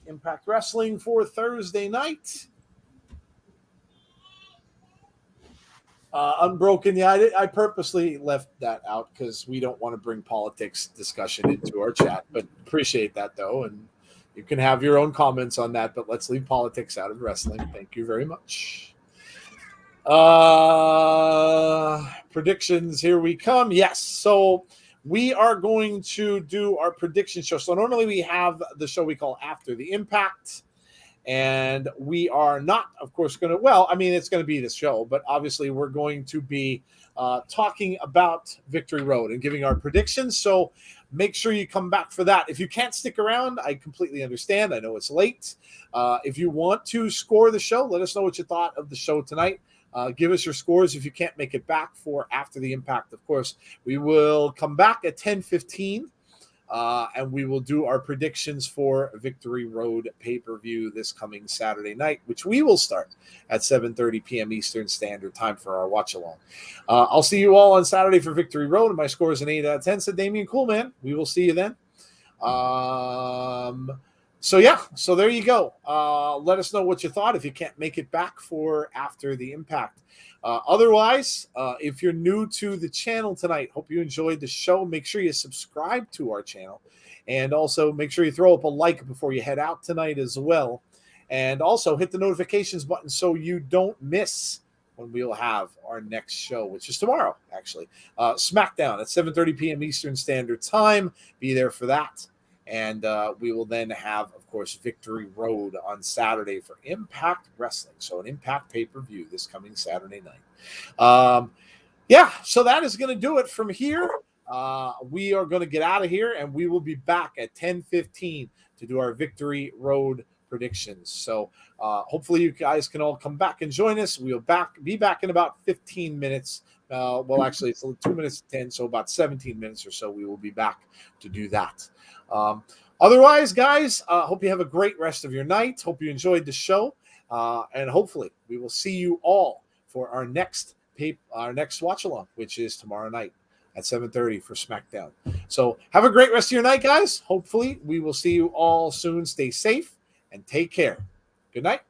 Impact Wrestling for Thursday night. Unbroken, yeah, I purposely left that out because we don't want to bring politics discussion into our chat, but appreciate that, though, and you can have your own comments on that, but let's leave politics out of wrestling. Thank you very much. Predictions, here we come. Yes, so we are going to do our prediction show. So normally we have the show we call After the Impact, And we are not, of course, going to, well, I mean, it's going to be this show, but obviously we're going to be talking about Victory Road and giving our predictions. So make sure you come back for that. If you can't stick around, I completely understand. I know it's late. If you want to score the show, let us know what you thought of the show tonight. Give us your scores if you can't make it back for After the Impact. Of course, we will come back at 10:15. And we will do our predictions for Victory Road pay-per-view this coming Saturday night, which we will start at 7:30 p.m. Eastern Standard Time for our watch-along. I'll see you all on Saturday for Victory Road, and my score is an 8 out of 10, said Damian Coolman. We will see you then. So there you go. Let us know what you thought if you can't make it back for After the Impact. Otherwise, if you're new to the channel tonight, hope you enjoyed the show. Make sure you subscribe to our channel, and also make sure you throw up a like before you head out tonight as well. And also hit the notifications button so you don't miss when we'll have our next show, which is tomorrow, actually. SmackDown at 7:30 p.m. Eastern Standard Time. Be there for that. And we will then have, of course, Victory Road on Saturday for Impact Wrestling. So an Impact pay-per-view this coming Saturday night. So that is going to do it from here. We are going to get out of here, and we will be back at 10:15 to do our Victory Road predictions. So hopefully you guys can all come back and join us. We'll be back in about 15 minutes. Actually, it's 2 minutes to 10, so about 17 minutes or so we will be back to do that. Otherwise, guys, hope you have a great rest of your night. Hope you enjoyed the show, and hopefully we will see you all for our next watch along, which is tomorrow night at 7:30 for SmackDown. So have a great rest of your night, guys. Hopefully we will see you all soon. Stay safe and take care. Good night.